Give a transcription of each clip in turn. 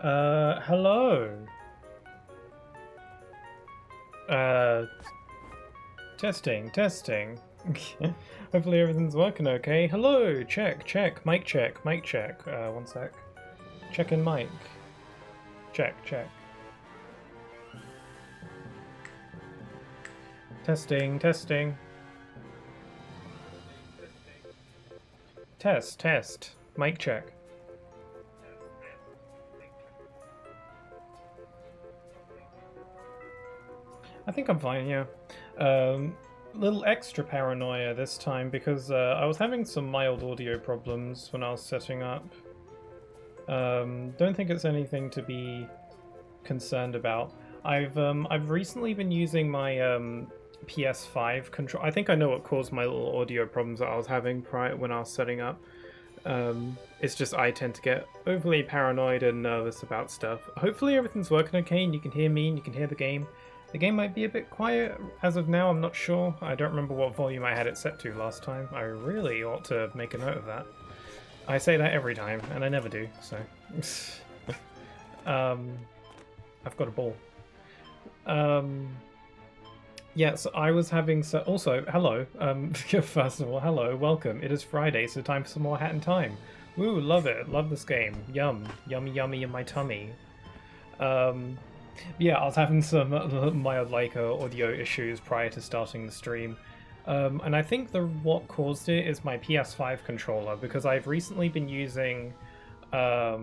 Hello. Uh, testing, testing. Hopefully everything's working okay. Hello, check, check, mic check, mic check. One sec. Checking mic. Check, check. Testing, testing. Test, test. Mic check. I think I'm fine, yeah. Little extra paranoia this time because I was having some mild audio problems when I was setting up. Don't think it's anything to be concerned about. I've recently been using my PS5 control. I think I know what caused my little audio problems that I was having prior when I was setting up. It's just I tend to get overly paranoid and nervous about stuff. Hopefully everything's working okay and you can hear me and you can hear the game. The game might be a bit quiet as of now, I'm not sure. I don't remember what volume I had it set to last time. I really ought to make a note of that. I say that every time, and I never do, so... I've got a ball. Yes, I was having so. Also, hello. First of all, hello, welcome. It is Friday, so time for some more Hat in Time. Woo, love it. Love this game. Yum, yummy, yummy in my tummy. Yeah, I was having some mild audio issues prior to starting the stream. And I think what caused it is my PS5 controller, because I've recently been using I've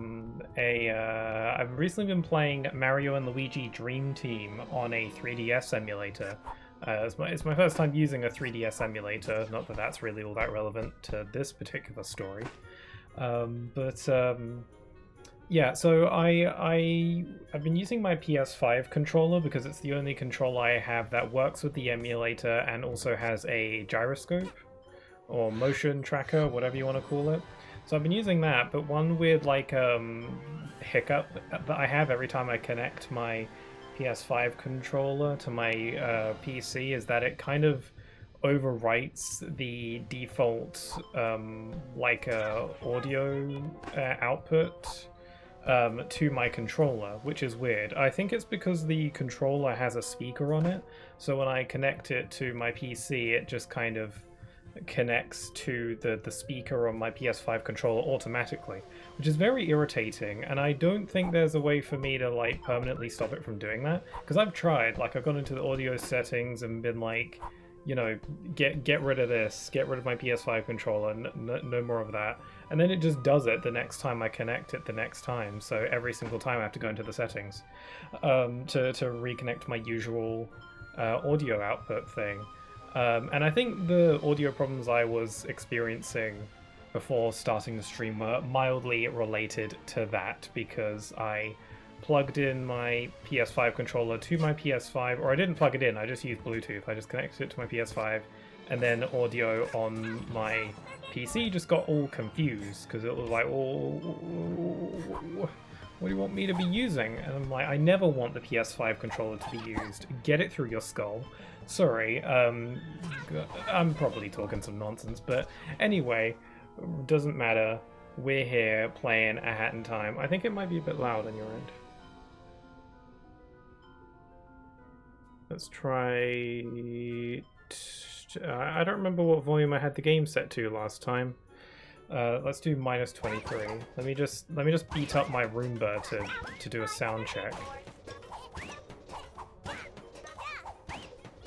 recently been playing Mario and Luigi Dream Team on a 3DS emulator. It's my first time using a 3DS emulator, not that that's really all that relevant to this particular story. Yeah, so I've been using my PS5 controller because it's the only controller I have that works with the emulator and also has a gyroscope or motion tracker, whatever you want to call it. So I've been using that, but one weird hiccup that I have every time I connect my PS5 controller to my PC is that it kind of overwrites the default audio output to my controller, which is weird. I think it's because the controller has a speaker on it, so when I connect it to my PC, it just kind of connects to the speaker on my PS5 controller automatically, which is very irritating, and I don't think there's a way for me to permanently stop it from doing that, because I've tried. I've gone into the audio settings and been get rid of this, get rid of my PS5 controller, no more of that, and then it just does it the next time I connect it the next time. So every single time I have to go into the settings to reconnect my usual audio output thing. And I think the audio problems I was experiencing before starting the stream were mildly related to that, because I plugged in my PS5 controller to my PS5, or I didn't plug it in, I just used Bluetooth. I just connected it to my PS5, and then audio on my PC just got all confused, because it was like, oh, what do you want me to be using? And I'm like, I never want the PS5 controller to be used. Get it through your skull. Sorry, I'm probably talking some nonsense, but anyway, doesn't matter. We're here playing A Hat in Time. I think it might be a bit loud on your end. Let's try... I don't remember what volume I had the game set to last time. Let's do -23. Let me just beat up my Roomba to do a sound check.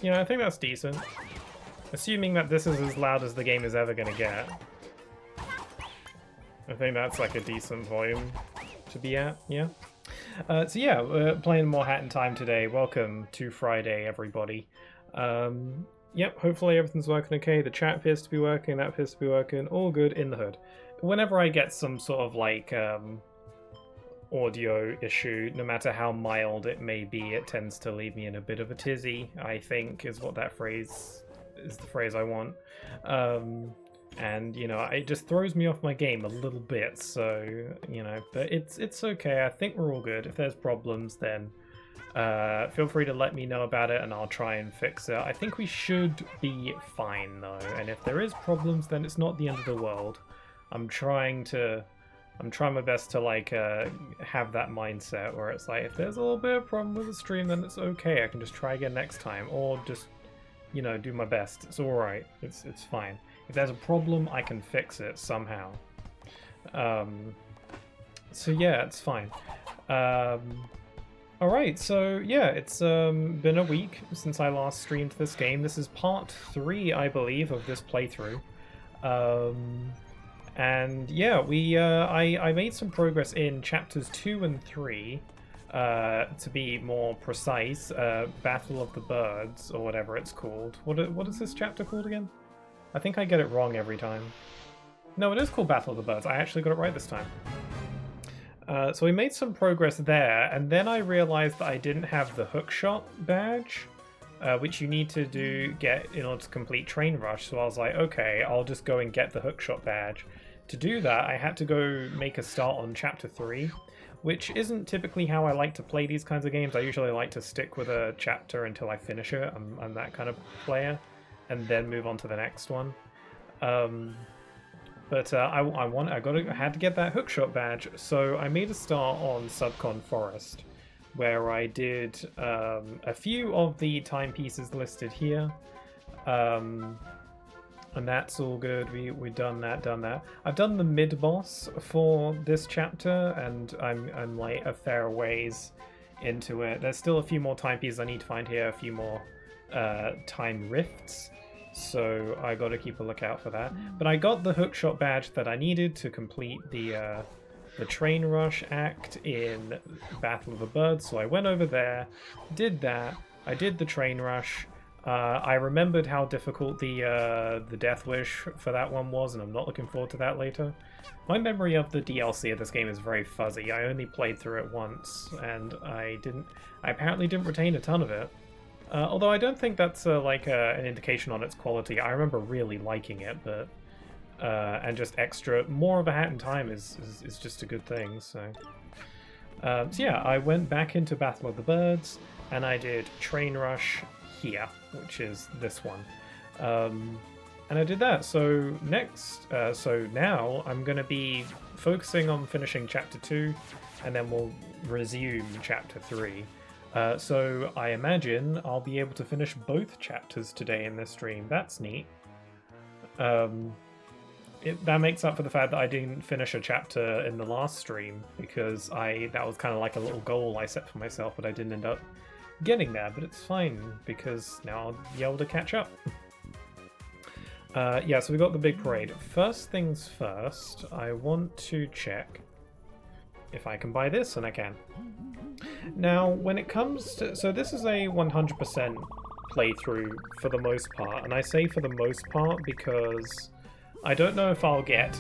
I think that's decent. Assuming that this is as loud as the game is ever gonna get. I think that's a decent volume to be at, yeah? So yeah, we're playing more Hat in Time today. Welcome to Friday, everybody. Yep, hopefully everything's working okay. The chat appears to be working, that appears to be working. All good in the hood. Whenever I get some sort of audio issue, no matter how mild it may be, it tends to leave me in a bit of a tizzy, I think is what that phrase is, the phrase I want. And it just throws me off my game a little bit, so but it's okay. I think we're all good. If there's problems, then feel free to let me know about it and I'll try and fix it. I think we should be fine though, and if there is problems, then it's not the end of the world. I'm trying to I'm trying my best to like have that mindset where it's like if there's a little bit of problem with the stream, then it's okay. I can just try again next time, or just do my best. It's all right. It's fine. If there's a problem, I can fix it somehow. So yeah, it's fine. All right, so yeah, it's been a week since I last streamed this game. This is part 3, I believe, of this playthrough. And yeah, I made some progress in chapters 2 and 3. To be more precise, Battle of the Birds, or whatever it's called. What is this chapter called again? I think I get it wrong every time. No, it is called Battle of the Birds. I actually got it right this time. So we made some progress there, and then I realized that I didn't have the hookshot badge, which you need to get in order to complete Train Rush. So I was like, okay, I'll just go and get the hookshot badge. To do that, I had to go make a start on Chapter 3, which isn't typically how I like to play these kinds of games. I usually like to stick with a chapter until I finish it. I'm that kind of player, and then move on to the next one. But I had to get that hookshot badge, so I made a start on Subcon Forest, where I did a few of the timepieces listed here, and that's all good. We done that. I've done the mid boss for this chapter, and I'm like a fair ways into it. There's still a few more timepieces I need to find here, a few more time rifts. So I got to keep a lookout for that. But I got the hookshot badge that I needed to complete the Train Rush act in Battle of the Birds. So I went over there, did that. I did the Train Rush. I remembered how difficult the Death Wish for that one was, and I'm not looking forward to that later. My memory of the DLC of this game is very fuzzy. I only played through it once, and I apparently didn't retain a ton of it. Although I don't think that's an indication on its quality. I remember really liking it, but and just more of a hat in time is just a good thing. So yeah, I went back into Battle of the Birds, and I did Train Rush here, which is this one, and I did that. So now I'm going to be focusing on finishing Chapter 2, and then we'll resume Chapter 3. So I imagine I'll be able to finish both chapters today in this stream. That's neat. That makes up for the fact that I didn't finish a chapter in the last stream, because that was kind of like a little goal I set for myself, but I didn't end up getting there. But it's fine, because now I'll be able to catch up. Yeah, so we got the big parade. First things first, I want to check if I can buy this, and I can. Now, when it comes to... So this is a 100% playthrough for the most part, and I say for the most part because I don't know if I'll get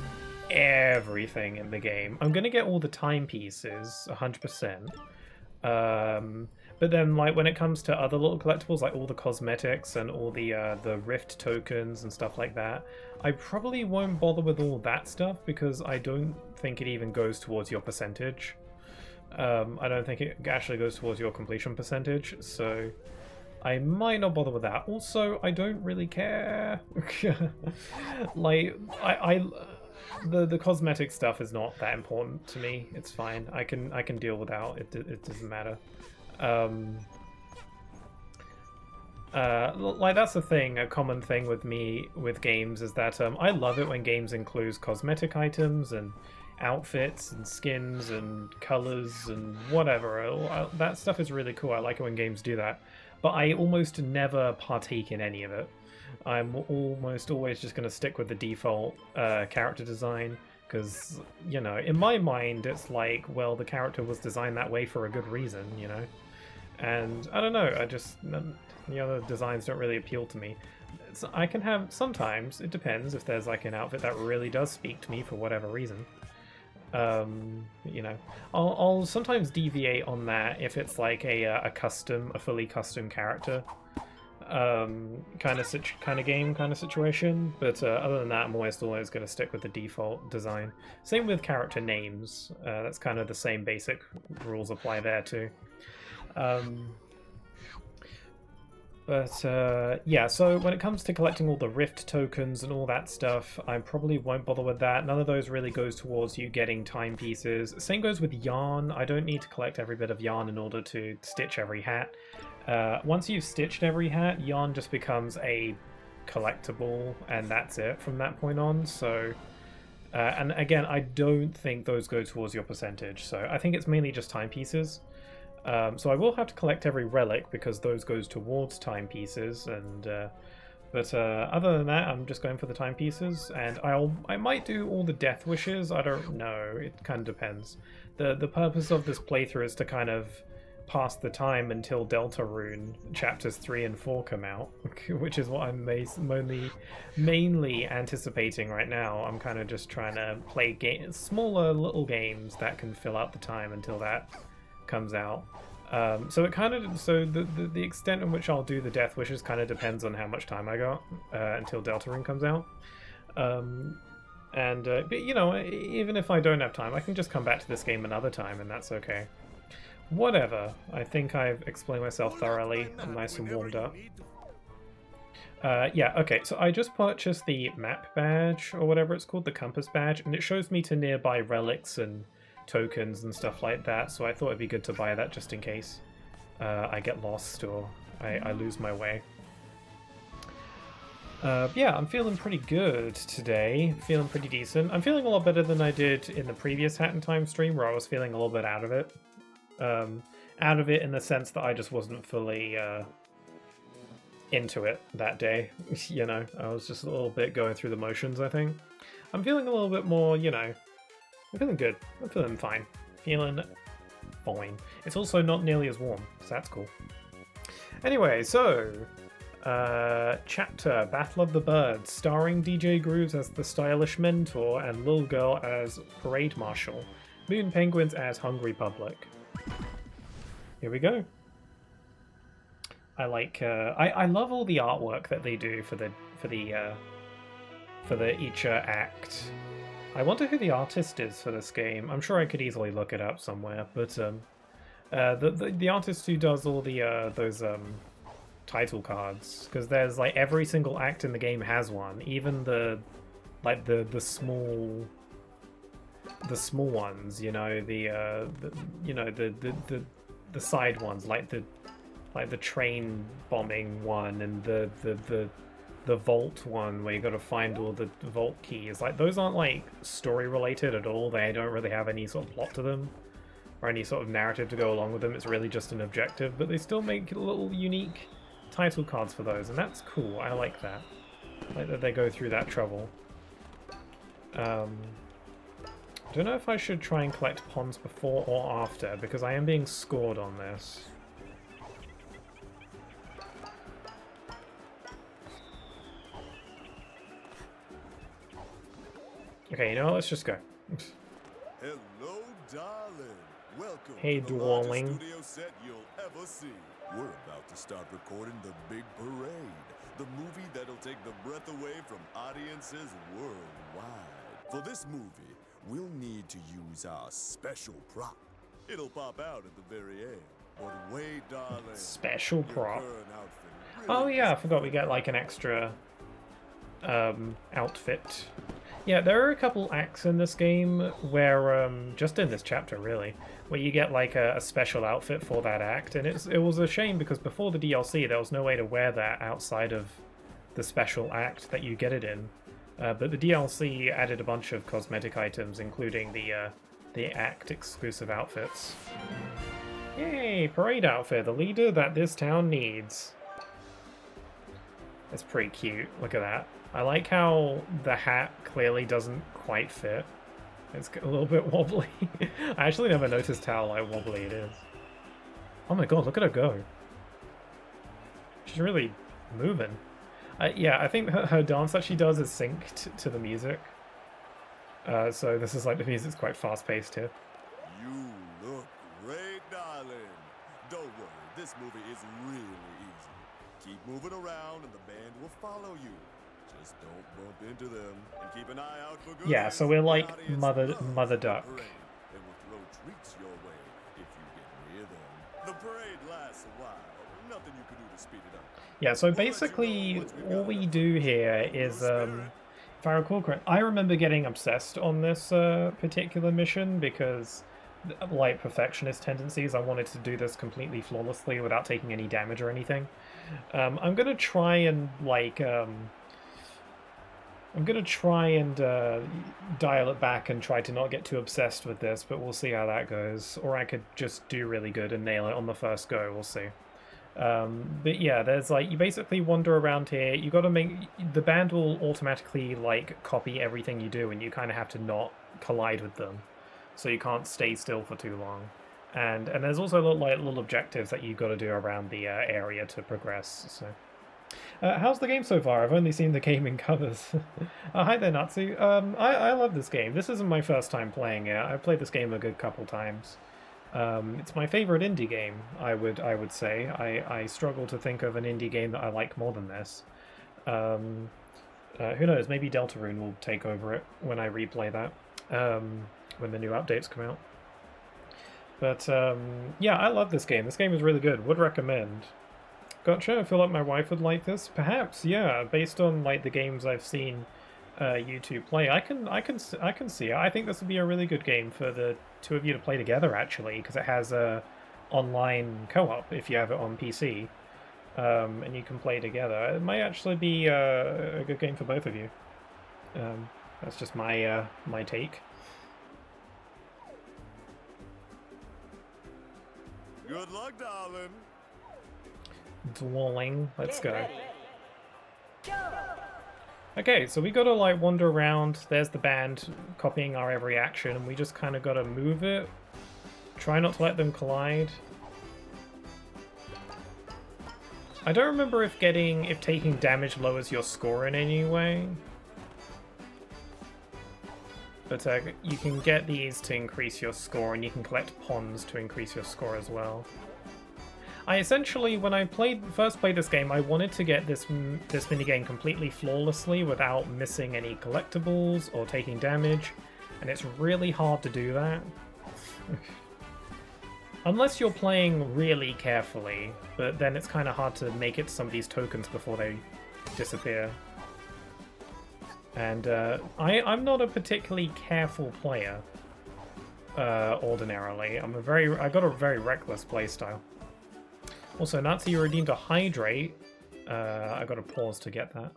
everything in the game. I'm going to get all the timepieces, 100%. But then, like, when it comes to other little collectibles, like all the cosmetics and all the rift tokens and stuff like that, I probably won't bother with all that stuff because I don't think it even goes towards your percentage. I don't think it actually goes towards your completion percentage, so I might not bother with that. Also, I don't really care. Like, the cosmetic stuff is not that important to me. It's fine. I can deal without it. It doesn't matter. Like, that's the thing, a common thing with me with games is that I love it when games include cosmetic items and outfits and skins and colors and whatever. That stuff is really cool. I like it when games do that, but I almost never partake in any of it. I'm almost always just going to stick with the default character design, because, you know, in my mind it's like, well, the character was designed that way for a good reason, you know. And I don't know, the other designs don't really appeal to me. I can have, sometimes, it depends, if there's like an outfit that really does speak to me for whatever reason. You know, I'll sometimes deviate on that if it's like a fully custom character kind of game kind of situation. But other than that, I'm always going to stick with the default design. Same with character names. That's kind of the same basic rules apply there too. But yeah, so when it comes to collecting all the Rift tokens and all that stuff, I probably won't bother with that. None of those really goes towards you getting timepieces. Same goes with yarn. I don't need to collect every bit of yarn in order to stitch every hat. Once you've stitched every hat, yarn just becomes a collectible, and that's it from that point on. So, and again, I don't think those go towards your percentage. So I think it's mainly just timepieces. So I will have to collect every relic because those goes towards timepieces, and but other than that, I'm just going for the timepieces, and I might do all the death wishes. I don't know. It kind of depends. The purpose of this playthrough is to kind of pass the time until Deltarune chapters 3 and 4 come out, which is what I'm mainly anticipating right now. I'm kind of just trying to play smaller little games that can fill out the time until that comes out. So it kind of the extent in which I'll do the death wishes kind of depends on how much time I got until Deltarune comes out. But you know, even if I don't have time, I can just come back to this game another time, and that's okay. Whatever. I think I've explained myself thoroughly. I'm nice and warmed up. Yeah, okay, so I just purchased the map badge, or whatever it's called, the compass badge, and it shows me to nearby relics and tokens and stuff like that, so I thought it'd be good to buy that just in case I get lost or I lose my way. Yeah, I'm feeling pretty good today, feeling pretty decent. I'm feeling a lot better than I did in the previous Hat in Time stream, where I was feeling a little bit out of it. Out of it in the sense that I just wasn't fully into it that day. You know, I was just a little bit going through the motions, I think. I'm feeling a little bit more, you know, I'm feeling good. I'm feeling fine. Feeling fine. It's also not nearly as warm, so that's cool. Anyway, so chapter Battle of the Birds, starring DJ Grooves as the stylish mentor and Lil Girl as parade marshal, Moon Penguins as Hungry Public. Here we go. I like I love all the artwork that they do for each act. I wonder who the artist is for this game. I'm sure I could easily look it up somewhere, but the artist who does all the those title cards, because there's like every single act in the game has one, even the small ones, you know, the side ones, like the train bombing one and the vault one where you got to find all the vault keys. Like, those aren't like story related at all. They don't really have any sort of plot to them or any sort of narrative to go along with them. It's really just an objective, but they still make little unique title cards for those, and that's cool. I like that. Like that they go through that trouble. I don't know if I should try and collect ponds before or after, because I am being scored on this. Okay, you know what? Let's just go. Hello, darling. Welcome Hey, to the darling. largest studio set you'll ever see. We're about to start recording The Big Parade, the movie that'll take the breath away from audiences worldwide. For this movie, we'll need to use our special prop. It'll pop out at the very end. But wait, darling. Special prop. Your current outfit Oh really yeah, I forgot we get like an extra outfit. Yeah, there are a couple acts in this game where, just in this chapter really, where you get like a special outfit for that act, and it was a shame because before the DLC there was no way to wear that outside of the special act that you get it in. But the DLC added a bunch of cosmetic items, including the act exclusive outfits. Yay, parade outfit, the leader that this town needs. It's pretty cute, look at that. I like how the hat clearly doesn't quite fit. It's a little bit wobbly. I actually never noticed how like wobbly it is. Oh my god, look at her go. She's really moving. Yeah, I think her dance that she does is synced to the music. So this is like, the music's quite fast-paced here. You look great, darling. Don't worry, this movie is really easy. Keep moving around and the band will follow you. Just don't bump into them and keep an eye out for goodies. Yeah, so we're like The audience Mother loves Duck. the parade and will throw treats your way if you get near them. The parade lasts a while. nothing you can do to speed it up. Yeah, so basically all we do here is, if I recall correct, I remember getting obsessed on this particular mission because, like, perfectionist tendencies, I wanted to do this completely flawlessly without taking any damage or anything. I'm gonna try and, like, dial it back and try to not get too obsessed with this, but we'll see how that goes. Or I could just do really good and nail it on the first go, we'll see. But yeah, there's like, you basically wander around here, you gotta make, the band will automatically like copy everything you do and you kind of have to not collide with them. So you can't stay still for too long. And there's also little objectives that you've got to do around the area to progress, so... how's the game so far? I've only seen the gaming covers. Hi there, Natsu. I love this game. This isn't my first time playing it. I've played this game a good couple times. It's my favorite indie game, I would say. I struggle to think of an indie game that I like more than this. Who knows? Maybe Deltarune will take over it when I replay that, when the new updates come out. But yeah, I love this game. This game is really good. Would recommend. Gotcha. I feel like my wife would like this. Perhaps, yeah. Based on like the games I've seen you two play, I can see it. I think this would be a really good game for the two of you to play together, actually, because it has a online co-op if you have it on PC, and you can play together. It might actually be a good game for both of you. That's just my my take. Good luck, darling. Dwelling. Let's go. Okay, so we gotta like wander around. There's the band copying our every action, and we just kind of gotta move it. Try not to let them collide. I don't remember if taking damage lowers your score in any way. But you can get these to increase your score, and you can collect pawns to increase your score as well. I essentially, when I first played this game, I wanted to get this minigame completely flawlessly without missing any collectibles or taking damage, and it's really hard to do that. Unless you're playing really carefully, but then it's kind of hard to make it to some of these tokens before they disappear. And I'm not a particularly careful player, ordinarily. I got a very reckless playstyle. Also, Natsu, you redeemed a hydrate. I got to pause to get that.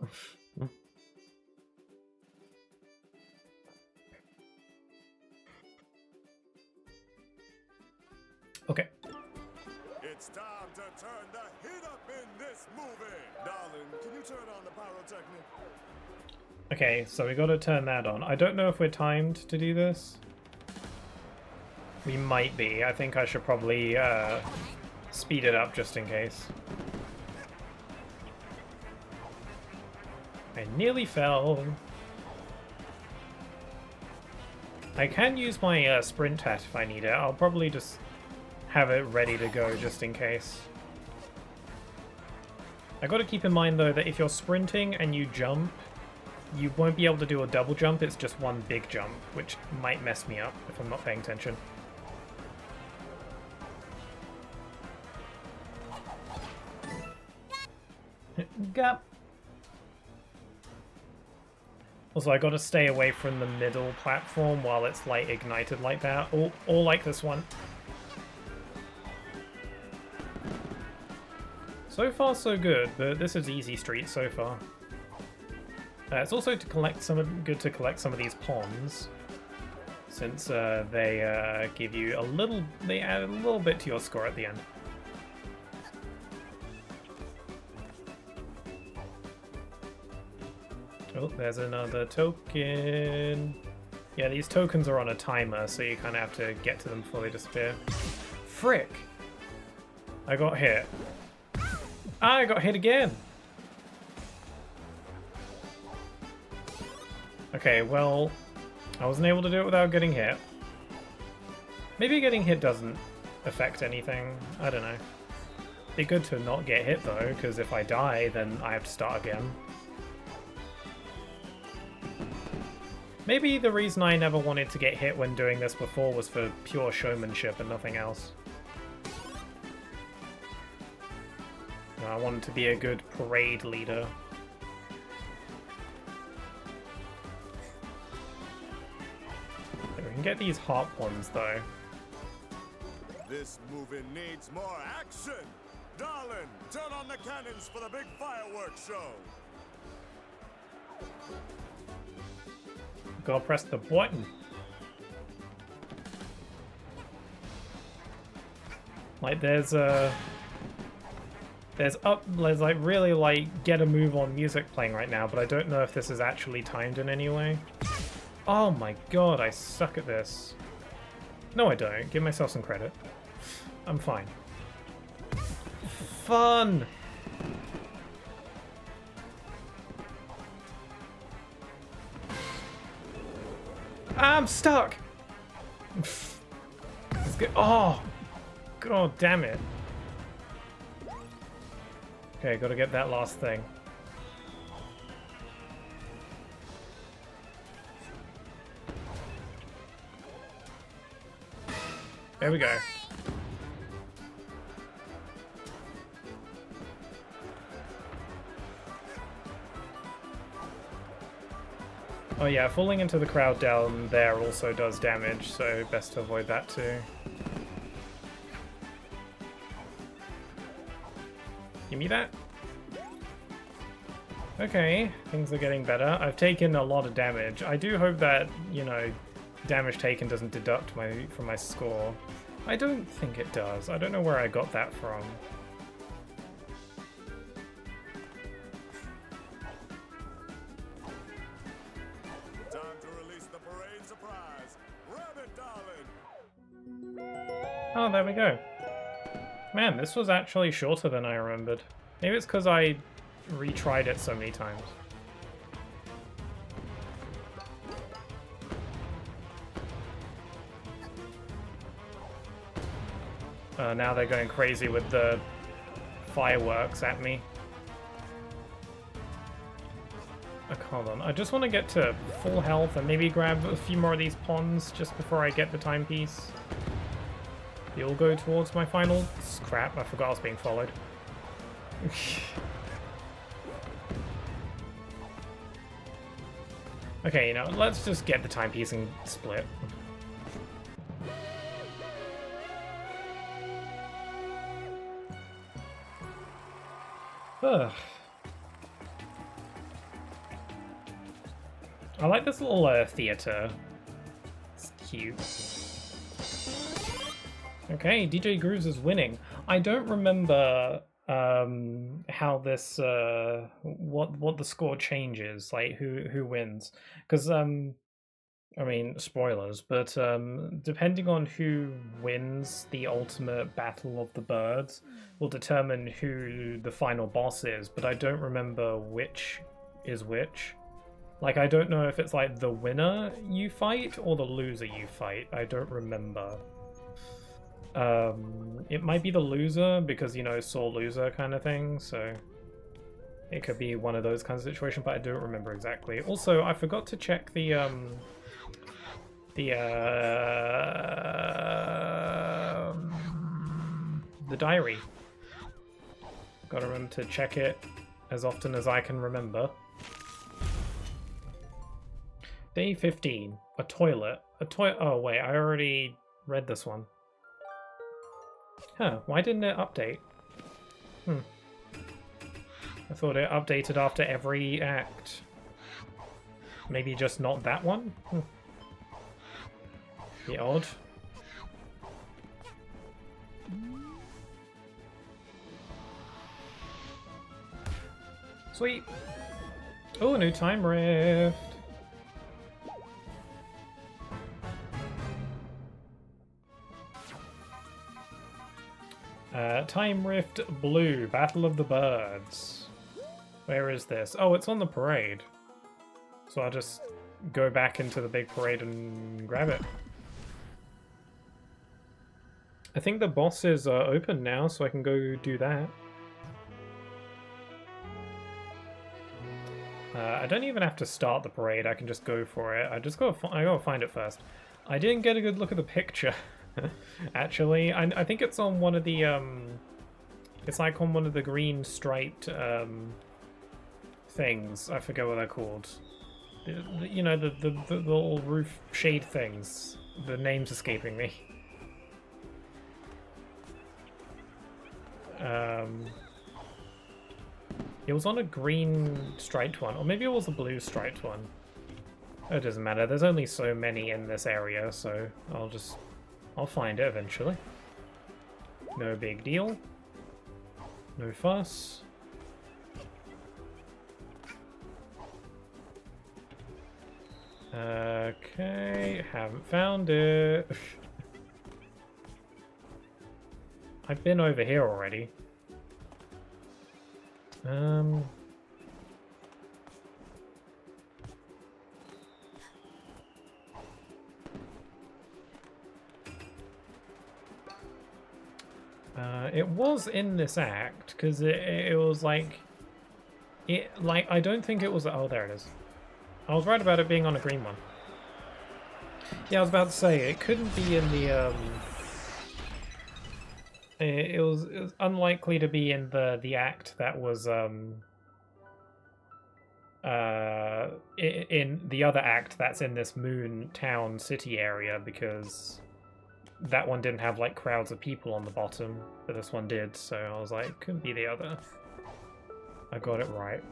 Okay. It's time to turn the heat up in this movie. Darling, can you turn on the pyrotechnic? Okay, so we got to turn that on. I don't know if we're timed to do this. We might be. I think I should probably speed it up just in case. I nearly fell. I can use my sprint hat if I need it. I'll probably just have it ready to go just in case. I got to keep in mind though that if you're sprinting and you jump, you won't be able to do a double jump. It's just one big jump, which might mess me up if I'm not paying attention. Gap. Also, I gotta stay away from the middle platform while it's like ignited like that, or like this one. So far, so good, but this is easy street so far. It's also good to collect some of these pawns, since they give you they add a little bit to your score at the end. Oh, there's another token. Yeah, these tokens are on a timer, so you kind of have to get to them before they disappear. Frick! I got hit. I got hit again! Okay, well, I wasn't able to do it without getting hit. Maybe getting hit doesn't affect anything. I don't know. Be good to not get hit though, because if I die, then I have to start again. Maybe the reason I never wanted to get hit when doing this before was for pure showmanship and nothing else. You know, I want to be a good parade leader. Okay, we can get these heart ones though. This movie needs more action! Darling, turn on the cannons for the big fireworks show! Gotta press the button. Like there's like really like get a move on music playing right now, but I don't know if this is actually timed in any way. Oh my god, I suck at this. No, I don't. Give myself some credit. I'm fine. Fun! I'm stuck! Let's go. Oh! God damn it. Okay, gotta get that last thing. There we go. Oh yeah, falling into the crowd down there also does damage, so best to avoid that too. Give me that. Okay, things are getting better. I've taken a lot of damage. I do hope that, you know, damage taken doesn't deduct from my score. I don't think it does. I don't know where I got that from. Time to release the parade surprise! Grab it, darling! Oh, there we go. Man, this was actually shorter than I remembered. Maybe it's because I retried it so many times. Now they're going crazy with the fireworks at me. Hold on, I just want to get to full health and maybe grab a few more of these ponds just before I get the timepiece. You'll go towards my final... Crap, I forgot I was being followed. Okay, you know, let's just get the timepiece and split. Ugh. I like this little theater. It's cute. Okay, DJ Grooves is winning. I don't remember how this what the score changes, like who wins, because I mean spoilers, but depending on who wins the ultimate battle of the birds will determine who the final boss is, but I don't remember which is which. Like, I don't know if it's like the winner you fight or the loser you fight. I don't remember. It might be the loser because, you know, sore loser kind of thing, so it could be one of those kinds of situations, but I don't remember exactly. Also, I forgot to check the diary. Gotta remember to check it as often as I can remember. Day 15. A toilet. Oh wait, I already read this one. Huh, why didn't it update? I thought it updated after every act. Maybe just not that one? Be odd. Sweet! Oh, a new time rift! Time Rift Blue, Battle of the Birds. Where is this? Oh, it's on the parade. So I'll just go back into the big parade and grab it. I think the boss is open now, so I can go do that. I don't even have to start the parade, I can just go for it. I gotta find it first. I didn't get a good look at the picture. Actually, I think it's on one of the It's like on one of the green striped things. I forget what they're called. You know, the little roof shade things. The name's escaping me. It was on a green striped one, or maybe it was a blue striped one. It doesn't matter. There's only so many in this area, so I'll find it eventually. No big deal. No fuss. Okay, haven't found it. I've been over here already. It was in this act, because it was like... I don't think it was... Oh, there it is. I was right about it being on a green one. Yeah, I was about to say, it couldn't be in the... It was unlikely to be in the act that was... in the other act that's in this moon town city area, because that one didn't have like crowds of people on the bottom, but this one did, so I was like, couldn't be the other. I got it right.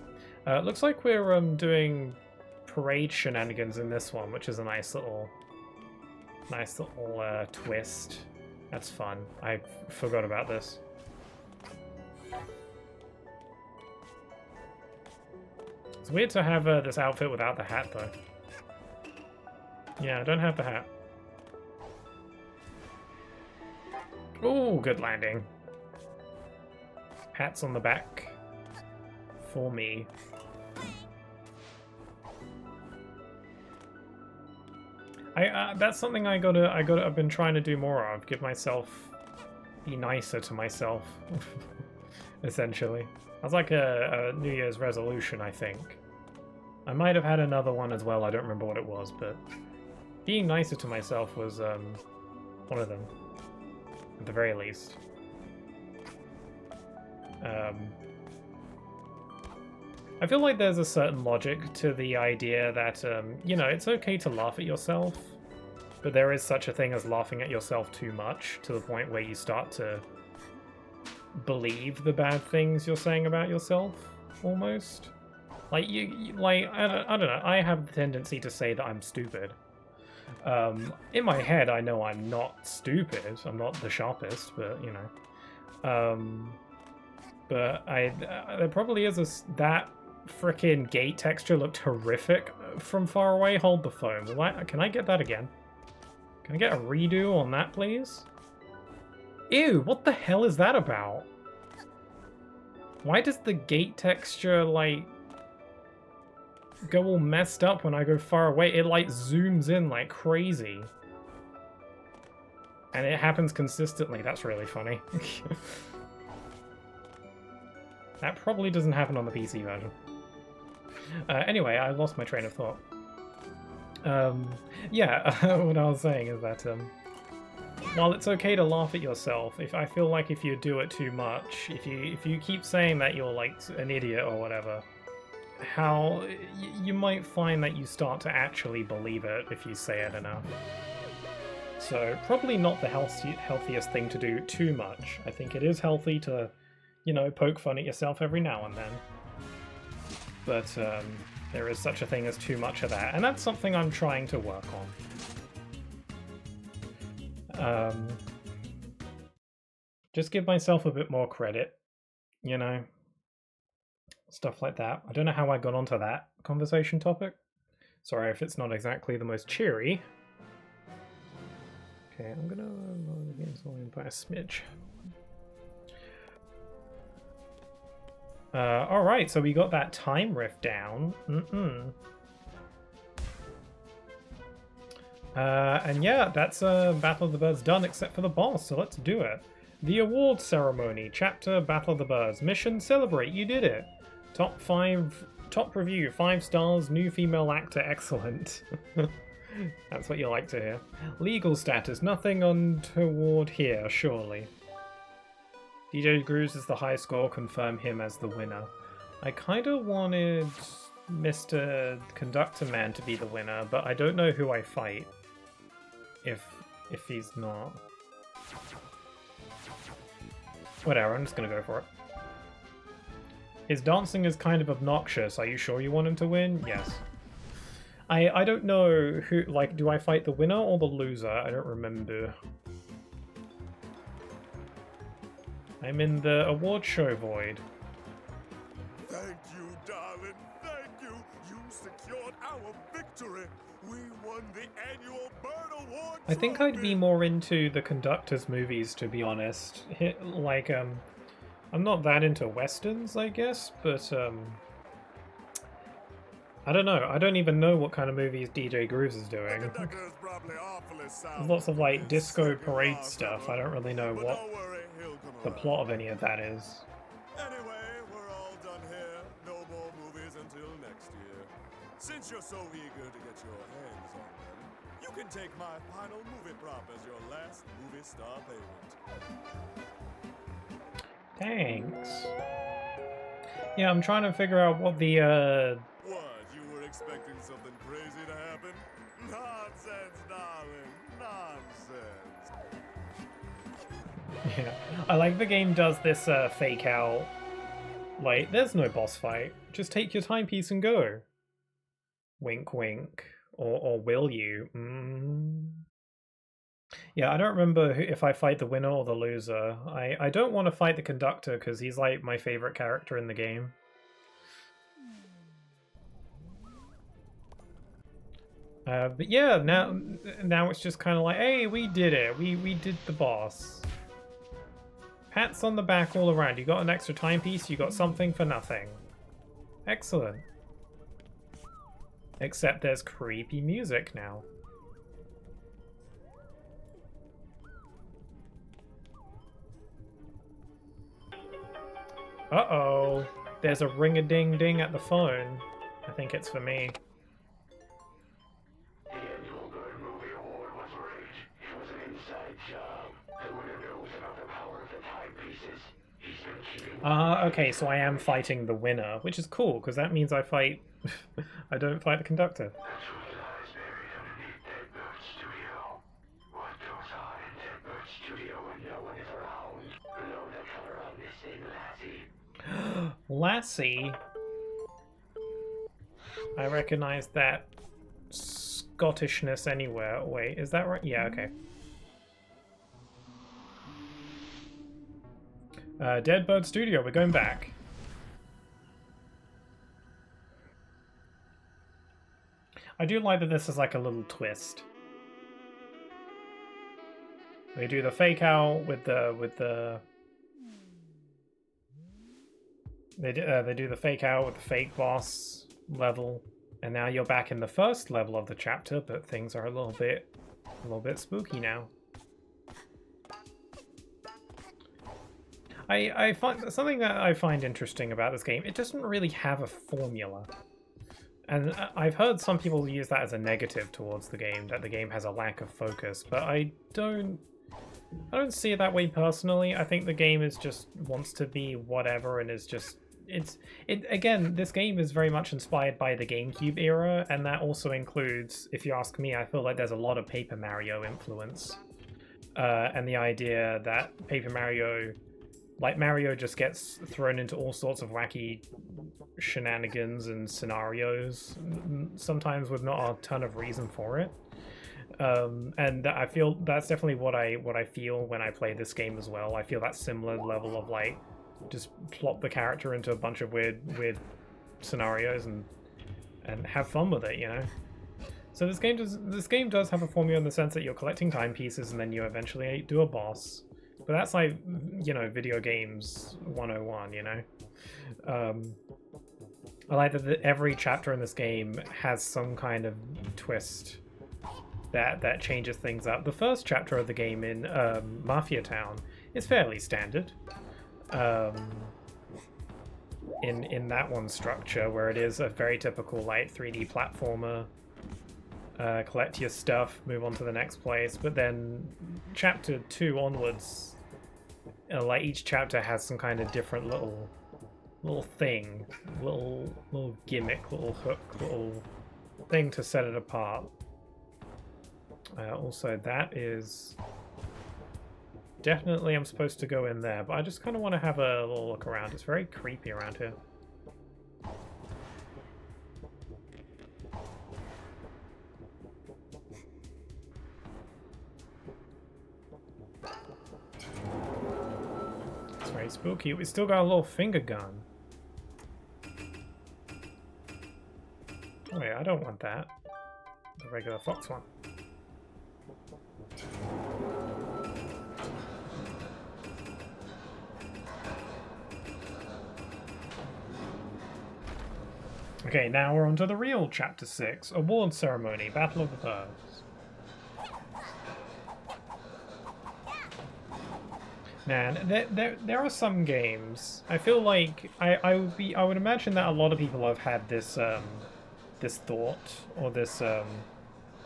Looks like we're doing parade shenanigans in this one, which is a nice little twist. That's fun. I forgot about this. It's weird to have this outfit without the hat, though. Yeah, I don't have the hat. Oh, good landing. Hats on the back for me. That's something I've been trying to do more of. Be nicer to myself, essentially. That's like a New Year's resolution, I think. I might have had another one as well. I don't remember what it was, but being nicer to myself was one of them, at the very least. I feel like there's a certain logic to the idea that, you know, it's okay to laugh at yourself, but there is such a thing as laughing at yourself too much, to the point where you start to believe the bad things you're saying about yourself, almost. Like, I don't know, I have the tendency to say that I'm stupid. In my head, I know I'm not stupid, I'm not the sharpest, but, you know. But there probably is that frickin' gate texture looked horrific from far away. Hold the phone. Can I get that again? Can I get a redo on that, please? Ew, what the hell is that about? Why does the gate texture, like, go all messed up when I go far away? It, like, zooms in like crazy. And it happens consistently. That's really funny. That probably doesn't happen on the PC version. Anyway, I lost my train of thought. Yeah, what I was saying is that while it's okay to laugh at yourself, I feel like if you do it too much, if you keep saying that you're like an idiot or whatever, you might find that you start to actually believe it if you say it enough. So probably not the healthiest thing to do too much. I think it is healthy to, you know, poke fun at yourself every now and then. But there is such a thing as too much of that, and that's something I'm trying to work on. Just give myself a bit more credit, you know? Stuff like that. I don't know how I got onto that conversation topic. Sorry if it's not exactly the most cheery. Okay, I'm gonna lower the game's volume by a smidge. Alright, so we got that time rift down. And yeah, that's Battle of the Birds done except for the boss, so let's do it. The award ceremony, chapter Battle of the Birds. Mission celebrate, you did it. Top review, 5 stars, new female actor, excellent. That's what you like to hear. Legal status, nothing untoward here, surely. DJ Grooves is the high score, confirm him as the winner. I kind of wanted Mr. Conductor Man to be the winner, but I don't know who I fight if he's not. Whatever, I'm just gonna go for it. His dancing is kind of obnoxious. Are you sure you want him to win? Yes. I don't know who, like, do I fight the winner or the loser? I don't remember. I'm in the award show void. Thank you, darling. Thank you. You secured our victory. We won the annual Bird Award. I think I'd be more into the Conductor's movies, to be honest. Like, I'm not that into westerns, I guess, but I don't know. I don't even know what kind of movies DJ Grooves is doing. There's lots of like disco parade stuff. I don't really know what the plot of any of that is. Anyway, we're all done here. No more movies until next year. Since you're so eager to get your hands on them, you can take my final movie prop as your last movie star payment. Thanks. Yeah, I'm trying to figure out what the What, you were expecting something crazy to happen? Nonsense, darling. Nonsense. Yeah, I like the game does this fake out. Like, there's no boss fight. Just take your timepiece and go. Wink, wink. Or will you? Yeah, I don't remember if I fight the winner or the loser. I don't want to fight the Conductor because he's like my favorite character in the game. But yeah, now it's just kind of like, hey, we did it. We did the boss. Pats on the back all around. You got an extra timepiece. You got something for nothing. Excellent. Except there's creepy music now. Uh-oh. There's a ring-a-ding-ding at the phone. I think it's for me. The annual Bird Movie Award was rigged. It was an inside job. The winner knows about the power of the timepieces. He's been keeping... Okay, so I am fighting the winner, which is cool, because that means I fight... I don't fight the Conductor. The truth lies buried underneath Deadbird Studio. What goes on in Deadbird Studio when no one is around? Know the color of this thing, Lassie? Lassie? I recognize that Scottishness anywhere. Wait, is that right? Yeah, okay. Deadbird Studio, we're going back. I do like that this is like a little twist. They do the fake out with the They do the fake out with the fake boss level, and now you're back in the first level of the chapter, but things are a little bit spooky now. I find something that I find interesting about this game. It doesn't really have a formula, and I've heard some people use that as a negative towards the game, that the game has a lack of focus. But I don't see it that way personally. I think the game is just wants to be whatever and is just again, this game is very much inspired by the GameCube era, and that also includes, if you ask me, I feel like there's a lot of Paper Mario influence. And the idea that Paper Mario, like Mario just gets thrown into all sorts of wacky shenanigans and scenarios, sometimes with not a ton of reason for it. And I feel that's definitely what I feel when I play this game as well. I feel that similar level of like, just plop the character into a bunch of weird scenarios and have fun with it, you know. So this game does have a formula in the sense that you're collecting timepieces and then you eventually do a boss. But that's like, you know, video games 101, you know. I like that every chapter in this game has some kind of twist that changes things up. The first chapter of the game in Mafia Town is fairly standard. In that one structure, where it is a very typical like 3D platformer, collect your stuff, move on to the next place. But then chapter 2 onwards like each chapter has some kind of different little thing, little gimmick, little hook, little thing to set it apart. Also, that is definitely I'm supposed to go in there, but I just kind of want to have a little look around. It's very creepy around here. It's very spooky. We still got a little finger gun. Oh wait, I don't want that. The regular fox one. Okay, now we're on to the real Chapter 6, Award Ceremony, Battle of the Birds. Man, there are some games. I feel like I would imagine that a lot of people have had this this thought or this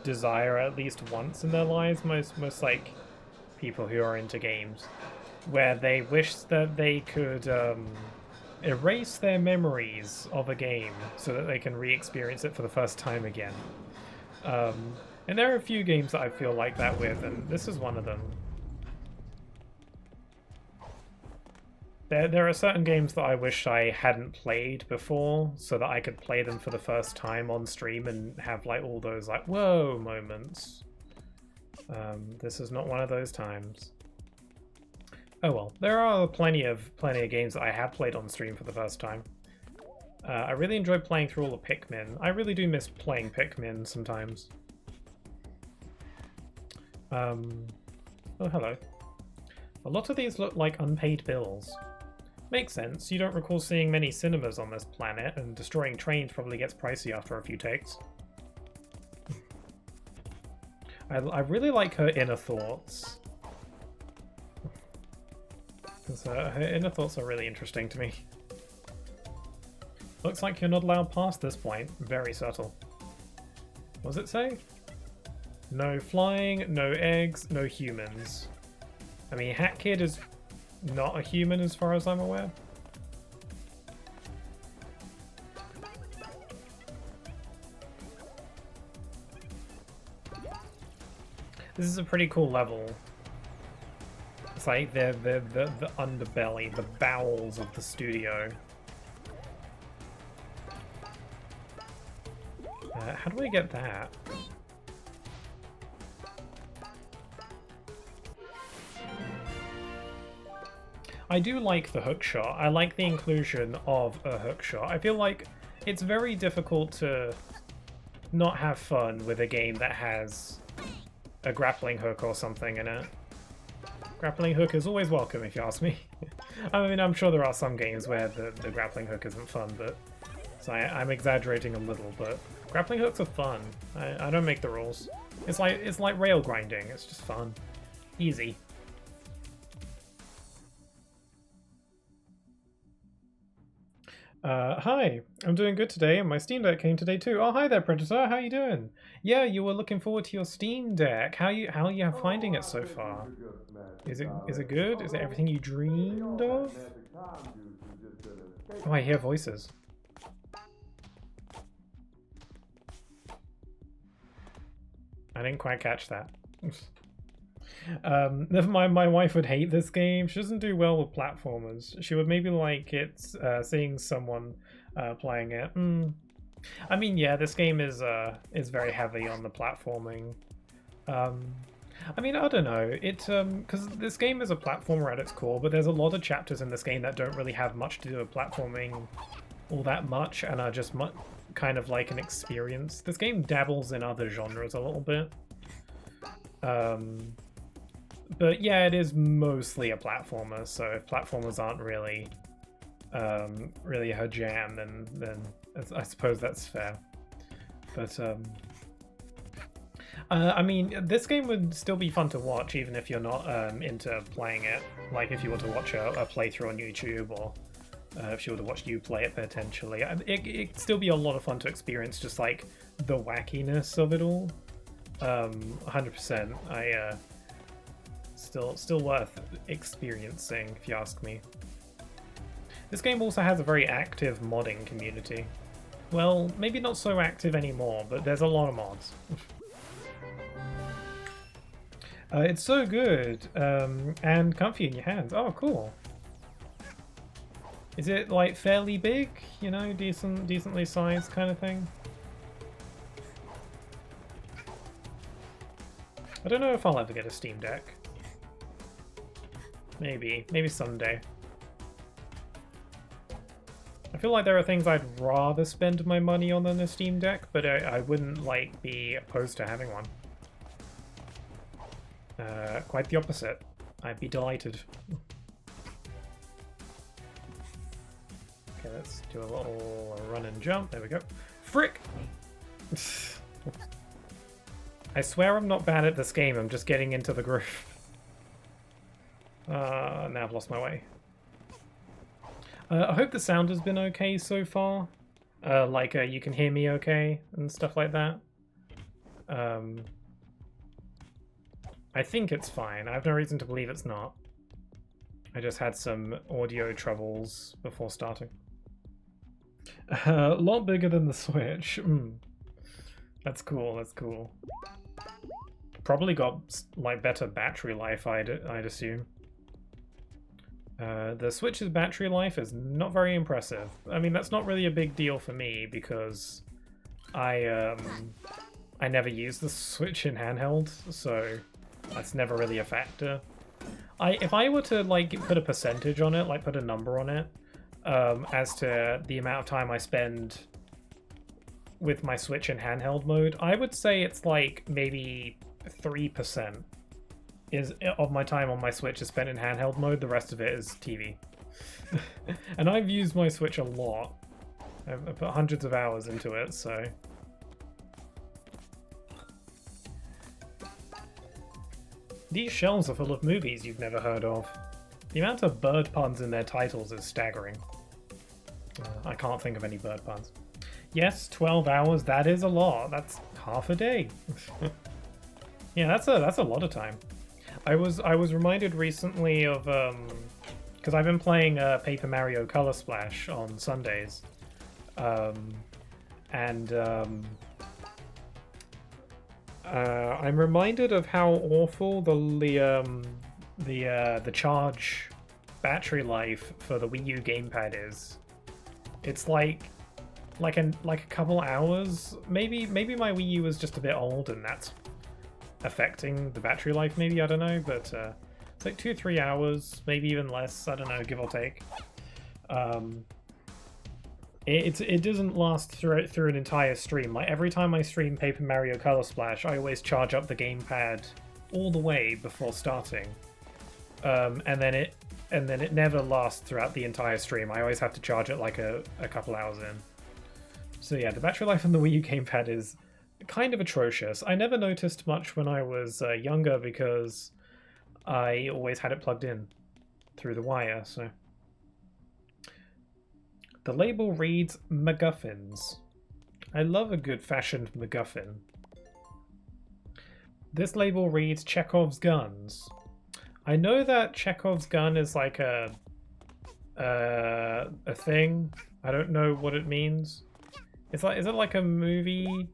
desire at least once in their lives. Most like people who are into games, where they wish that they could erase their memories of a game so that they can re-experience it for the first time again. And there are a few games that I feel like that with, and this is one of them. There are certain games that I wish I hadn't played before, so that I could play them for the first time on stream and have like all those like whoa moments. This is not one of those times. Oh well, there are plenty of games that I have played on stream for the first time. I really enjoyed playing through all the Pikmin. I really do miss playing Pikmin sometimes. Oh, hello. A lot of these look like unpaid bills. Makes sense. You don't recall seeing many cinemas on this planet, and destroying trains probably gets pricey after a few takes. I really like her inner thoughts. Her inner thoughts are really interesting to me. Looks like you're not allowed past this point. Very subtle. What does it say? No flying, no eggs, no humans. I mean, Hat Kid is not a human as far as I'm aware. This is a pretty cool level. It's like the underbelly, the bowels of the studio. How do I get that? I do like the hookshot. I like the inclusion of a hookshot. I feel like it's very difficult to not have fun with a game that has a grappling hook or something in it. Grappling hook is always welcome, if you ask me. I mean, I'm sure there are some games where the grappling hook isn't fun, but so I'm exaggerating a little. But grappling hooks are fun. I don't make the rules. It's like rail grinding. It's just fun, easy. Hi, I'm doing good today, and my Steam Deck came today too. Oh, hi there, Predator. How you doing? Yeah, you were looking forward to your Steam Deck. How are you finding it so far? Is it good? Is it everything you dreamed of? Oh, I hear voices. I didn't quite catch that. Never mind, my wife would hate this game. She doesn't do well with platformers. She would maybe like it seeing someone playing it. I mean, yeah, this game is very heavy on the platforming. I mean, I don't know. Because this game is a platformer at its core, but there's a lot of chapters in this game that don't really have much to do with platforming all that much, and are just kind of like an experience. This game dabbles in other genres a little bit. But yeah, it is mostly a platformer, so if platformers aren't really her jam, then I suppose that's fair. But I mean, this game would still be fun to watch even if you're not into playing it. Like if you were to watch a playthrough on YouTube, or if you were to watch you play it potentially, it'd still be a lot of fun to experience, just like the wackiness of it all. 100%. Still worth experiencing, if you ask me. This game also has a very active modding community. Well, maybe not so active anymore, but there's a lot of mods. It's so good, and comfy in your hands. Oh, cool. Is it like fairly big? You know, decently sized kind of thing? I don't know if I'll ever get a Steam Deck. Maybe someday. I feel like there are things I'd rather spend my money on than a Steam Deck, but I wouldn't like be opposed to having one. Quite the opposite. I'd be delighted. Okay, let's do a little run and jump. There we go. Frick! I swear I'm not bad at this game, I'm just getting into the groove. Now I've lost my way. I hope the sound has been okay so far. You can hear me okay and stuff like that. I think it's fine. I have no reason to believe it's not. I just had some audio troubles before starting. A lot bigger than the Switch. That's cool, that's cool. Probably got like better battery life, I'd assume. The Switch's battery life is not very impressive. I mean, that's not really a big deal for me because I never use the Switch in handheld, so that's never really a factor. If I were to like put a percentage on it, like put a number on it, as to the amount of time I spend with my Switch in handheld mode, I would say it's like maybe 3% of my time on my Switch is spent in handheld mode. The rest of it is TV. And I've used my Switch a lot. I've put hundreds of hours into it, so... These shelves are full of movies you've never heard of. The amount of bird puns in their titles is staggering. I can't think of any bird puns. Yes, 12 hours, that is a lot. That's half a day. Yeah, that's a lot of time. I was reminded recently of because I've been playing Paper Mario Color Splash on Sundays, I'm reminded of how awful the charge battery life for the Wii U gamepad is. It's like a couple hours. Maybe my Wii U was just a bit old and that's affecting the battery life, maybe, I don't know, but it's like 2-3 hours, maybe even less, I don't know, give or take. It doesn't last through an entire stream. Like every time I stream Paper Mario Color Splash, I always charge up the gamepad all the way before starting, and then it never lasts throughout the entire stream. I always have to charge it like a couple hours in. So yeah, the battery life on the Wii U gamepad is kind of atrocious. I never noticed much when I was younger because I always had it plugged in through the wire, so... The label reads MacGuffins. I love a good-fashioned MacGuffin. This label reads Chekhov's guns. I know that Chekhov's gun is like a thing. I don't know what it means. Is it like a movie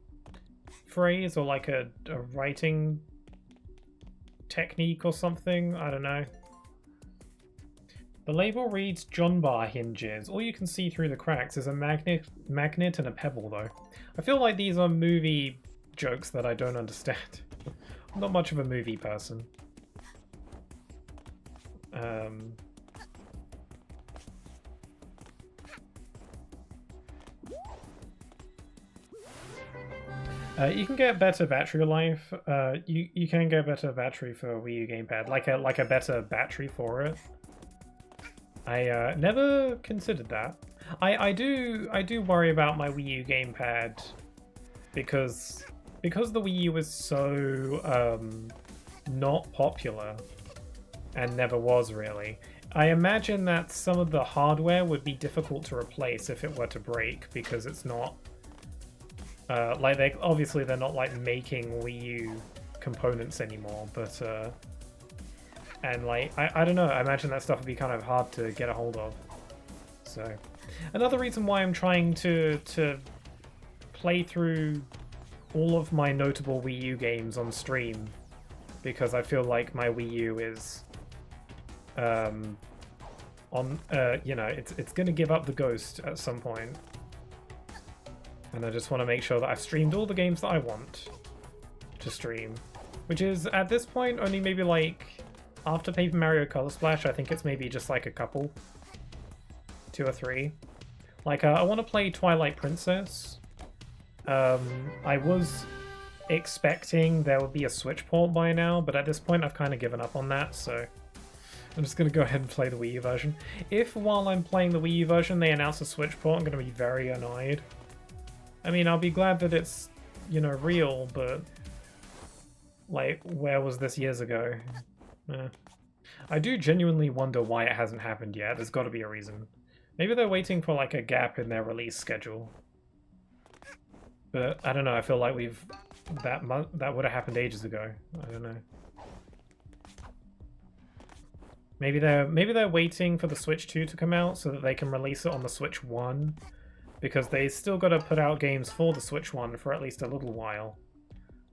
phrase or like a writing technique or something? I don't know. The label reads John Bar hinges. All you can see through the cracks is a magnet and a pebble, though. I feel like these are movie jokes that I don't understand. I'm not much of a movie person. You can get better battery life. You can get better battery for a Wii U gamepad, like a better battery for it. I never considered that. I do worry about my Wii U gamepad because the Wii U is so not popular and never was really. I imagine that some of the hardware would be difficult to replace if it were to break because it's not like they're not like making Wii U components anymore, but and like I don't know, I imagine that stuff would be kind of hard to get a hold of. So another reason why I'm trying to play through all of my notable Wii U games on stream, because I feel like my Wii U is on you know, it's gonna give up the ghost at some point, and I just want to make sure that I've streamed all the games that I want to stream, which is at this point only maybe like after Paper Mario Color Splash. I think it's maybe just like a couple, 2 or 3. Like I want to play Twilight Princess. I was expecting there would be a Switch port by now, but at this point I've kind of given up on that, so I'm just going to go ahead and play the Wii U version. If while I'm playing the Wii U version they announce a Switch port, I'm going to be very annoyed. I mean, I'll be glad that it's, you know, real, but like, where was this years ago? I do genuinely wonder why it hasn't happened yet. There's got to be a reason. Maybe they're waiting for like a gap in their release schedule. But I don't know, I feel like that would have happened ages ago. I don't know. Maybe they're waiting for the Switch 2 to come out so that they can release it on the Switch 1, because they still got to put out games for the Switch 1 for at least a little while.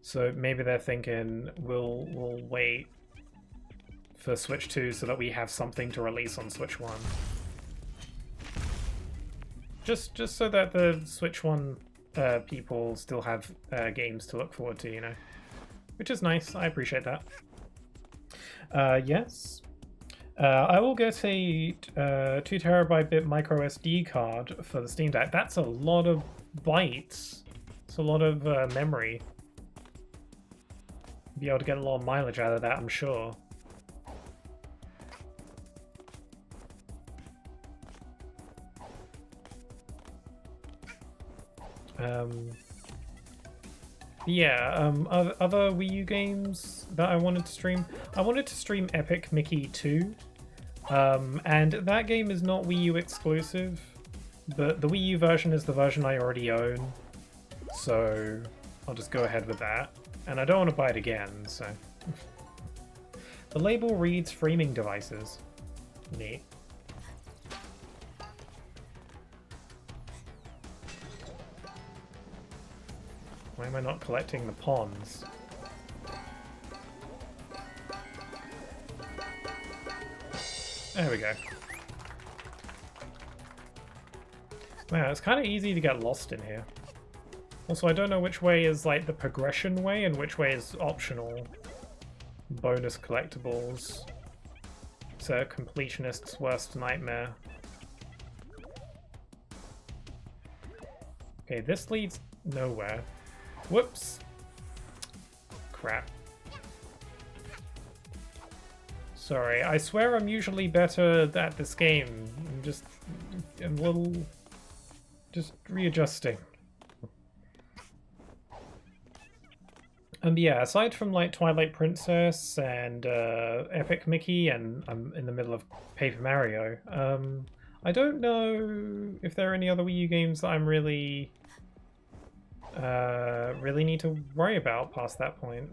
So maybe they're thinking we'll wait for Switch 2 so that we have something to release on Switch 1. Just so that the Switch 1 people still have games to look forward to, you know, which is nice. I appreciate that. Yes, I will get a 2TB micro SD card for the Steam Deck. That's a lot of bytes. It's a lot of memory. Be able to get a lot of mileage out of that, I'm sure. Other Wii U games that I wanted to stream. I wanted to stream Epic Mickey 2, and that game is not Wii U exclusive, but the Wii U version is the version I already own, so I'll just go ahead with that. And I don't want to buy it again, so... The label reads framing devices. Neat. Why am I not collecting the pawns? There we go. Wow, it's kind of easy to get lost in here. Also, I don't know which way is like the progression way and which way is optional. Bonus collectibles. It's a completionist's worst nightmare. Okay, this leads nowhere. Whoops. Crap. Sorry, I swear I'm usually better at this game. I'm a little... just readjusting. And yeah, aside from like Twilight Princess and Epic Mickey, and I'm in the middle of Paper Mario, I don't know if there are any other Wii U games that I'm really need to worry about past that point.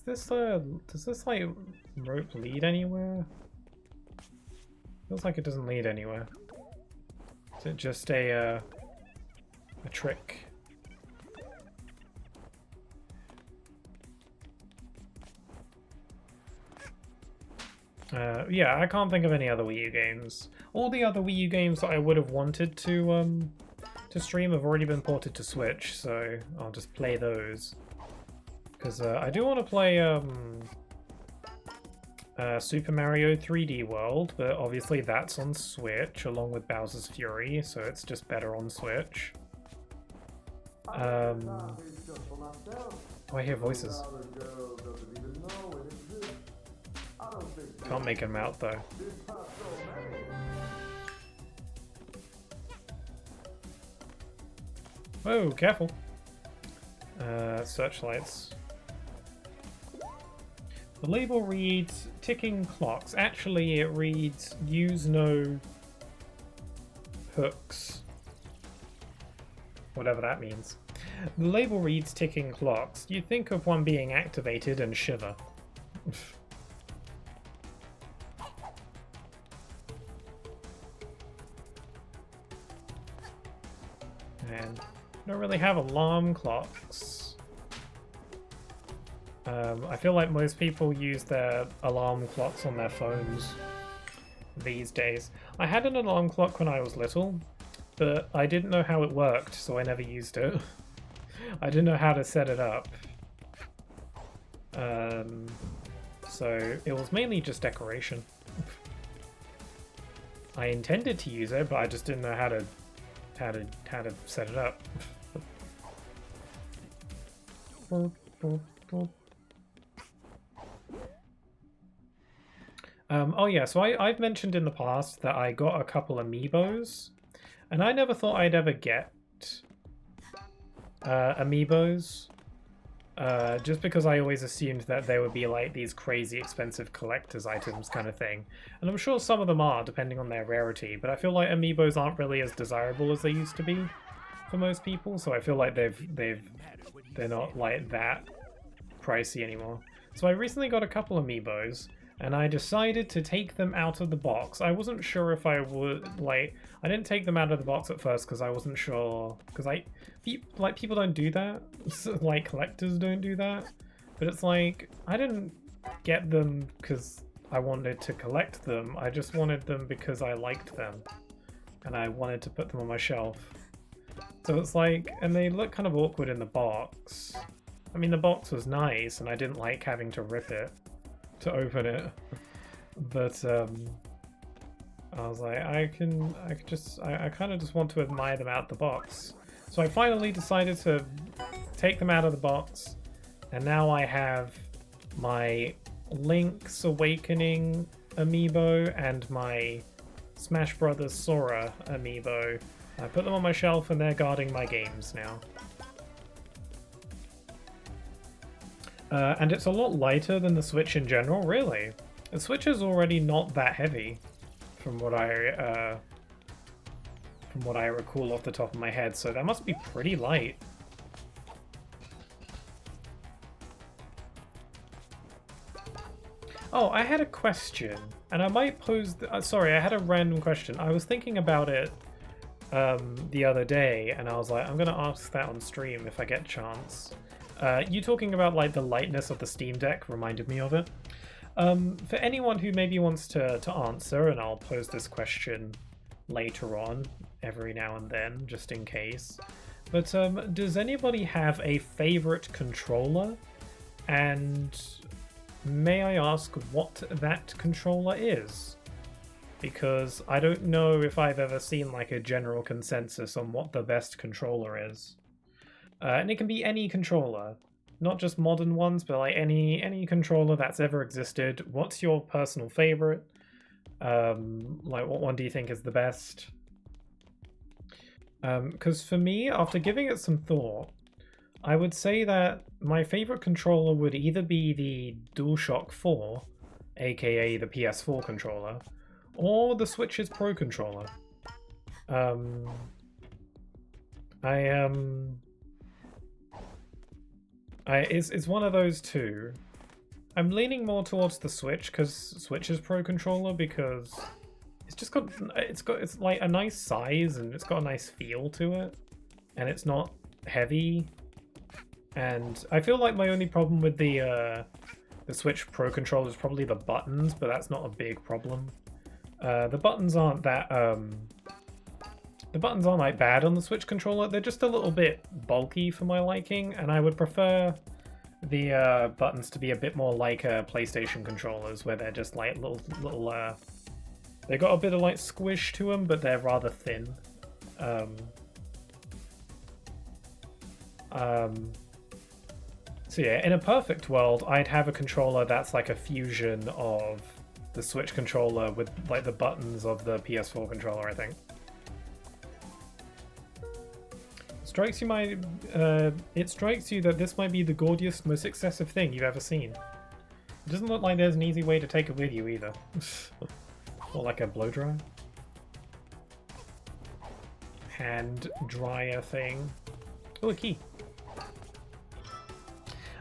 Does this like rope lead anywhere? Feels like it doesn't lead anywhere. Is it just a trick? Yeah, I can't think of any other Wii U games. All the other Wii U games that I would have wanted to stream have already been ported to Switch, so I'll just play those. Because I do want to play Super Mario 3D World, but obviously that's on Switch along with Bowser's Fury, so it's just better on Switch. Oh, I hear voices. Can't make them out though. Whoa, careful. Searchlights. The label reads ticking clocks. Actually, it reads use no hooks. whatever that means. The label reads ticking clocks. You think of one being activated and shiver. And don't really have alarm clocks. I feel like most people use their alarm clocks on their phones these days. I had an alarm clock when I was little, but I didn't know how it worked, so I never used it. I didn't know how to set it up. So it was mainly just decoration. I intended to use it, but I just didn't know how to set it up. Oh yeah, so I've mentioned in the past that I got a couple amiibos, and I never thought I'd ever get amiibos, just because I always assumed that they would be like these crazy expensive collector's items kind of thing. And I'm sure some of them are, depending on their rarity, but I feel like amiibos aren't really as desirable as they used to be for most people, so I feel like they're not like that pricey anymore. So I recently got a couple amiibos, and I decided to take them out of the box. I wasn't sure if I would, I didn't take them out of the box at first because I wasn't sure, because people don't do that, like collectors don't do that, but it's like, I didn't get them because I wanted to collect them, I just wanted them because I liked them, and I wanted to put them on my shelf. So it's like, and they look kind of awkward in the box. I mean, the box was nice, and I didn't like having to rip it to open it, but I was like, I kind of just want to admire them out the box. So I finally decided to take them out of the box, and now I have my Link's Awakening amiibo and my Smash Brothers Sora amiibo. I put them on my shelf and they're guarding my games now. And it's a lot lighter than the Switch in general, really. The Switch is already not that heavy, from what I recall off the top of my head, so that must be pretty light. Oh, I had a question, and I might pose... sorry, I had a random question. I was thinking about it the other day, and I was like, I'm going to ask that on stream if I get a chance. You talking about like the lightness of the Steam Deck reminded me of it. For anyone who maybe wants to answer, and I'll pose this question later on, every now and then, just in case. But does anybody have a favorite controller? And may I ask what that controller is? Because I don't know if I've ever seen like a general consensus on what the best controller is. And it can be any controller, not just modern ones, but like any controller that's ever existed. What's your personal favorite? Like, what one do you think is the best? Because for me, after giving it some thought, I would say that my favorite controller would either be the DualShock 4, aka the PS4 controller, or the Switch's Pro controller. It's one of those two. I'm leaning more towards the Switch Switch's Pro controller, because it's like a nice size and it's got a nice feel to it, and it's not heavy. And I feel like my only problem with the Switch Pro controller is probably the buttons, but that's not a big problem. The buttons aren't that the buttons aren't like bad on the Switch controller. They're just a little bit bulky for my liking, and I would prefer the buttons to be a bit more like PlayStation controllers, where they're just like little they got a bit of like squish to them, but they're rather thin. So yeah, in a perfect world, I'd have a controller that's like a fusion of the Switch controller with like the buttons of the PS4 controller, I think. It strikes you that this might be the gaudiest, most excessive thing you've ever seen. It doesn't look like there's an easy way to take it with you either. Or like a blow dryer. Hand dryer thing. Oh, a key.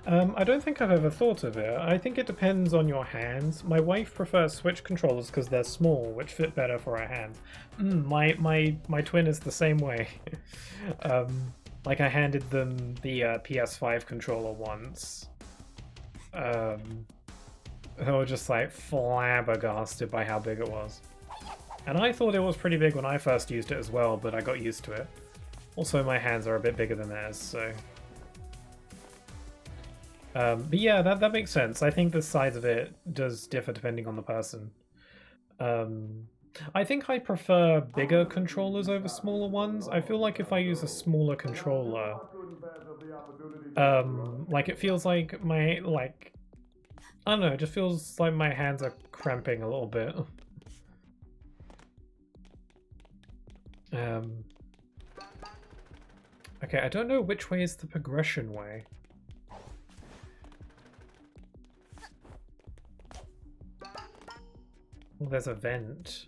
I don't think I've ever thought of it. I think it depends on your hands. My wife prefers Switch controllers because they're small, which fit better for her hands. My twin is the same way. Like I handed them the PS5 controller once. They were just like flabbergasted by how big it was. And I thought it was pretty big when I first used it as well, but I got used to it. Also, my hands are a bit bigger than theirs, so... but yeah, that makes sense. I think the size of it does differ depending on the person. I think I prefer bigger controllers over smaller ones. I feel like if I use a smaller controller, like it feels like I don't know, it just feels like my hands are cramping a little bit. Okay, I don't know which way is the progression way. Oh, there's a vent.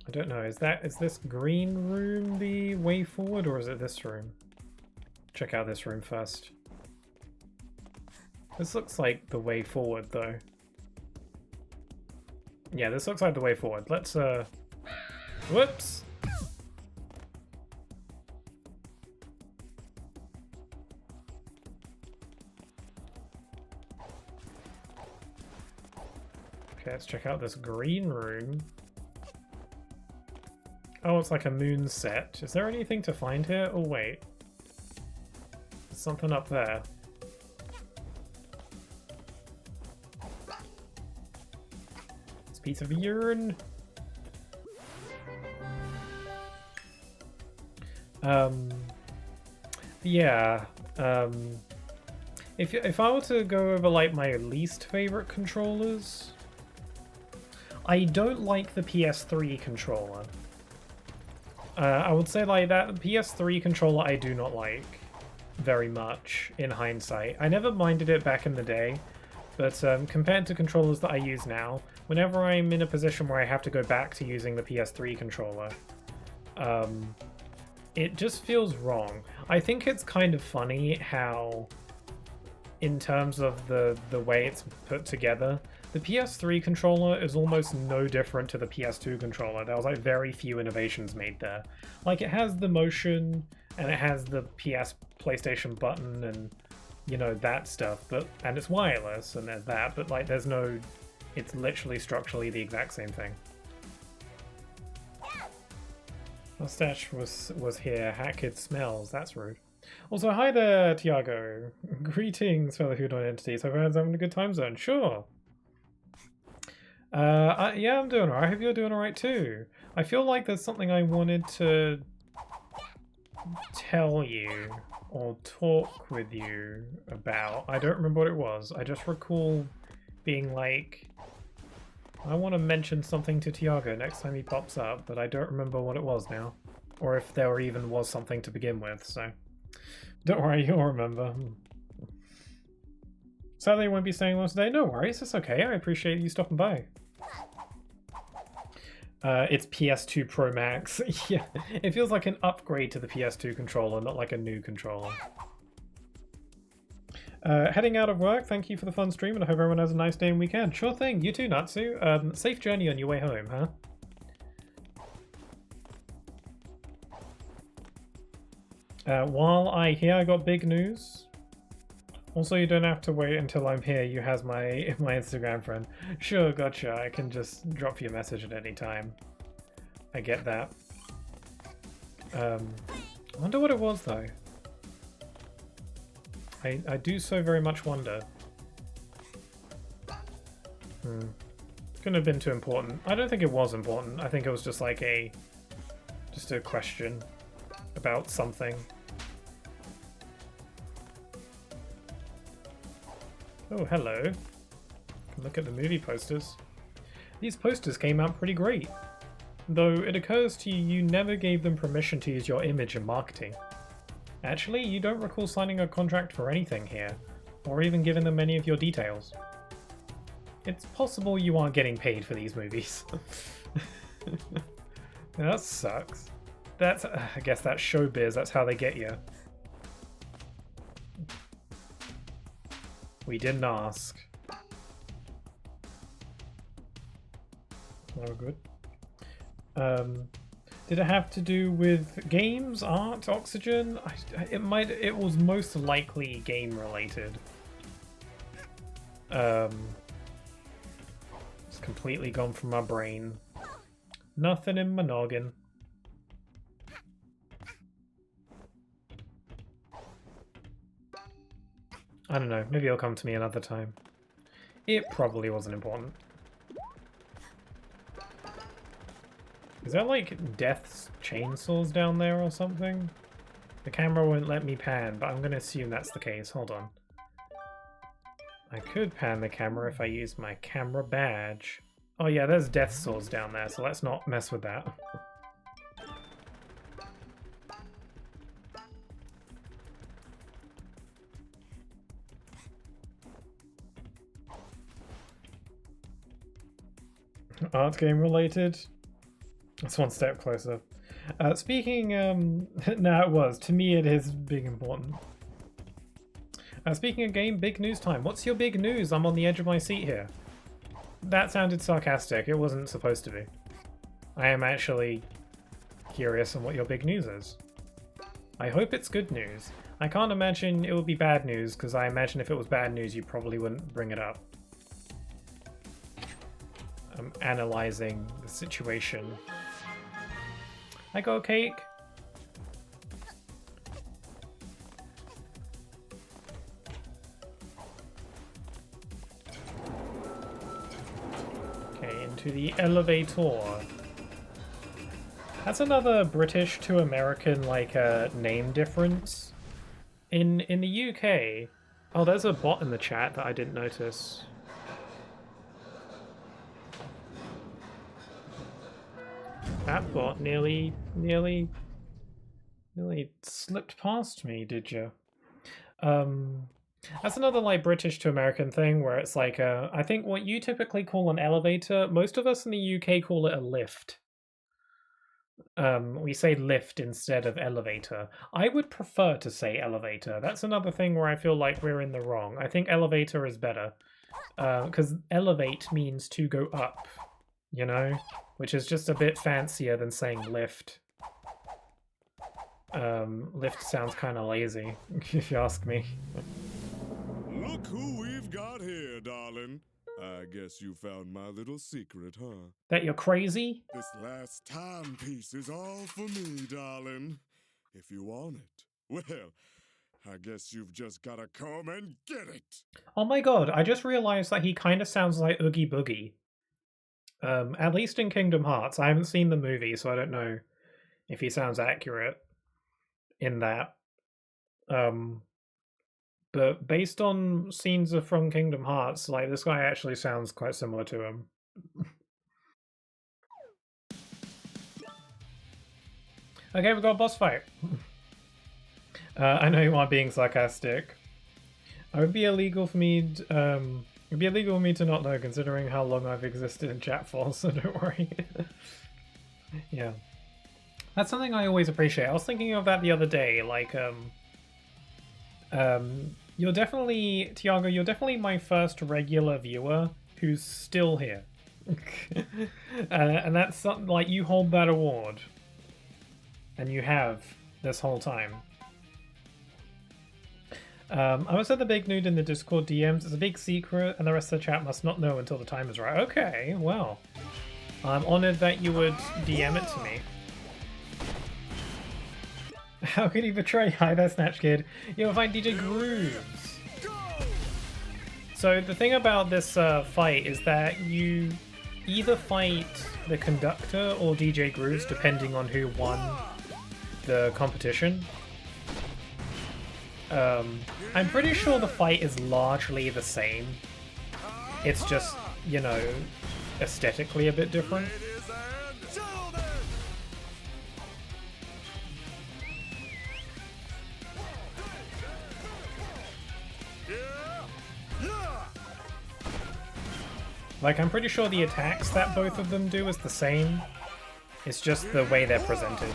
I don't know, is this green room the way forward, or is it this room? Check out this room first. This looks like the way forward, though. Yeah, this looks like the way forward. Let's, whoops! Okay, let's check out this green room. Oh, it's like a moon set. Is there anything to find here? Oh, wait. There's something up there. It's a piece of urine. Yeah. If I were to go over like my least favorite controllers, I don't like the PS3 controller. I would say like that PS3 controller I do not like very much in hindsight. I never minded it back in the day, but compared to controllers that I use now, whenever I'm in a position where I have to go back to using the PS3 controller, it just feels wrong. I think it's kind of funny how, in terms of the way it's put together, the PS3 controller is almost no different to the PS2 controller. There was like very few innovations made there. Like it has the motion and it has the PlayStation button and you know that stuff, and it's wireless and there's that, but like there's no, it's literally structurally the exact same thing. Mustache was here. Hat Kid smells. That's rude. Also, hi there, Tiago. Greetings, fellow Houdon entities. Hope everyone's having a good time zone. Sure. Yeah, I'm doing alright. I hope you're doing alright too. I feel like there's something I wanted to tell you or talk with you about. I don't remember what it was. I just recall being like, I want to mention something to Tiago next time he pops up, but I don't remember what it was now. Or if there even was something to begin with, so... Don't worry, you'll remember. Sadly, I won't be staying long today. No worries, it's okay. I appreciate you stopping by. It's PS2 Pro Max. Yeah, it feels like an upgrade to the PS2 controller, not like a new controller. Heading out of work, thank you for the fun stream, and I hope everyone has a nice day and weekend. Sure thing, you too, Natsu. Safe journey on your way home, huh? While I got big news. Also, you don't have to wait until I'm here. You has my Instagram friend. Sure, gotcha. I can just drop you a message at any time. I get that. I wonder what it was though. I do so very much wonder. Couldn't have been too important. I don't think it was important. I think it was just like just a question about something. Oh, hello. Look at the movie posters. These posters came out pretty great. Though it occurs to you, you never gave them permission to use your image in marketing. Actually, you don't recall signing a contract for anything here, or even giving them any of your details. It's possible you aren't getting paid for these movies. That sucks. That's, I guess that's showbiz. That's how they get you. We didn't ask. Oh, good. Did it have to do with games, art, oxygen? It was most likely game related. It's completely gone from my brain. Nothing in my noggin. I don't know, maybe it'll come to me another time. It probably wasn't important. Is there like Death's chainsaws down there or something? The camera won't let me pan, but I'm gonna assume that's the case. Hold on. I could pan the camera if I use my camera badge. Oh yeah, there's Death saws down there, so let's not mess with that. Art game related? That's one step closer. Speaking, no, it was. To me, it is big important. Speaking of game, big news time. What's your big news? I'm on the edge of my seat here. That sounded sarcastic. It wasn't supposed to be. I am actually curious on what your big news is. I hope it's good news. I can't imagine it would be bad news, because I imagine if it was bad news, you probably wouldn't bring it up. I'm analyzing the situation. I got a cake. Okay, into the elevator. That's another British to American like name difference. In the UK, oh, there's a bot in the chat that I didn't notice. That bot nearly slipped past me, did you? That's another like British to American thing where it's like I think what you typically call an elevator, most of us in the UK call it a lift. We say lift instead of elevator. I would prefer to say elevator. That's another thing where I feel like we're in the wrong. I think elevator is better. Because elevate means to go up, you know? Which is just a bit fancier than saying lift. Lift sounds kind of lazy, if you ask me. Look who we've got here, darling. I guess you found my little secret, huh? That you're crazy? This last timepiece is all for me, darling. If you want it, well, I guess you've just gotta come and get it. Oh my god, I just realized that he kind of sounds like Oogie Boogie. At least in Kingdom Hearts. I haven't seen the movie, so I don't know if he sounds accurate in that. But based on scenes from Kingdom Hearts, like, this guy actually sounds quite similar to him. Okay, we've got a boss fight. I know you are being sarcastic. It would be illegal for me it'd be illegal for me to not know, considering how long I've existed in chat for, so don't worry. Yeah. That's something I always appreciate. I was thinking of that the other day, like, you're definitely, Tiago, you're definitely my first regular viewer who's still here. And that's something, like, you hold that award. And you have this whole time. I was at the big nude in the Discord DMs. It's a big secret, and the rest of the chat must not know until the time is right. Okay, well. I'm honored that you would DM it to me. How could he betray? Hi there, Snatch Kid. You'll find DJ Grooves. So the thing about this fight is that you either fight the conductor or DJ Grooves, depending on who won the competition. I'm pretty sure the fight is largely the same. It's just, you know, aesthetically a bit different. Like, I'm pretty sure the attacks that both of them do is the same. It's just the way they're presented.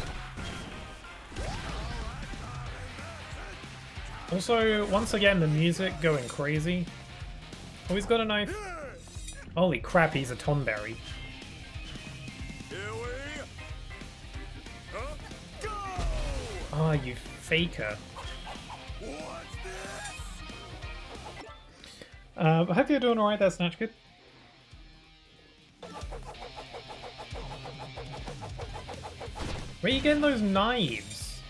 Also, once again, the music going crazy. Oh, he's got a knife. Holy crap, he's a Tonberry. Here we go! Ah, you faker. What's this? I hope you're doing alright there, Snatch Kid. Where are you getting those knives?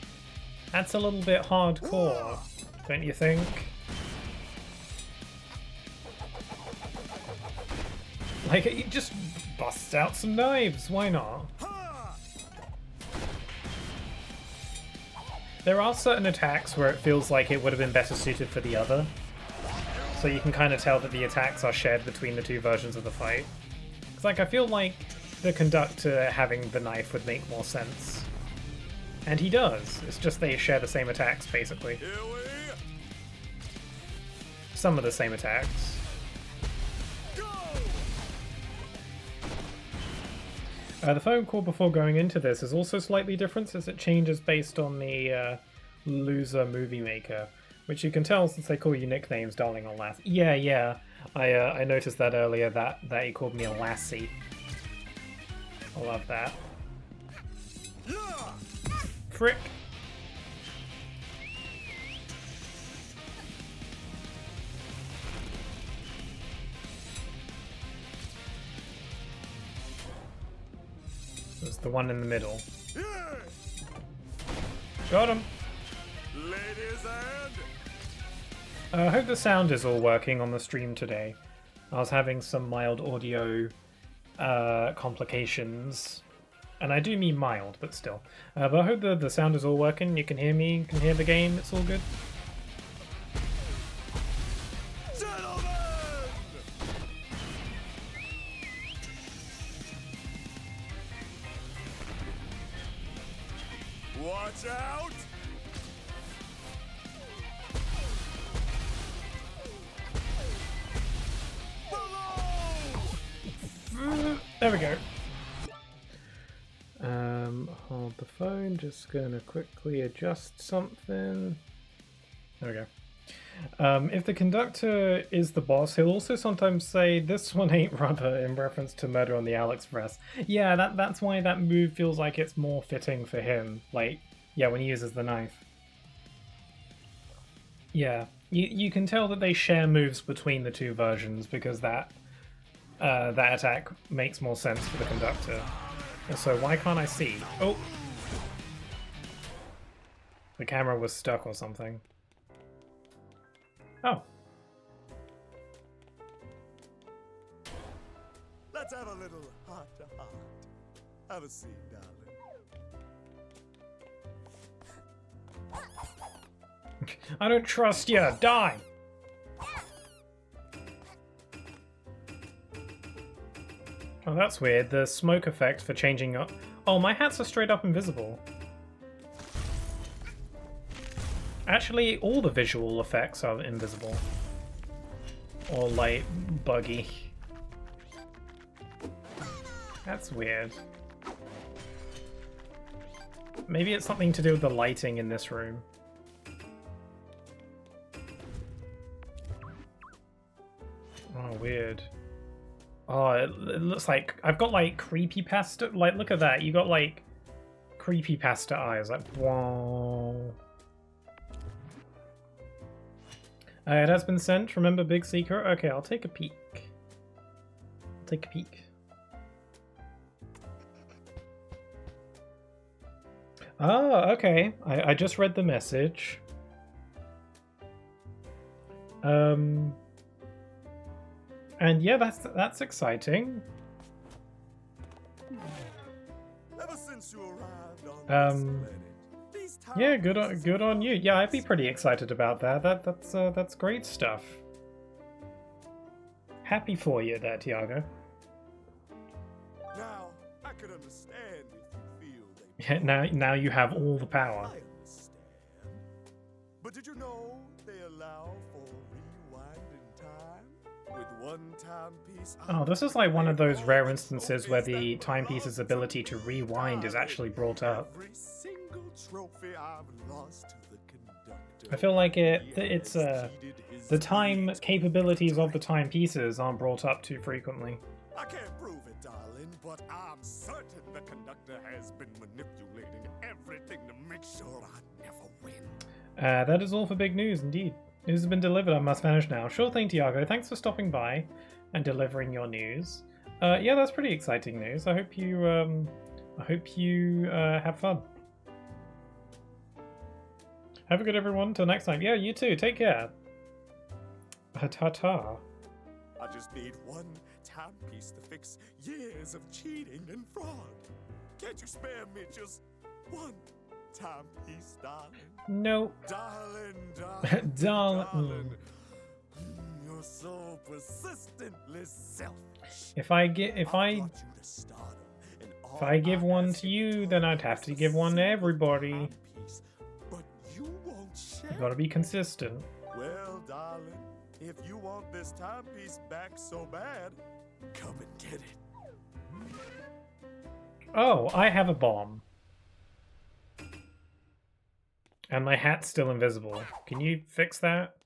That's a little bit hardcore, don't you think? Like, he just busts out some knives, why not? There are certain attacks where it feels like it would have been better suited for the other. So you can kind of tell that the attacks are shared between the two versions of the fight. It's like, I feel like the conductor having the knife would make more sense. And he does. It's just they share the same attacks, basically. Here we Some of the same attacks. go! The phone call before going into this is also slightly different, as it changes based on the loser movie maker, which you can tell since they call you nicknames, darling or lass. Yeah. I noticed that earlier that he called me a lassie. I love that. Frick. It's the one in the middle. Here, Got him. ladies and I hope the sound is all working on the stream today. I was having some mild audio complications. And I do mean mild, but still. But I hope the sound is all working. You can hear me, you can hear the game, it's all good. gentlemen! Watch out! Below! There we go. Hold the phone, just gonna quickly adjust something. There we go. If the conductor is the boss, he'll also sometimes say, "This one ain't rubber," in reference to Murder on the AliExpress. Yeah, that's why that move feels like it's more fitting for him. Like, yeah, when he uses the knife. Yeah, you can tell that they share moves between the two versions because that attack makes more sense for the conductor. So why can't I see? Oh! The camera was stuck or something. Oh. Let's have a little heart to heart. Have a seat, darling. I don't trust you! Die! Oh, that's weird. The smoke effect for changing up. Oh, my hats are straight up invisible. Actually, all the visual effects are invisible. Or, like, buggy. That's weird. Maybe it's something to do with the lighting in this room. Oh, weird. Oh, it looks like I've got like creepypasta. Like, look at that. You got like creepypasta eyes. Like, whoa. It has been sent. Remember, big secret. Okay, I'll take a peek. I'll take a peek. Oh, okay. I just read the message. And yeah, that's exciting. Ever since you arrived on this planet, these Yeah, towns good on you. Yeah, I'd be pretty excited about that. That's great stuff. Happy for you there, Tiago. Now, I could understand if you feel they Yeah, now you have all the power. I understand. But did you know they allow for rewind in time? With one timepiece. Oh, this is like one of those rare instances where the timepiece's ability to rewind is actually brought up. Every single trophy I've lost to the conductor. I feel like it's the time capabilities of the timepieces aren't brought up too frequently. I can't prove it, darling, but I'm certain the conductor has been manipulating everything to make sure I never win. That is all for big news, indeed. News has been delivered. I must vanish now. Sure thing, Tiago. Thanks for stopping by and delivering your news. Yeah, that's pretty exciting news. I hope you have fun. Have a good everyone. Till next time. Yeah, you too. Take care. Ta-ta. I just need one timepiece to fix years of cheating and fraud. Can't you spare me just one timepiece, darling? Nope. Darling. Darling. You're so persistently selfish. If I give one to you, then I'd have to give one to everybody. But you won't share. You gotta be consistent. Well, darling, if you want this timepiece back so bad, come and get it. Oh, I have a bomb. And my hat's still invisible. Can you fix that?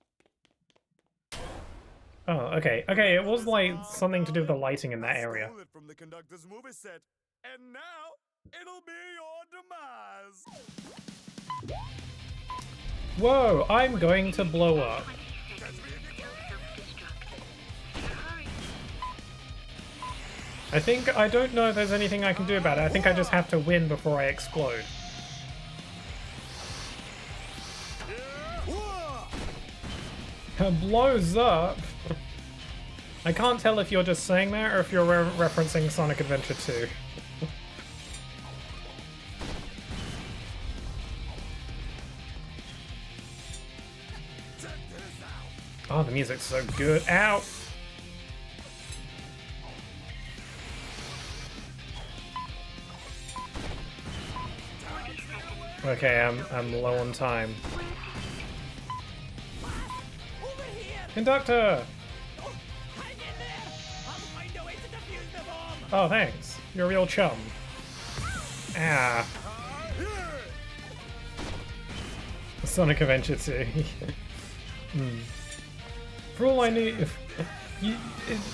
Oh, okay. Okay, it was like something to do with the lighting in that area. Stole it from the conductor's movie set, and now it'll be your demise. Whoa, I'm going to blow up. I don't know if there's anything I can do about it. I think I just have to win before I explode. It blows up. I can't tell if you're just saying that or if you're referencing Sonic Adventure 2. Oh, the music's so good. Ow! Okay, I'm low on time. Conductor! Oh, thanks. You're a real chum. Ah. Sonic Adventure 2. For all I knew,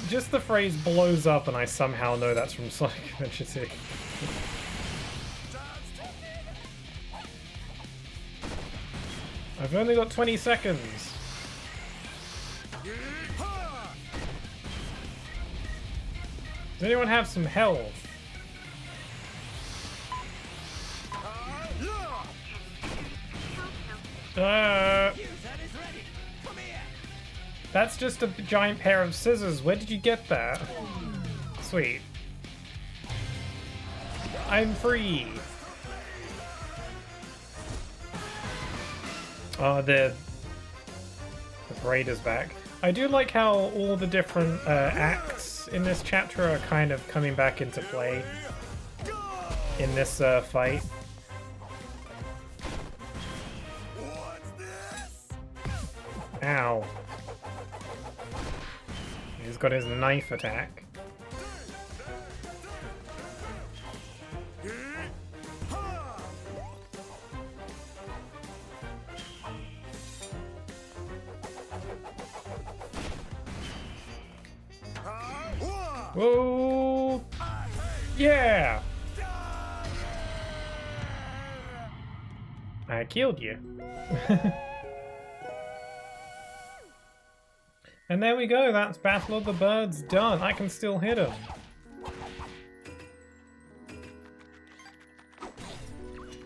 just the phrase blows up and I somehow know that's from Sonic Adventure 2. I've only got 20 seconds. Does anyone have some health? That's just a giant pair of scissors. Where did you get that? Sweet. I'm free. Oh, the parade is back. I do like how all the different acts in this chapter are kind of coming back into play in this fight. Ow. He's got his knife attack. Whoa! Yeah! I killed you. And there we go, that's Battle of the Birds done. I can still hit him.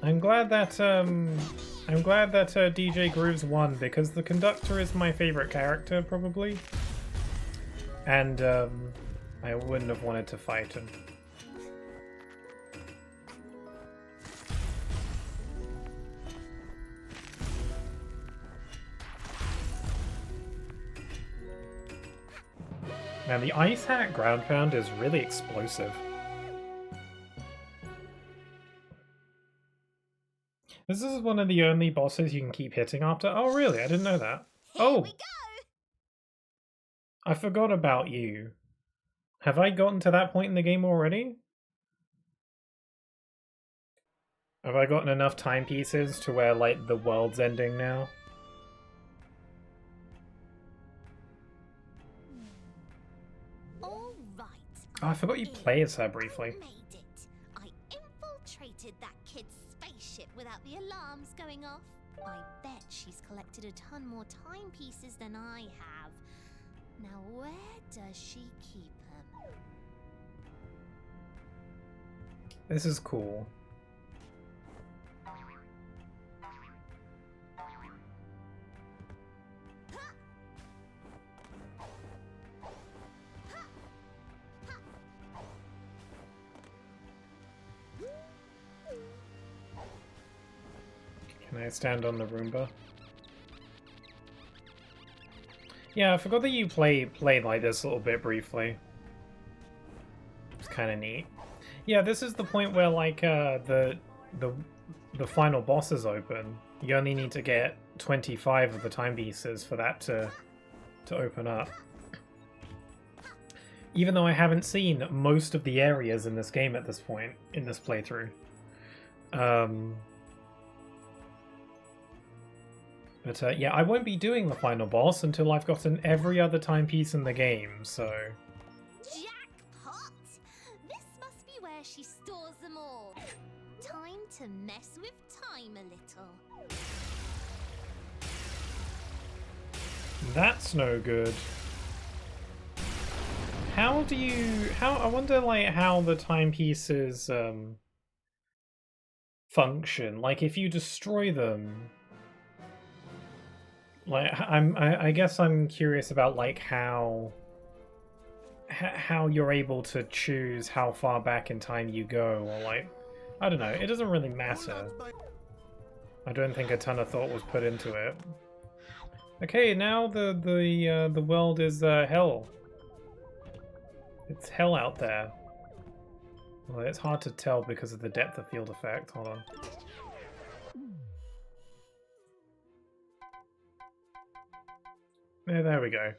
I'm glad that DJ Grooves won because the conductor is my favorite character probably. And I wouldn't have wanted to fight him. Man, the Ice Hat ground pound is really explosive. This is one of the only bosses you can keep hitting after. Oh, really? I didn't know that. Oh! We go. I forgot about you. Have I gotten to that point in the game already? Have I gotten enough timepieces to where, like, the world's ending now? Oh, I forgot you play as her briefly. Made it. I infiltrated that kid's spaceship without the alarms going off. I bet she's collected a ton more timepieces than I have. Now where does she keep them? This is cool. Can I stand on the Roomba? Yeah, I forgot that you played like this a little bit briefly. It's kind of neat. Yeah, this is the point where like the final boss is open. You only need to get 25 of the timepieces for that to open up. Even though I haven't seen most of the areas in this game at this point in this playthrough. But yeah, I won't be doing the final boss until I've gotten every other timepiece in the game, so... Jackpot! This must be where she stores them all. Time to mess with time a little. That's no good. How do you... I wonder, like, how the timepieces, function. Like, if you destroy them... Like, I guess I'm curious about, like, how you're able to choose how far back in time you go, or, like, I don't know, it doesn't really matter. I don't think a ton of thought was put into it. Okay, now the world is hell. It's hell out there. Well, it's hard to tell because of the depth of field effect. Hold on. There we go.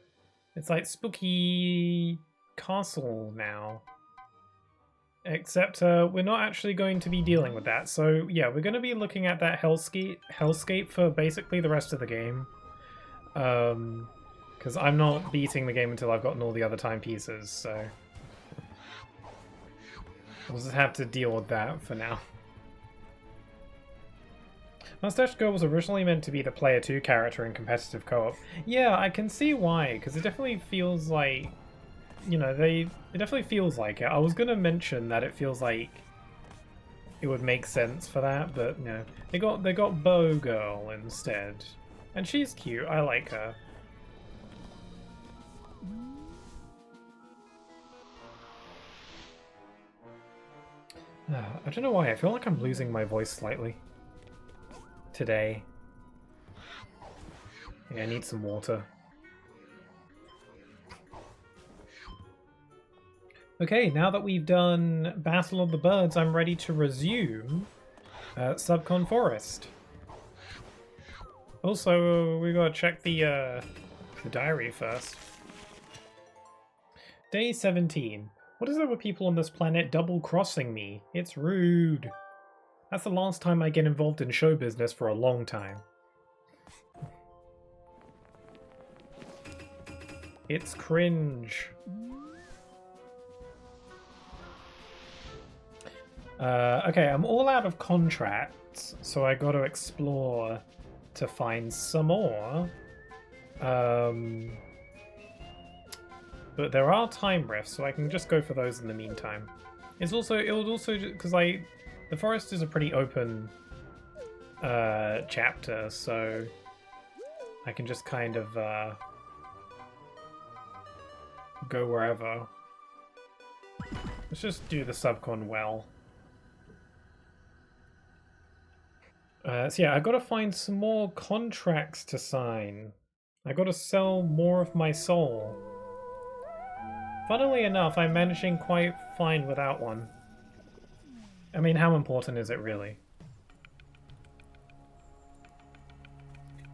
It's like spooky castle now. Except we're not actually going to be dealing with that. So yeah, we're going to be looking at that hellscape for basically the rest of the game. Because I'm not beating the game until I've gotten all the other timepieces, so... We'll just have to deal with that for now. Mustache Girl was originally meant to be the player 2 character in competitive co-op. Yeah, I can see why, because it definitely feels like, you know, it definitely feels like it. I was going to mention that it feels like it would make sense for that, but you know, they got Bow Girl instead. And she's cute, I like her. I don't know why, I feel like I'm losing my voice slightly today. Yeah, I need some water. Okay, now that we've done Battle of the Birds, I'm ready to resume Subcon Forest. Also, we gotta check the diary first. Day 17. What is it with people on this planet double-crossing me? It's rude. That's the last time I get involved in show business for a long time. It's cringe. Okay, I'm all out of contracts, so I gotta explore to find some more. But there are time rifts, so I can just go for those in the meantime. It would also because the forest is a pretty open chapter, so I can just kind of go wherever. Let's just do the subcon well. So yeah, I gotta find some more contracts to sign. I gotta sell more of my soul. Funnily enough, I'm managing quite fine without one. I mean, how important is it really?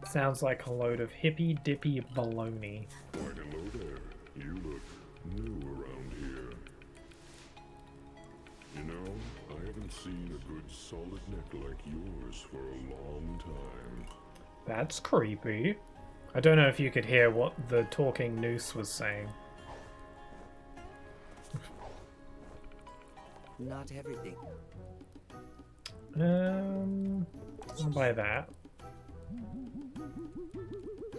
Sounds like a load of hippy-dippy baloney. Why, hello there. You look new around here. You know, I haven't seen a good solid neck like yours for a long time. That's creepy. I don't know if you could hear what the talking noose was saying. not everything. I'll buy that.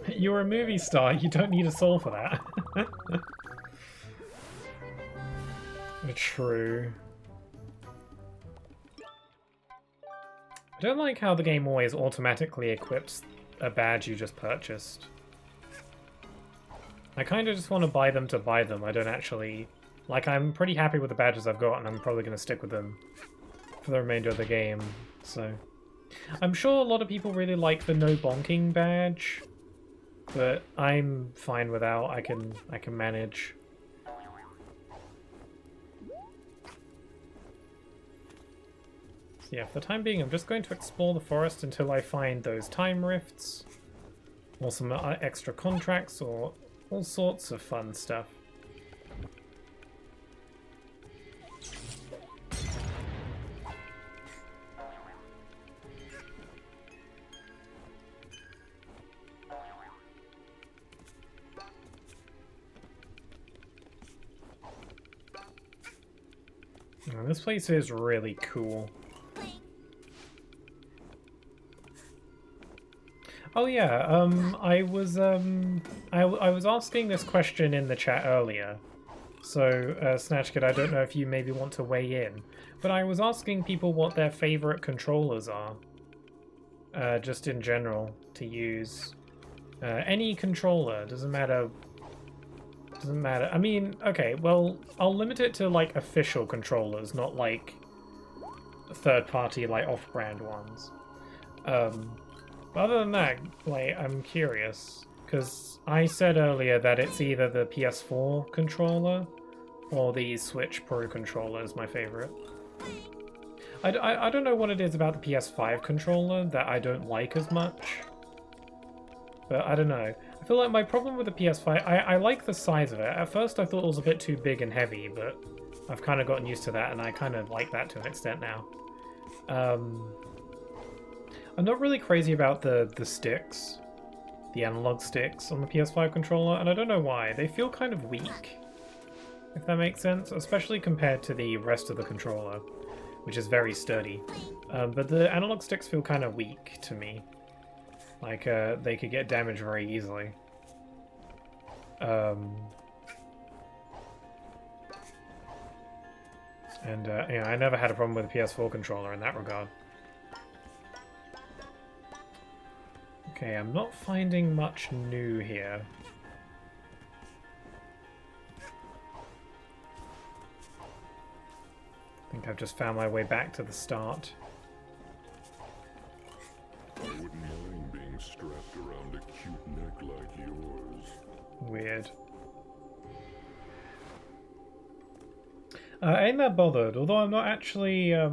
You're a movie star, you don't need a soul for that. True. I don't like how the game always automatically equips a badge you just purchased. I kind of just want to buy them to buy them. I don't actually... Like, I'm pretty happy with the badges I've got, and I'm probably going to stick with them for the remainder of the game, so... I'm sure a lot of people really like the no bonking badge, but I'm fine without. I can manage. So yeah, for the time being, I'm just going to explore the forest until I find those time rifts, or some extra contracts, or all sorts of fun stuff. Oh, this place is really cool. Oh yeah, I was asking this question in the chat earlier. So, Snatchkid, I don't know if you maybe want to weigh in, but I was asking people what their favorite controllers are. Just in general, to use. Any controller, doesn't matter. Doesn't matter. I mean, okay, well, I'll limit it to, like, official controllers, not, like, third-party, like, off-brand ones. But other than that, like, I'm curious, because I said earlier that it's either the PS4 controller or the Switch Pro controller is my favorite. I don't know what it is about the PS5 controller that I don't like as much, but I don't know. I feel like my problem with the PS5, I like the size of it. At first I thought it was a bit too big and heavy, but I've kind of gotten used to that, and I kind of like that to an extent now. I'm not really crazy about the sticks, the analog sticks on the PS5 controller, and I don't know why. They feel kind of weak, if that makes sense, especially compared to the rest of the controller, which is very sturdy. But the analog sticks feel kind of weak to me. Like, they could get damaged very easily. And yeah, I never had a problem with the PS4 controller in that regard. Okay, I'm not finding much new here. I think I've just found my way back to the start. I wouldn't mind being strapped around a cute neck like yours. Weird. I ain't that bothered, although I'm not actually a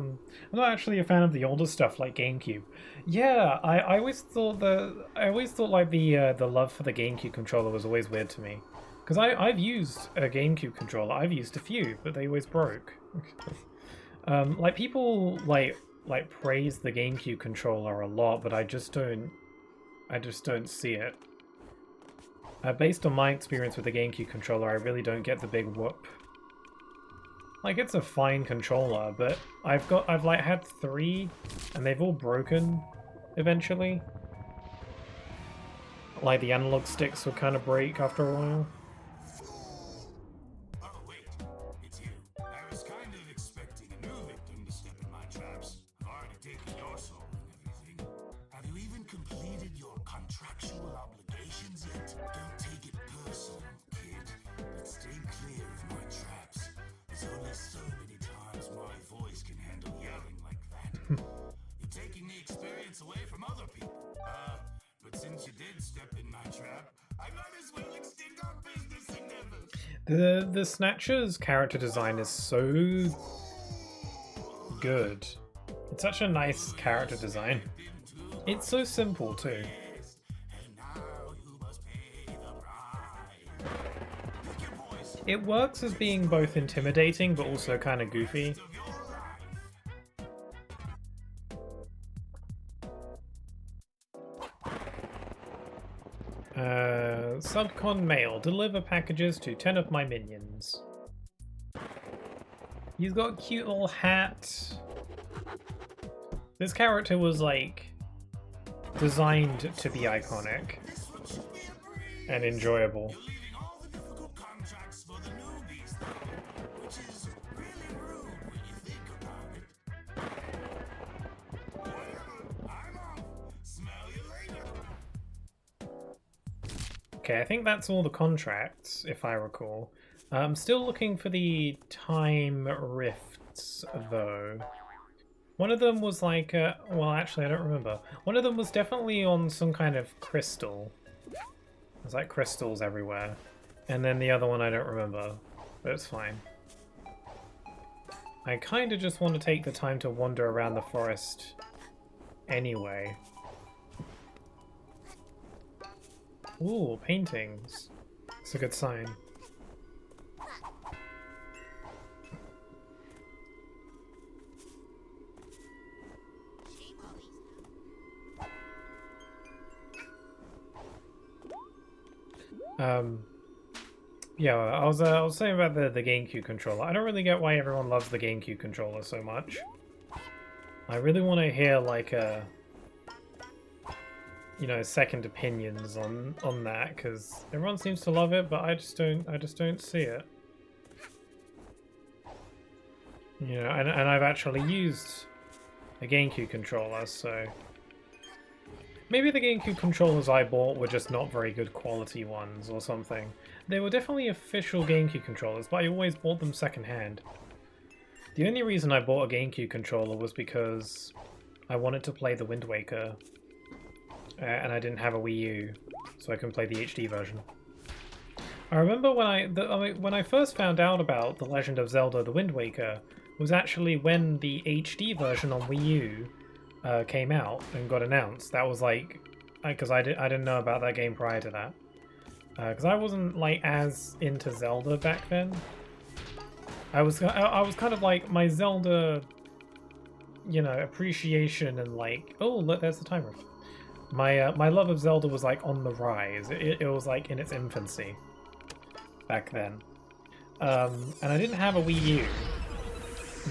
fan of the older stuff like GameCube. Yeah, I always thought like the love for the GameCube controller was always weird to me, because I've used a GameCube controller. I've used a few, but they always broke. Like people like praise the GameCube controller a lot, but I just don't see it. Based on my experience with the GameCube controller, I really don't get the big whoop. Like, it's a fine controller, but I've like had 3, and they've all broken eventually. Like, the analog sticks would kind of break after a while. Oh, wait. It's you. I was kind of expecting a new victim to step in my traps. I've already taken your soul and everything. Have you even completed your contractual obligations yet? Don't take it personal, kid. But stay clear of my traps. There's only so many times my voice can handle yelling like that. You're taking the experience away from other people. But since you did step in my trap, I might as well extend our business endeavors. The Snatcher's character design is so good. It's such a nice character design. It's so simple too. And now you must pay the price. Pick your poison It works as being both intimidating but also kind of goofy. of your life. Subcon mail. Deliver packages to 10 of my minions. He's got a cute little hat. This character was like designed to be iconic This one should be a breeze. and enjoyable. You're leaving all the difficult contracts for the newbies, though, which is really rude when you think about it. Whatever, I'm off. Smell you later. Okay, I think that's all the contracts, if I recall. I'm still looking for the time rifts, though. One of them was like, well, actually, I don't remember. One of them was definitely on some kind of crystal. There's like crystals everywhere. And then the other one I don't remember, but it's fine. I kind of just want to take the time to wander around the forest anyway. Ooh, paintings. It's a good sign. Yeah, I was saying about the GameCube controller. I don't really get why everyone loves the GameCube controller so much. I really want to hear like you know, second opinions on that, because everyone seems to love it, but I just don't see it. You know, and I've actually used a GameCube controller, so maybe the GameCube controllers I bought were just not very good quality ones or something. They were definitely official GameCube controllers, but I always bought them secondhand. The only reason I bought a GameCube controller was because I wanted to play the Wind Waker, and I didn't have a Wii U, so I couldn't play the HD version. I remember when I first found out about The Legend of Zelda: The Wind Waker was actually when the HD version on Wii U came out and got announced. That was like, because I didn't know about that game prior to that, because I wasn't like as into Zelda back then. I was kind of like my Zelda, you know, appreciation and like, oh look, there's the timer. My love of Zelda was like on the rise. It was like in its infancy back then, and I didn't have a Wii U.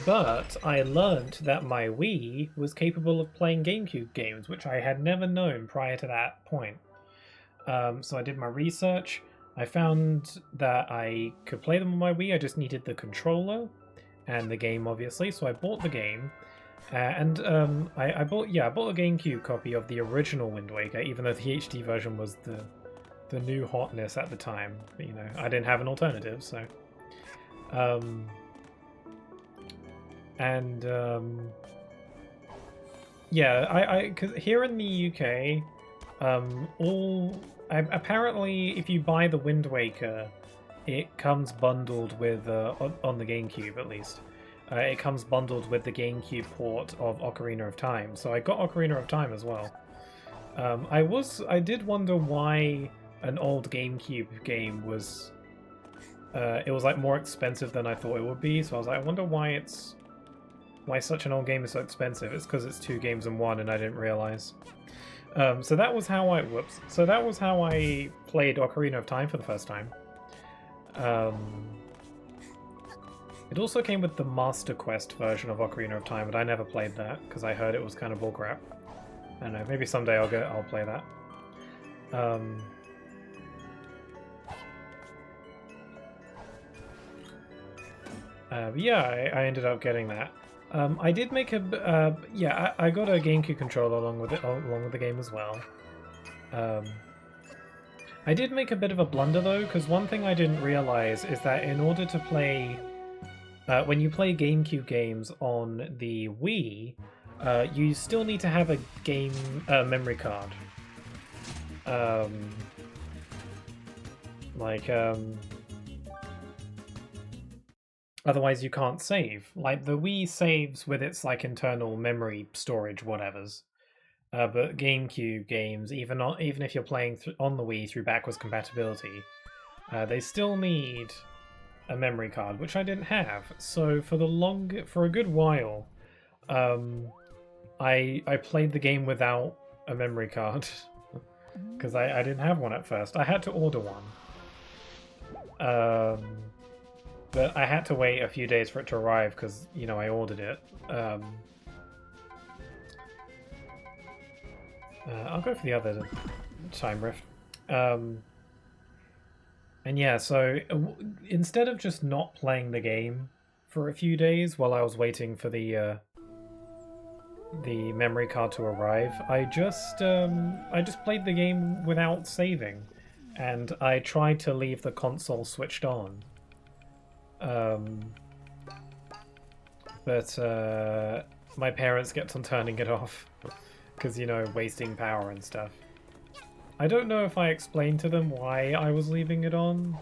But I learnt that my Wii was capable of playing GameCube games, which I had never known prior to that point. So I did my research. I found that I could play them on my Wii, I just needed the controller and the game, obviously. So I bought the game, and I bought a GameCube copy of the original Wind Waker, even though the HD version was the new hotness at the time. But, you know, I didn't have an alternative, so. Yeah, cause here in the UK, apparently if you buy the Wind Waker, it comes bundled with on the GameCube at least. It comes bundled with the GameCube port of Ocarina of Time, so I got Ocarina of Time as well. I did wonder why an old GameCube game was, it was like more expensive than I thought it would be. So I was like, I wonder why such an old game is so expensive. It's because it's two games in one, and I didn't realize. So that was how I played Ocarina of Time for the first time. It also came with the Master Quest version of Ocarina of Time, but I never played that because I heard it was kind of bullcrap. I don't know, maybe someday I'll play that. Yeah, I ended up getting that. I did make I got a GameCube controller along with the game as well. I did make a bit of a blunder though, because one thing I didn't realize is that in order to play, when you play GameCube games on the Wii, you still need to have a game memory card. Otherwise you can't save. Like the Wii saves with its like internal memory storage whatevers. But GameCube games, even if you're playing on the Wii through backwards compatibility, they still need a memory card, which I didn't have. So for a good while, I played the game without a memory card because I didn't have one at first. I had to order one. But I had to wait a few days for it to arrive because, you know, I ordered it. I'll go for the other time rift. And yeah, so instead of just not playing the game for a few days while I was waiting for the memory card to arrive, I just played the game without saving, and I tried to leave the console switched on. But my parents kept on turning it off because, you know, wasting power and stuff. I don't know if I explained to them why I was leaving it on.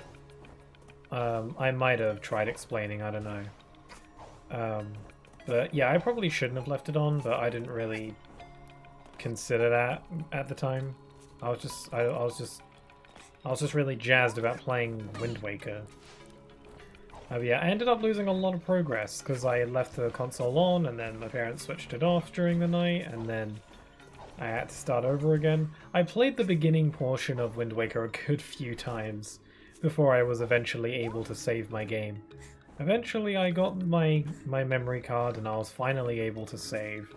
I might have tried explaining, I don't know. But yeah, I probably shouldn't have left it on, but I didn't really consider that at the time. I was just really jazzed about playing Wind Waker. Yeah, I ended up losing a lot of progress because I left the console on and then my parents switched it off during the night and then I had to start over again. I played the beginning portion of Wind Waker a good few times before I was eventually able to save my game. Eventually I got my memory card and I was finally able to save,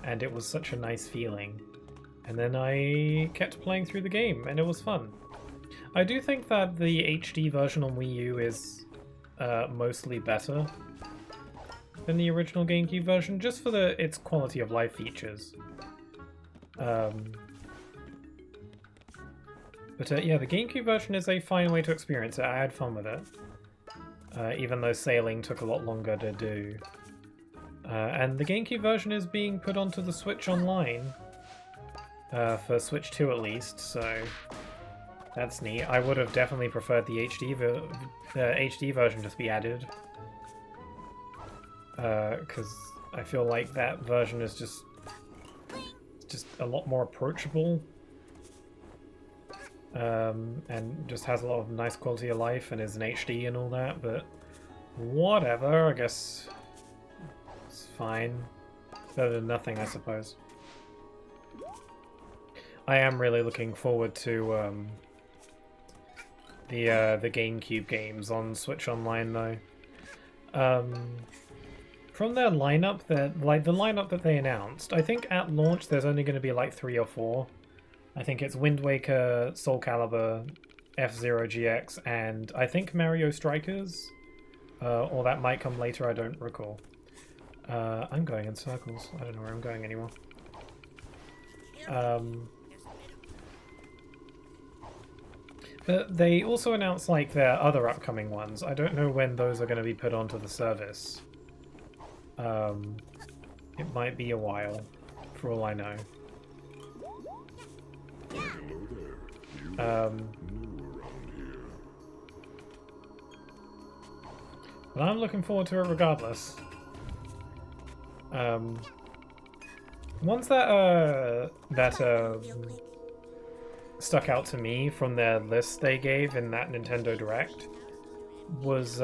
and it was such a nice feeling. And then I kept playing through the game and it was fun. I do think that the HD version on Wii U is mostly better than the original GameCube version, just for its quality of life features. But yeah, the GameCube version is a fine way to experience it. I had fun with it, even though sailing took a lot longer to do. And the GameCube version is being put onto the Switch Online, for Switch 2 at least, so that's neat. I would have definitely preferred the HD version just be added, because I feel like that version is just a lot more approachable, and just has a lot of nice quality of life and is in HD and all that, but whatever, I guess it's fine. Better than nothing, I suppose. I am really looking forward to the GameCube games on Switch Online, though. From their lineup, the lineup that they announced, I think at launch there's only going to be like 3 or 4. I think it's Wind Waker, Soul Calibur, F-Zero GX, and I think Mario Strikers, or that might come later. I don't recall. I'm going in circles. I don't know where I'm going anymore. But they also announced like their other upcoming ones. I don't know when those are going to be put onto the service. It might be a while, for all I know. But I'm looking forward to it regardless. Ones that stuck out to me from their list they gave in that Nintendo Direct was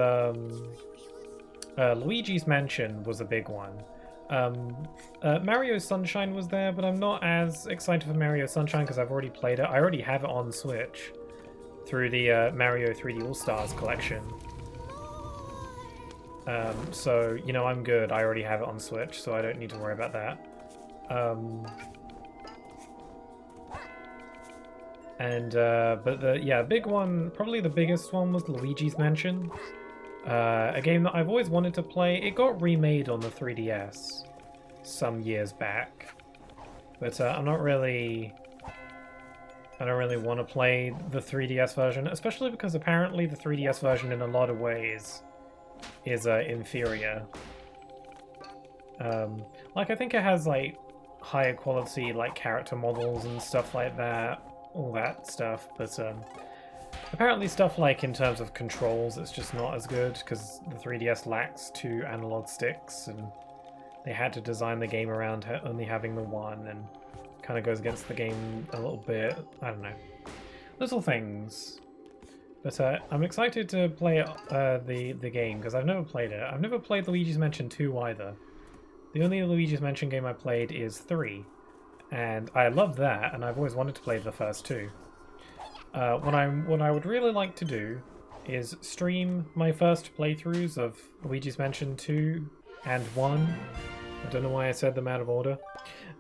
Luigi's Mansion was a big one. Mario Sunshine was there, but I'm not as excited for Mario Sunshine because I've already played it. I already have it on Switch through the Mario 3D All-Stars collection. So, you know, I'm good. I already have it on Switch, so I don't need to worry about that. But the big one, probably the biggest one, was Luigi's Mansion. A game that I've always wanted to play. It got remade on the 3DS some years back, but I don't really want to play the 3DS version, especially because apparently the 3DS version in a lot of ways is inferior. Like, I think it has like higher quality like character models and stuff like that, all that stuff, but apparently stuff like in terms of controls it's just not as good because the 3DS lacks 2 analog sticks and they had to design the game around only having the one, and kind of goes against the game a little bit. I don't know, little things. But I'm excited to play the game because I've never played it. I've never played Luigi's Mansion 2 either. The only Luigi's Mansion game I played is 3, and I love that, and I've always wanted to play the first 2. What I would really like to do is stream my first playthroughs of Luigi's Mansion 2 and 1. I don't know why I said them out of order.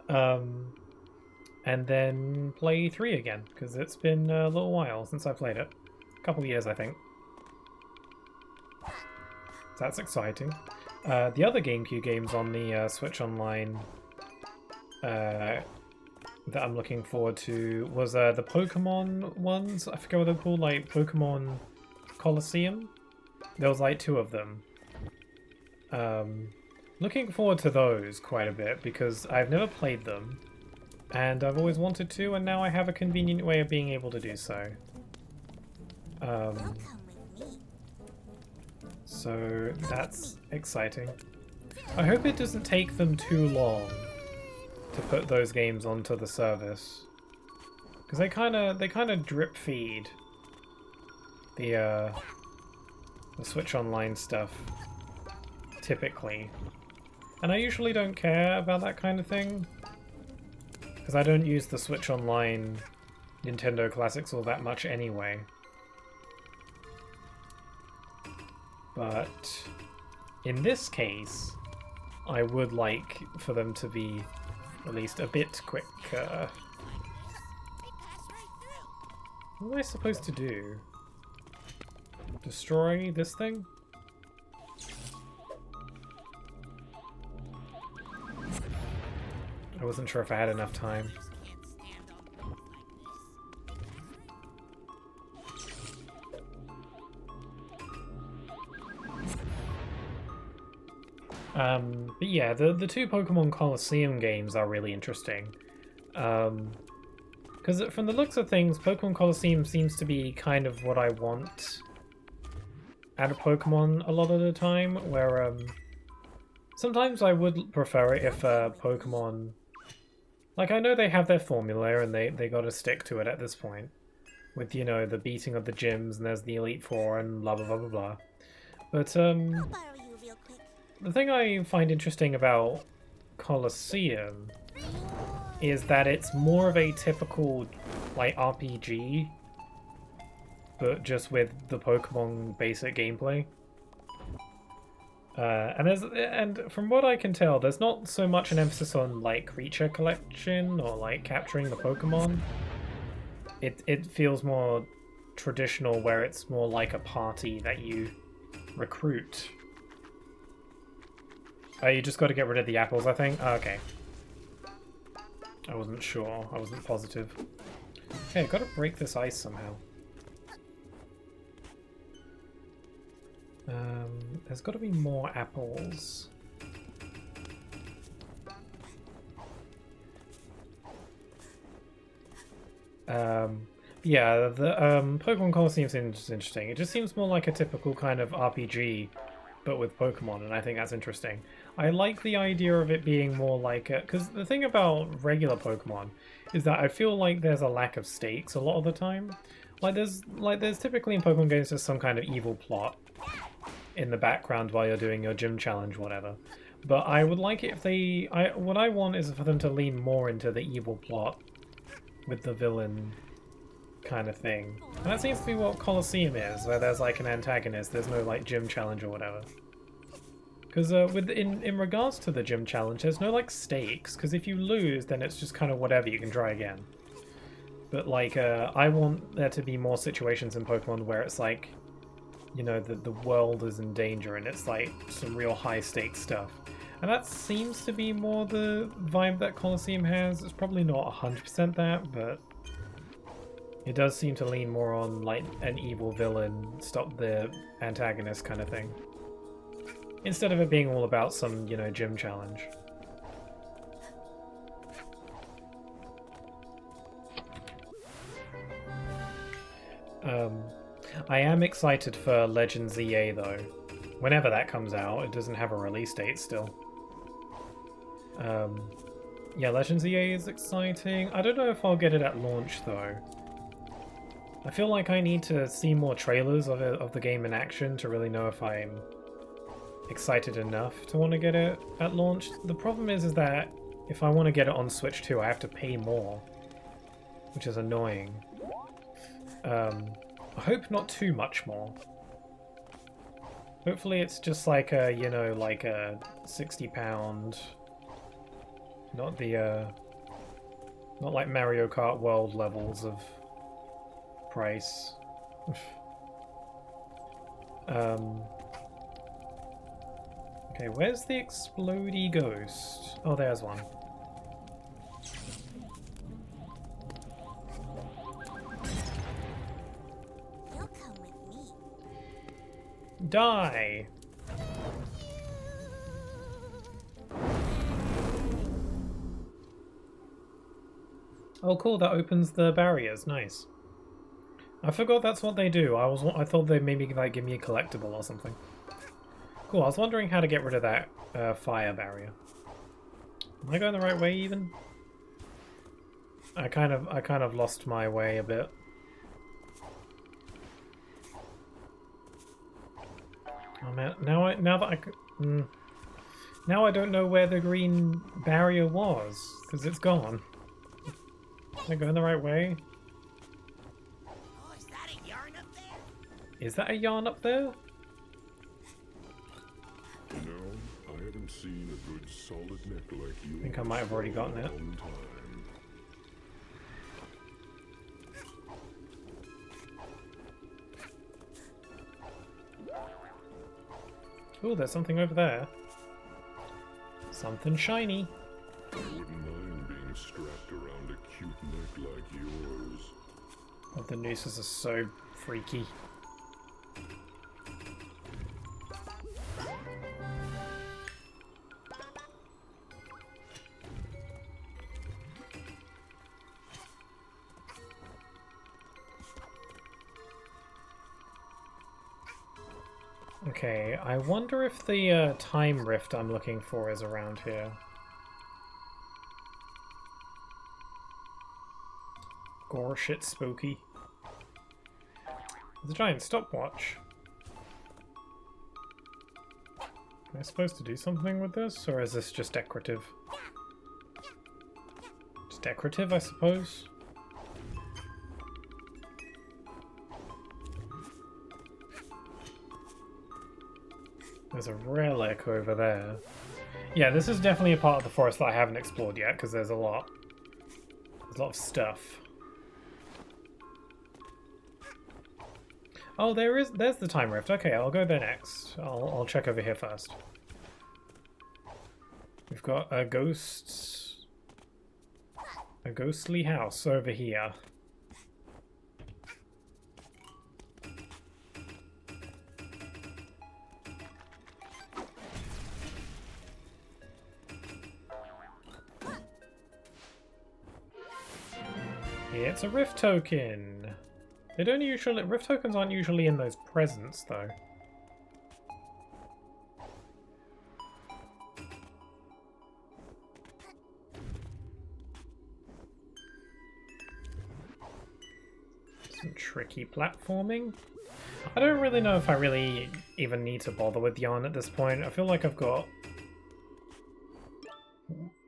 And then play 3 again, because it's been a little while since I played it. A couple of years, I think. So that's exciting. The other GameCube games on the Switch Online that I'm looking forward to was the Pokemon ones. I forget what they're called, like Pokemon Colosseum. There was like 2 of them. Looking forward to those quite a bit because I've never played them and I've always wanted to, and now I have a convenient way of being able to do so. So that's exciting. I hope it doesn't take them too long to put those games onto the service, because they kind of drip feed the Switch Online stuff typically, and I usually don't care about that kind of thing because I don't use the Switch Online Nintendo Classics all that much anyway. But in this case, I would like for them to be at least a bit quicker. What am I supposed to do? Destroy this thing? I wasn't sure if I had enough time. But yeah, the 2 Pokemon Colosseum games are really interesting. Because from the looks of things, Pokemon Colosseum seems to be kind of what I want out of Pokemon a lot of the time, where sometimes I would prefer it if Pokemon... Like, I know they have their formula and they gotta stick to it at this point. With, you know, the beating of the gyms and there's the Elite Four and blah blah blah blah blah. But, the thing I find interesting about Colosseum is that it's more of a typical, like, RPG, but just with the Pokemon basic gameplay. And from what I can tell, there's not so much an emphasis on, like, creature collection or, like, capturing the Pokemon. It feels more traditional, where it's more like a party that you recruit. Oh, you just got to get rid of the apples, I think? Oh, okay. I wasn't sure. I wasn't positive. Okay, I've got to break this ice somehow. There's got to be more apples. Yeah, the Pokemon Colosseum seems interesting. It just seems more like a typical kind of RPG, but with Pokemon, and I think that's interesting. I like the idea of it being more like a... Because the thing about regular Pokemon is that I feel like there's a lack of stakes a lot of the time. There's typically in Pokemon games just some kind of evil plot in the background while you're doing your gym challenge, whatever. But I would like it if they... what I want is for them to lean more into the evil plot with the villain kind of thing. And that seems to be what Colosseum is, where there's like an antagonist, there's no like gym challenge or whatever. Because in regards to the gym challenge, there's no like stakes, because if you lose, then it's just kind of whatever, you can try again. But like, I want there to be more situations in Pokemon where it's like, you know, the world is in danger and it's like some real high stakes stuff. And that seems to be more the vibe that Colosseum has. It's probably not 100% that, but it does seem to lean more on like an evil villain, stop the antagonist kind of thing. Instead of it being all about some, you know, gym challenge. I am excited for Legends EA though. Whenever that comes out, it doesn't have a release date still. Yeah, Legends EA is exciting. I don't know if I'll get it at launch though. I feel like I need to see more trailers of the game in action to really know if I'm excited enough to want to get it at launch. The problem is that if I want to get it on Switch 2, I have to pay more, which is annoying. I hope not too much more, Hopefully it's just like a, you know, like a 60 £, not the, not like Mario Kart World levels of price. Okay, where's the explodey ghost? Oh, there's one. You'll come with me. Die! Oh, cool! That opens the barriers. Nice. I forgot that's what they do. I thought they maybe like give me a collectible or something. Cool. I was wondering how to get rid of that fire barrier. Am I going the right way even? I kind of lost my way a bit. Oh man! Now I don't know where the green barrier was because it's gone. Am I going the right way? Oh, is that a yarn up there? Is that a yarn up there? No, I haven't seen a good solid neck like yours. I think I might have already gotten it. for a long time. Oh, there's something over there. Something shiny. I wouldn't mind being strapped around a cute neck like yours. Oh, the nooses are so freaky. Okay, I wonder if the time rift I'm looking for is around here. Gore shit spooky. There's a giant stopwatch. Am I supposed to do something with this, or is this just decorative? It's decorative, I suppose. There's a relic over there. Yeah, this is definitely a part of the forest that I haven't explored yet, because there's a lot. There's a lot of stuff. Oh, there's the time rift. Okay, I'll go there next. I'll check over here first. We've got a ghostly house over here. It's a rift token. They don't usually, rift tokens aren't usually in those presents though. Some tricky platforming. I don't really know if I really even need to bother with yarn at this point. I feel like I've got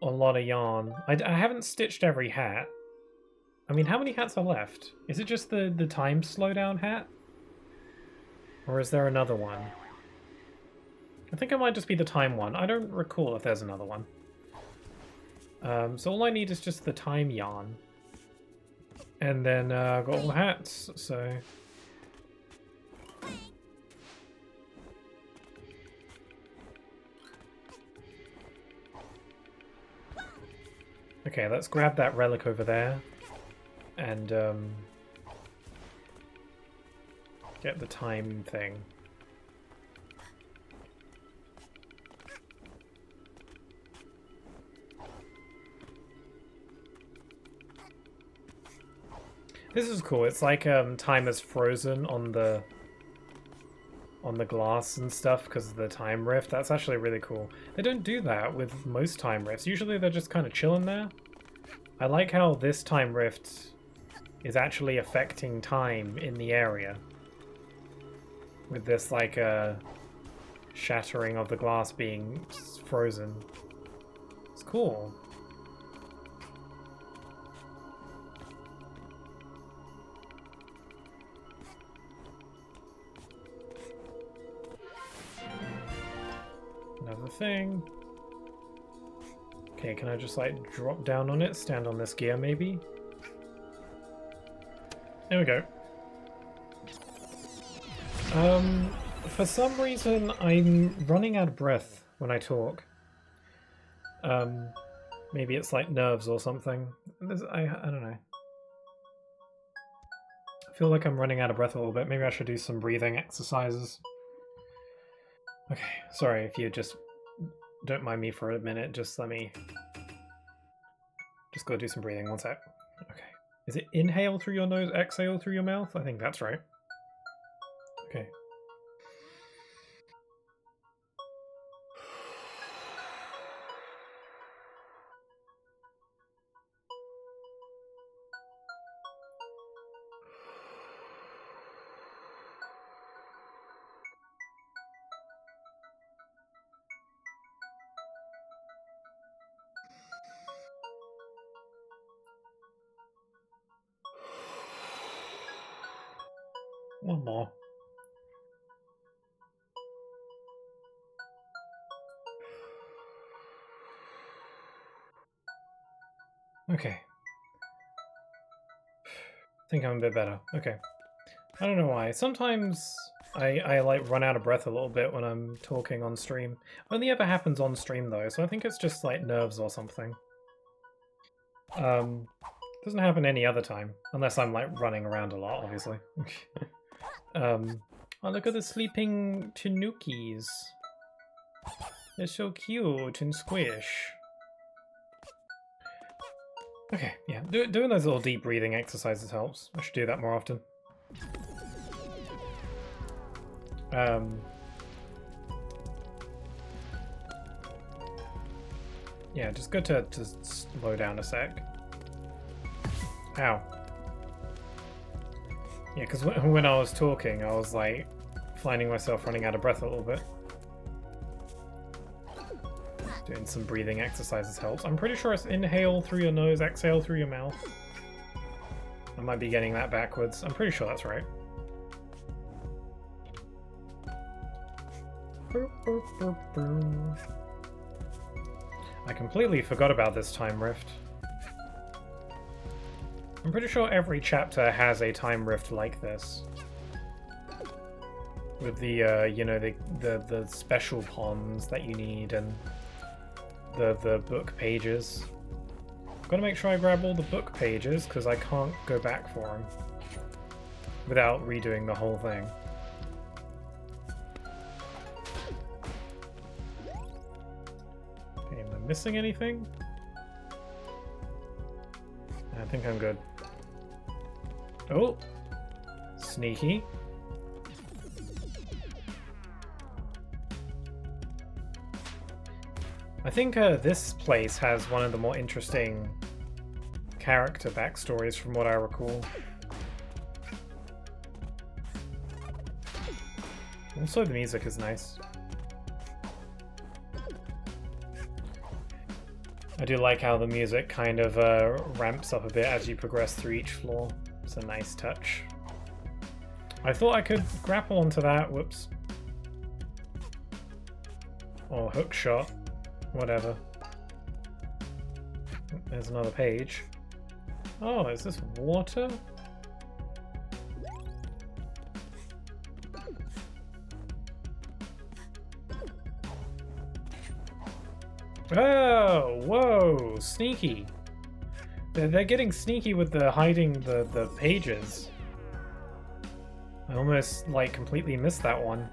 a lot of yarn. I haven't stitched every hat. I mean, how many hats are left? Is it just the time slowdown hat? Or is there another one? I think it might just be the time one. I don't recall if there's another one. So all I need is just the time yarn. And then I've got all the hats, so... Okay, let's grab that relic over there. And get the time thing. This is cool. It's like time is frozen on the glass and stuff because of the time rift. That's actually really cool. They don't do that with most time rifts. Usually they're just kind of chilling there. I like how this time rift is actually affecting time in the area. With this, like, shattering of the glass being frozen. It's cool. Another thing. Okay, can I just like drop down on it? Stand on this gear maybe? There we go. For some reason I'm running out of breath when I talk. Maybe it's like nerves or something. I don't know. I feel like I'm running out of breath a little bit. Maybe I should do some breathing exercises. Okay, sorry if you just don't mind me for a minute. Just let me just go do some breathing. One sec. Okay. Is it inhale through your nose, exhale through your mouth? I think that's right. Okay. One more. Okay. I think I'm a bit better. Okay. I don't know why. Sometimes I like run out of breath a little bit when I'm talking on stream. Only ever happens on stream though, so I think it's just like nerves or something. Doesn't happen any other time, unless I'm like running around a lot, obviously. Oh, look at the sleeping Tanukis. They're so cute and squish. Okay, yeah, doing those little deep breathing exercises helps. I should do that more often. Yeah, just good to slow down a sec. Ow. Yeah, because when I was talking, I was like finding myself running out of breath a little bit. Doing some breathing exercises helps. I'm pretty sure it's inhale through your nose, exhale through your mouth. I might be getting that backwards. I'm pretty sure that's right. I completely forgot about this time rift. I'm pretty sure every chapter has a time rift like this. With the, you know, the special ponds that you need and the book pages. Gotta make sure I grab all the book pages, because I can't go back for them without redoing the whole thing. Okay, am I missing anything? I think I'm good. Oh! Sneaky. I think this place has one of the more interesting character backstories from what I recall. Also, the music is nice. I do like how the music kind of ramps up a bit as you progress through each floor. It's a nice touch. I thought I could grapple onto that. Whoops. Or hook shot. Whatever. There's another page. Oh, is this water? Oh, whoa, sneaky. They're getting sneaky with the hiding the pages. I almost like completely missed that one.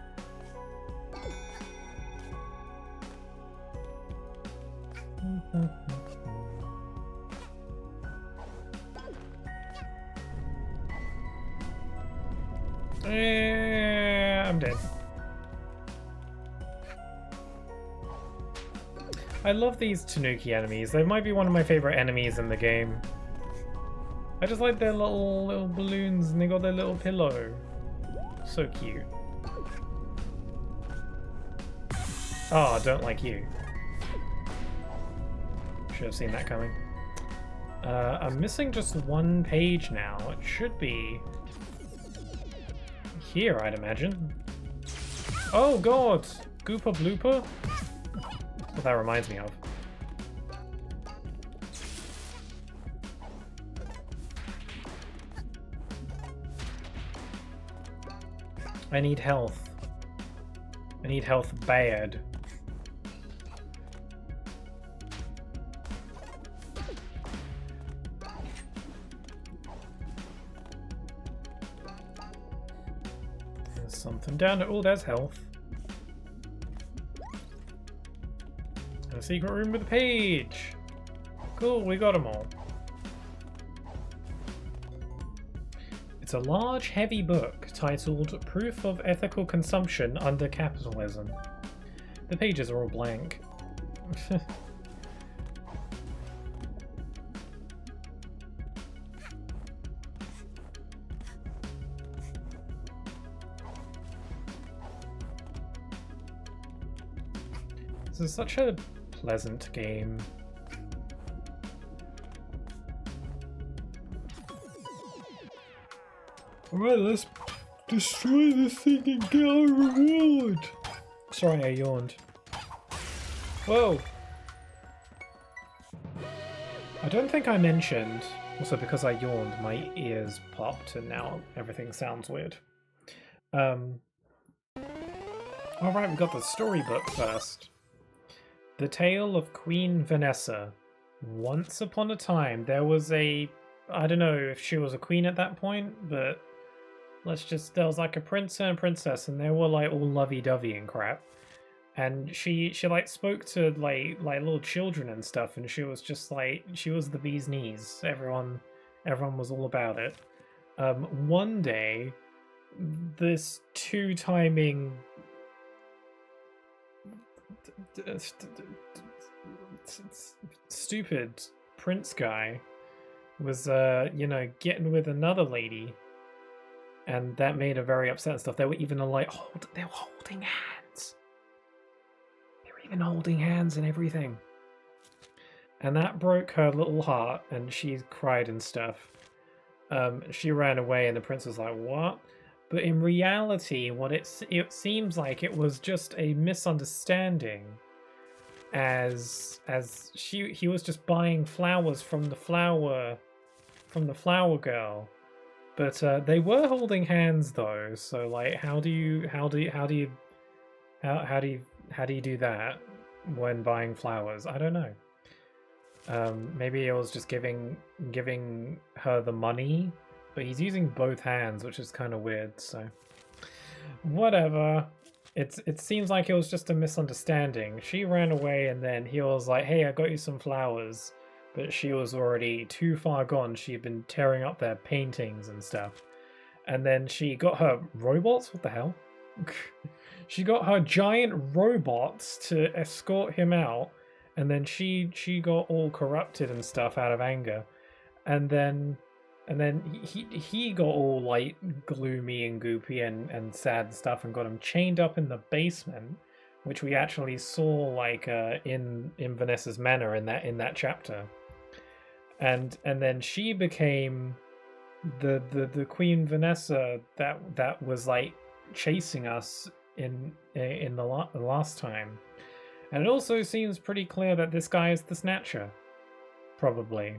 I'm dead. I love these Tanuki enemies. They might be one of my favorite enemies in the game. I just like their little balloons, and they got their little pillow. So cute. Oh, don't like you. Should have seen that coming. I'm missing just one page now. It should be here, I'd imagine. Oh god! Goopa Blooper? what that reminds me of. I need health. I need health bad. There's something down there. Oh, there's health. And a secret room with a page. Cool, we got them all. It's a large, heavy book titled Proof of Ethical Consumption Under Capitalism. The pages are all blank. This is such a pleasant game. Alright, let's destroy this thing and get our reward! Sorry, I yawned. Whoa! I don't think I mentioned, also because I yawned, my ears popped and now everything sounds weird. Alright, we got the storybook first. The Tale of Queen Vanessa. Once upon a time, there was a... I don't know if she was a queen at that point, but... there was like a prince and a princess, and they were like all lovey-dovey and crap. And she like spoke to like little children and stuff, and she was just like, she was the bee's knees. Everyone was all about it. One day, this two-timing stupid prince guy was getting with another lady. And that made her very upset and stuff. They were even like, they were holding hands. They were even holding hands and everything. And that broke her little heart, and she cried and stuff. She ran away, and the prince was like, what? But in reality, what it seems like it was just a misunderstanding. As he was just buying flowers from the flower girl. But they were holding hands though, so like, how do you do that when buying flowers? I don't know. Maybe it was just giving her the money, but he's using both hands, which is kind of weird. So whatever. It seems like it was just a misunderstanding. She ran away, and then he was like, "Hey, I got you some flowers." But she was already too far gone. She had been tearing up their paintings and stuff. And then she got her robots? What the hell? She got her giant robots to escort him out. And then she got all corrupted and stuff out of anger. And then he got all like gloomy and goopy and sad and stuff, and got him chained up in the basement, which we actually saw like in Vanessa's Manor in that chapter. And then she became the Queen Vanessa that was like chasing us in the last time. And it also seems pretty clear that this guy is the Snatcher, probably,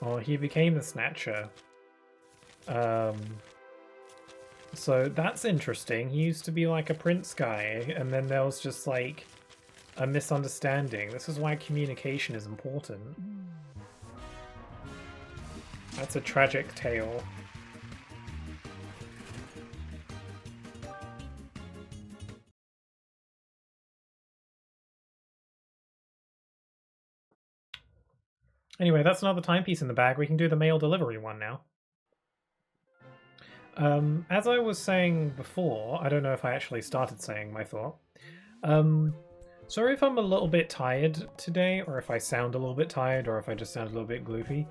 or he became the Snatcher. So that's interesting. He used to be like a prince guy, and then there was just like a misunderstanding. This is why communication is important. That's a tragic tale. Anyway, that's another timepiece in the bag. We can do the mail delivery one now. As I was saying before, I don't know if I actually started saying my thought. Sorry if I'm a little bit tired today, or if I sound a little bit tired, or if I just sound a little bit gloopy.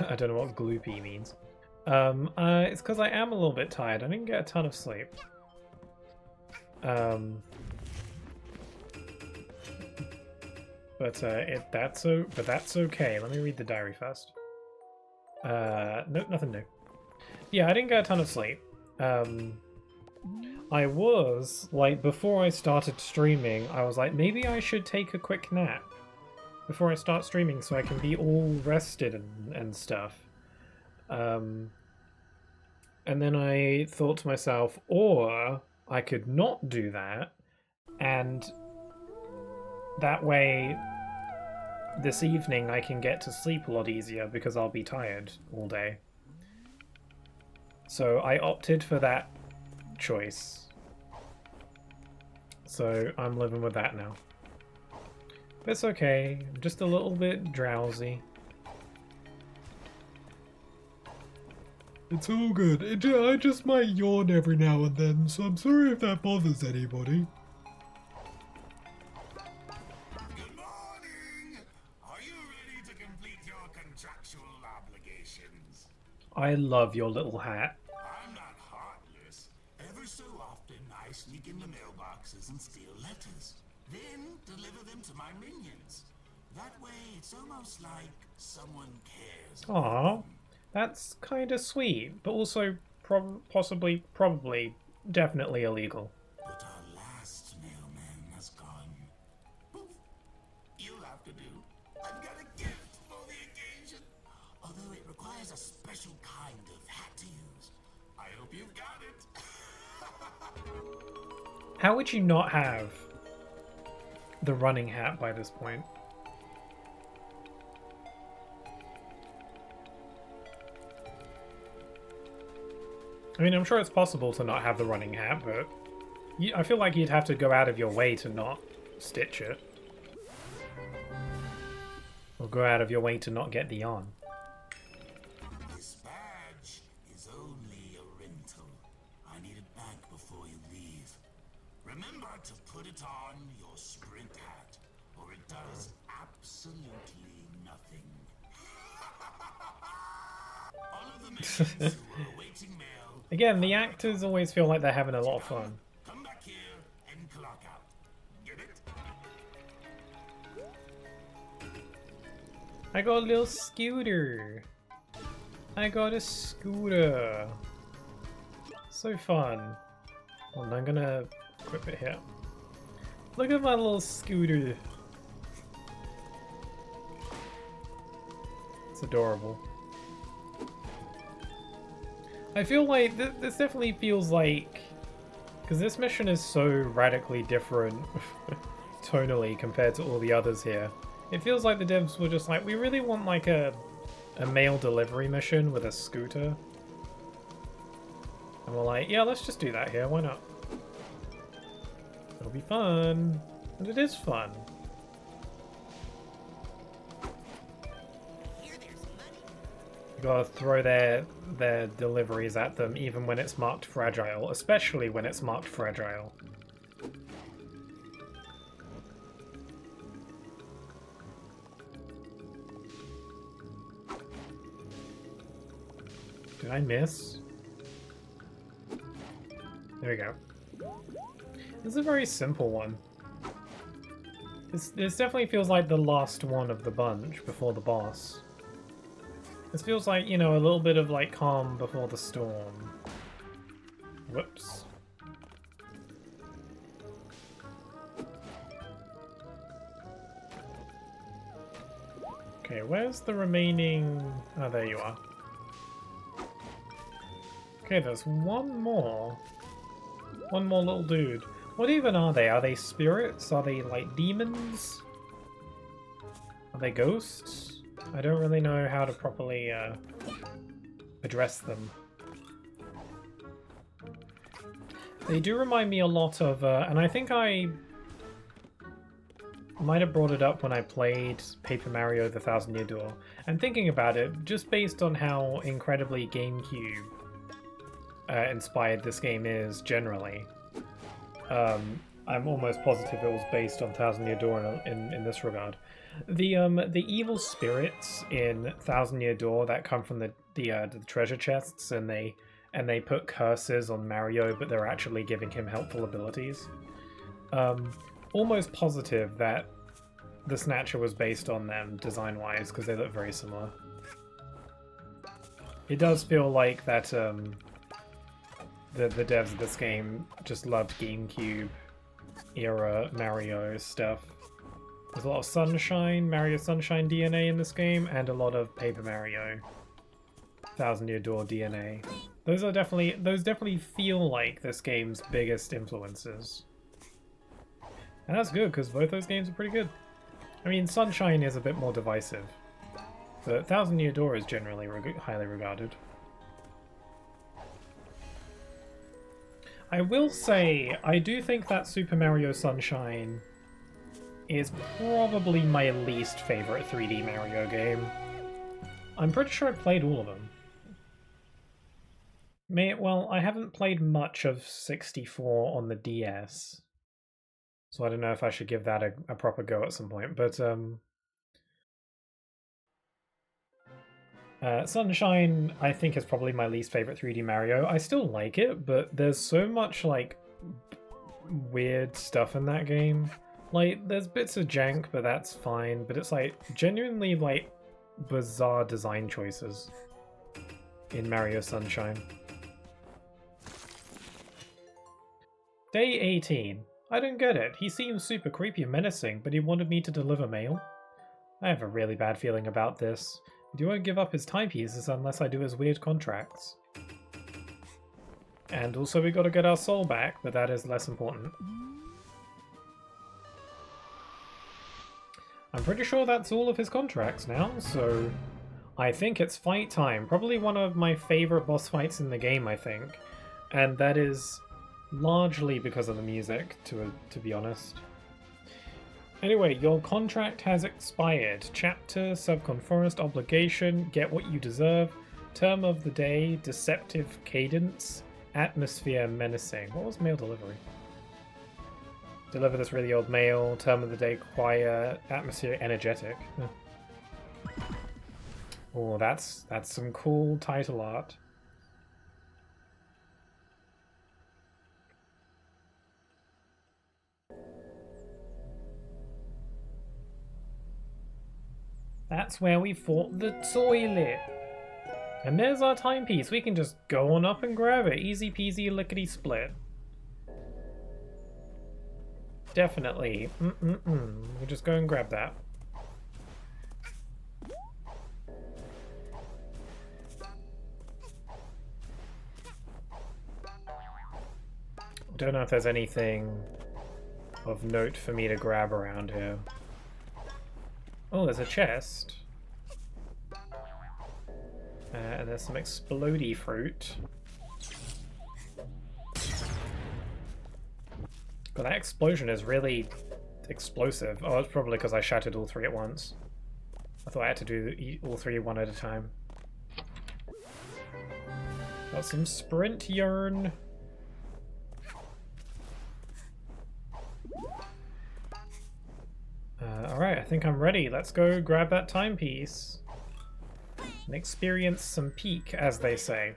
I don't know what gloopy means. It's because I am a little bit tired. I didn't get a ton of sleep. But that's okay. Let me read the diary first. No, nothing new. Yeah, I didn't get a ton of sleep. I was, like, before I started streaming, I was like, maybe I should take a quick nap before I start streaming so I can be all rested and stuff. And then I thought to myself, or I could not do that, and that way this evening I can get to sleep a lot easier because I'll be tired all day. So I opted for that choice. So I'm living with that now. But it's okay, I'm just a little bit drowsy. It's all good. I just might yawn every now and then, so I'm sorry if that bothers anybody. Good morning! Are you ready to complete your contractual obligations? I love your little hat. I'm not heartless. Ever so often, I sneak into mailboxes and steal letters, then deliver them to my minions. That way, it's almost like someone cares. Aww, that's kind of sweet, but also probably, definitely illegal. But our last mailman has gone. Poof. You'll have to do. I've got a gift for the occasion. Although it requires a special kind of hat to use. I hope you've got it. How would you not have the running hat by this point? I mean, I'm sure it's possible to not have the running hat, but I feel like you'd have to go out of your way to not stitch it. Or go out of your way to not get the on. This badge is only a rental. I need it back before you leave. Remember to put it on your sprint hat, or it does absolutely nothing. All of the minions who are awaiting mail. Again, the actors always feel like they're having a lot of fun. Come back here and clock out. Get it? I got a little scooter. I got a scooter. So fun. Well, I'm gonna equip it here. Look at my little scooter. It's adorable. I feel like this definitely feels like, because this mission is so radically different tonally compared to all the others here. It feels like the devs were just like, we really want like a mail delivery mission with a scooter. And we're like, yeah, let's just do that here, why not? It'll be fun. And it is fun. You gotta throw their deliveries at them even when it's marked fragile, especially when it's marked fragile. Did I miss? There we go. This is a very simple one. This definitely feels like the last one of the bunch before the boss. This feels like, you know, a little bit of like calm before the storm. Whoops. Okay, where's the remaining... Oh, there you are. Okay, there's one more. One more little dude. What even are they? Are they spirits? Are they like demons? Are they ghosts? I don't really know how to properly address them. They do remind me a lot of, and I think I might have brought it up when I played Paper Mario: The Thousand Year Door. And thinking about it, just based on how incredibly GameCube inspired this game is generally, I'm almost positive it was based on Thousand Year Door in this regard. The evil spirits in Thousand Year Door that come from the treasure chests, and they put curses on Mario, but they're actually giving him helpful abilities. Almost positive that the Snatcher was based on them design-wise, because they look very similar. It does feel like that the devs of this game just loved GameCube era Mario stuff. There's a lot of Sunshine, Mario Sunshine DNA in this game, and a lot of Paper Mario Thousand Year Door DNA. Those definitely feel like this game's biggest influences. And that's good, because both those games are pretty good. I mean, Sunshine is a bit more divisive, but Thousand Year Door is generally highly regarded. I will say, I do think that Super Mario Sunshine is probably my least favorite 3D Mario game. I'm pretty sure I played all of them. Well, I haven't played much of 64 on the DS, so I don't know if I should give that a proper go at some point, but Sunshine, I think, is probably my least favorite 3D Mario. I still like it, but there's so much, like, weird stuff in that game. Like, there's bits of jank, but that's fine, but it's, like, genuinely, like, bizarre design choices in Mario Sunshine. Day 18. I don't get it. He seems super creepy and menacing, but he wanted me to deliver mail? I have a really bad feeling about this. He won't give up his timepieces unless I do his weird contracts. And also we gotta get our soul back, but that is less important. I'm pretty sure that's all of his contracts now, so I think it's fight time. Probably one of my favorite boss fights in the game, I think. And that is largely because of the music, to be honest. Anyway, your contract has expired. Chapter, Subconforest, Obligation, Get What You Deserve, Term of the Day, Deceptive Cadence, Atmosphere, Menacing. What was mail delivery? Deliver this really old mail, Term of the Day, Quiet, Atmosphere, Energetic. Oh, that's some cool title art. That's where we fought the toilet. And there's our timepiece. We can just go on up and grab it. Easy peasy lickety split. Definitely. We'll just go and grab that. I don't know if there's anything of note for me to grab around here. Oh, there's a chest. And there's some explodey fruit. God, that explosion is really explosive. Oh, it's probably because I shattered all three at once. I thought I had to do all three one at a time. Got some sprint yarn. Alright, I think I'm ready. Let's go grab that timepiece and experience some peak, as they say.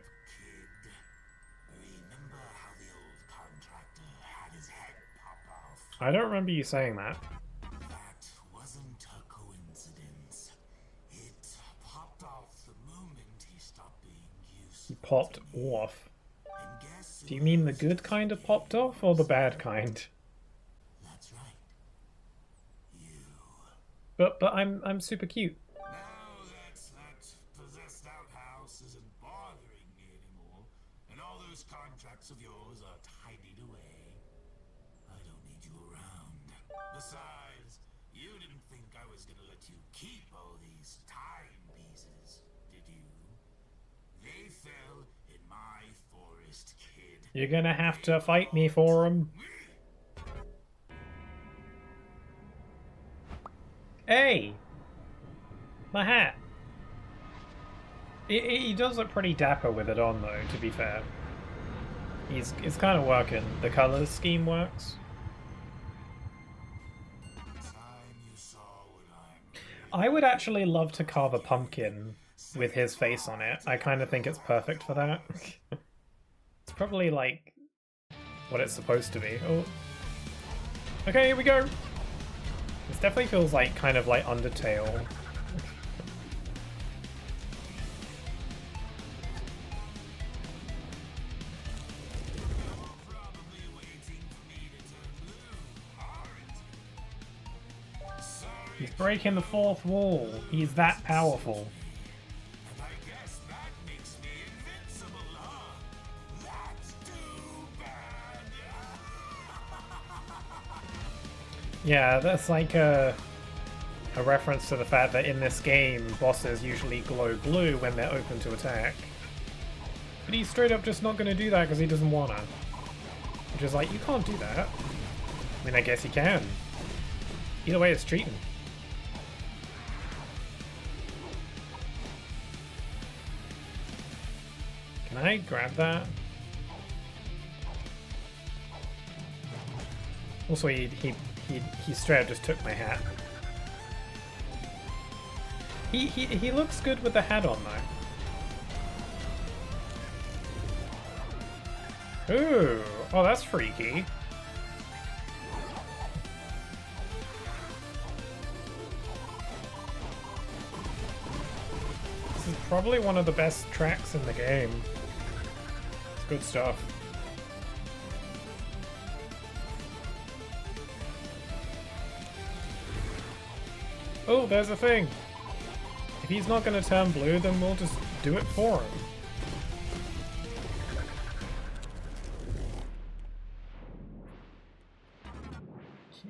Remember how the old contractor had his head pop off? I don't remember you saying that. That wasn't a coincidence. It popped off the moment he stopped being used. He popped off. And guess Do you mean the good kind of popped off, or the bad kind? that's right. You. But I'm super cute. Now that possessed outhouse isn't bothering me anymore, and all those contracts of yours are tidied away, I don't need you around. Besides, you didn't think I was gonna let you keep all these timepieces, did you? They fell in my forest, kid. You're gonna have to fight me for them. Hey! My hat! He does look pretty dapper with it on, though, to be fair. It's kind of working. The color scheme works. Time you saw what I'm I would actually love to carve a pumpkin with his face on it. I kind of think it's perfect for that. It's probably, like, what it's supposed to be. Oh. Okay, here we go! This definitely feels like kind of like Undertale. He's breaking the fourth wall. He's that powerful. I guess that makes me invincible, huh? That's too bad. Yeah, that's like a reference to the fact that in this game, bosses usually glow blue when they're open to attack. But he's straight up just not going to do that because he doesn't want to. Which is like, you can't do that. I mean, I guess he can. Either way, it's cheating. Can I grab that? Also, he straight up just took my hat. He looks good with the hat on though. Ooh, oh that's freaky. This is probably one of the best tracks in the game. It's good stuff. Oh, there's a thing. If he's not going to turn blue, then we'll just do it for him.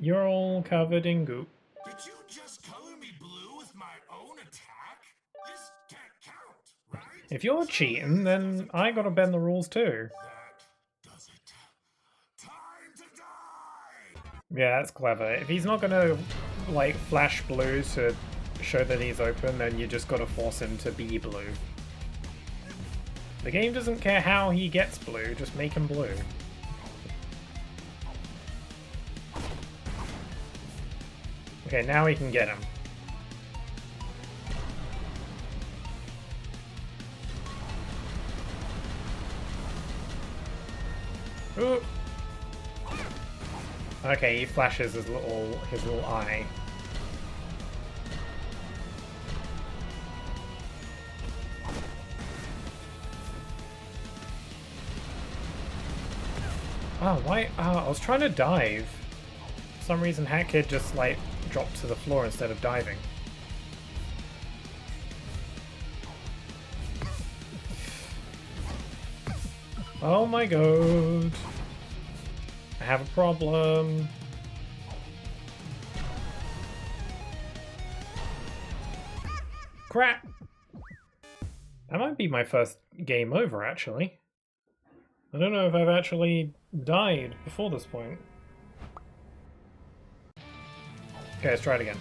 You're all covered in goop. Did you just color me blue with my own attack? This can't count, right? If you're cheating, then I gotta bend the rules too. That does it. Time to die! Yeah, that's clever. If he's not gonna, like, flash blue to show that he's open, then you just gotta force him to be blue. The game doesn't care how he gets blue, just make him blue. Okay, now we can get him. Ooh. Okay, he flashes his little eye. Oh, why? Oh, I was trying to dive. For some reason, Hat Kid just, like, dropped to the floor instead of diving. Oh my god. I have a problem. Crap! That might be my first game over, actually. I don't know if I've actually died before this point. Okay, let's try it again.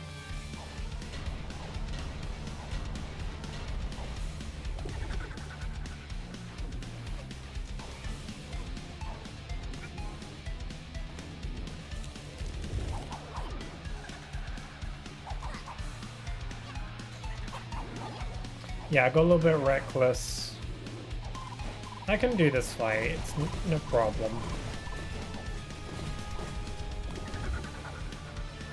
Yeah, I got a little bit reckless. I can do this fight, it's no problem.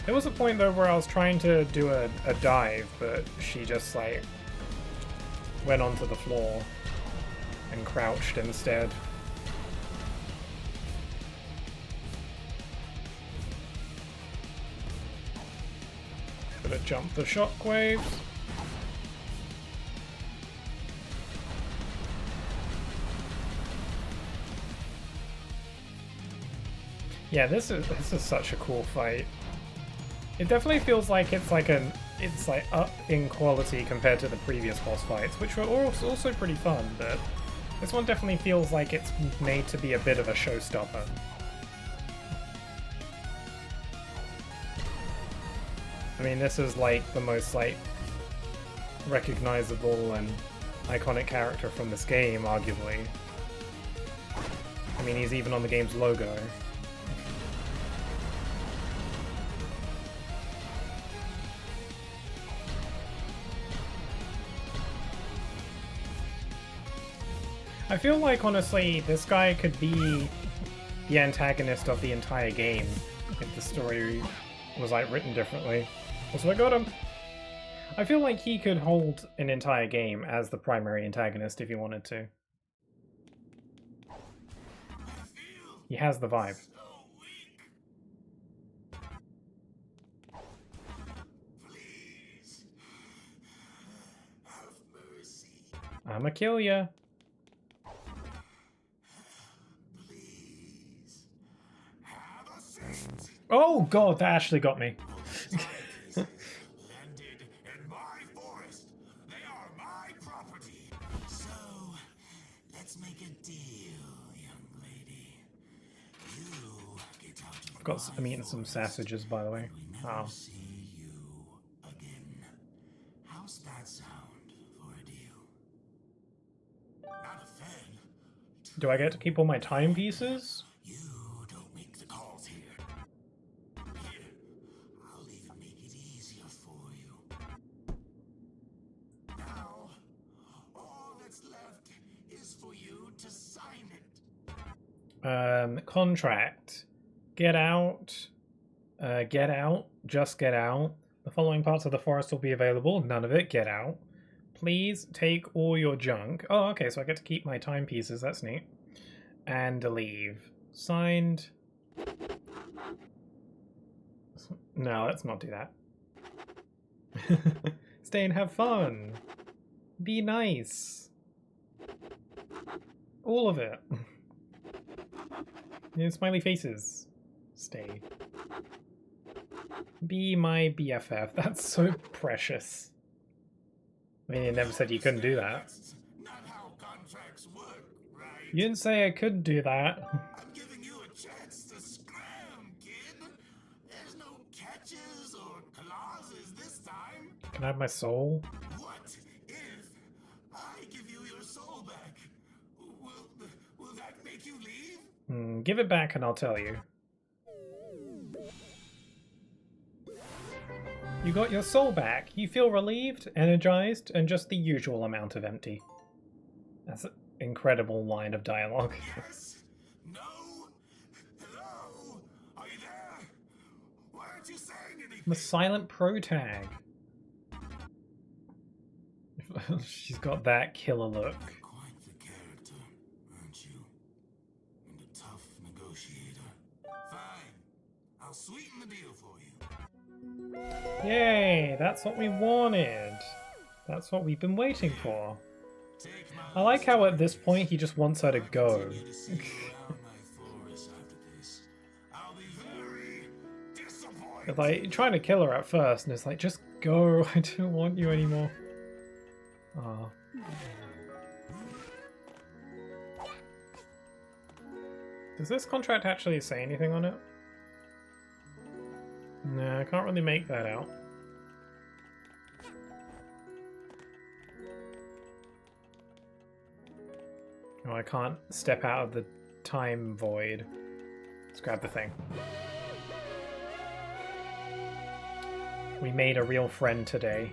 There was a point though where I was trying to do a dive, but she just like went onto the floor and crouched instead. Gotta jump the shockwaves. Yeah, this is such a cool fight. It definitely feels like it's like up in quality compared to the previous boss fights, which were also pretty fun, but this one definitely feels like it's made to be a bit of a showstopper. I mean, this is like the most like recognizable and iconic character from this game, arguably. I mean, he's even on the game's logo. I feel like, honestly, this guy could be the antagonist of the entire game if the story was, like, written differently. Also, I got him! I feel like he could hold an entire game as the primary antagonist if he wanted to. He has the vibe. I'ma kill ya. Please. Have a seat. Oh god, that actually got me. Landed in my forest. They are my property. So, let's make a deal, young lady. You get out of I'm eating some sausages, by the way. Oh. see you again. How's that sound for a deal? Not a fan. Do I get to keep all my timepieces? You don't make the calls here. Here, I'll even make it easier for you. Now, all that's left is for you to sign it. Contract. Get out. Get out. Just get out. The following parts of the forest will be available. None of it. Get out. Please take all your junk. Oh, okay, so I get to keep my timepieces. That's neat. And leave. Signed. No, let's not do that. Stay and have fun. Be nice. All of it. Yeah, smiley faces. Stay. Be my BFF. That's so precious. I mean, you never said you couldn't do that. That's not how contracts work, right? You didn't say I could do that. I'm giving you a chance to scram, kid. There's no catches or clauses this time. Can I have my soul? What if I give you your soul back? Will that make you leave? Give it back and I'll tell you. You got your soul back. You feel relieved, energized, and just the usual amount of empty. That's an incredible line of dialogue. Yes? No? Hello? Are you there? Why aren't you saying anything? The silent pro tag. She's got that killer look. Quite the character, aren't you? And a tough negotiator. Fine. I'll sweeten the deal for you. Yay, that's what we wanted. That's what we've been waiting for. Take my I like how at this point he just wants her to go. continue to see you around my forest after this. I'll be very disappointed. It's like trying to kill her at first, and it's like, just go. I don't want you anymore. Ah. Does this contract actually say anything on it? No, I can't really make that out. Oh, I can't step out of the time void. Let's grab the thing. We made a real friend today.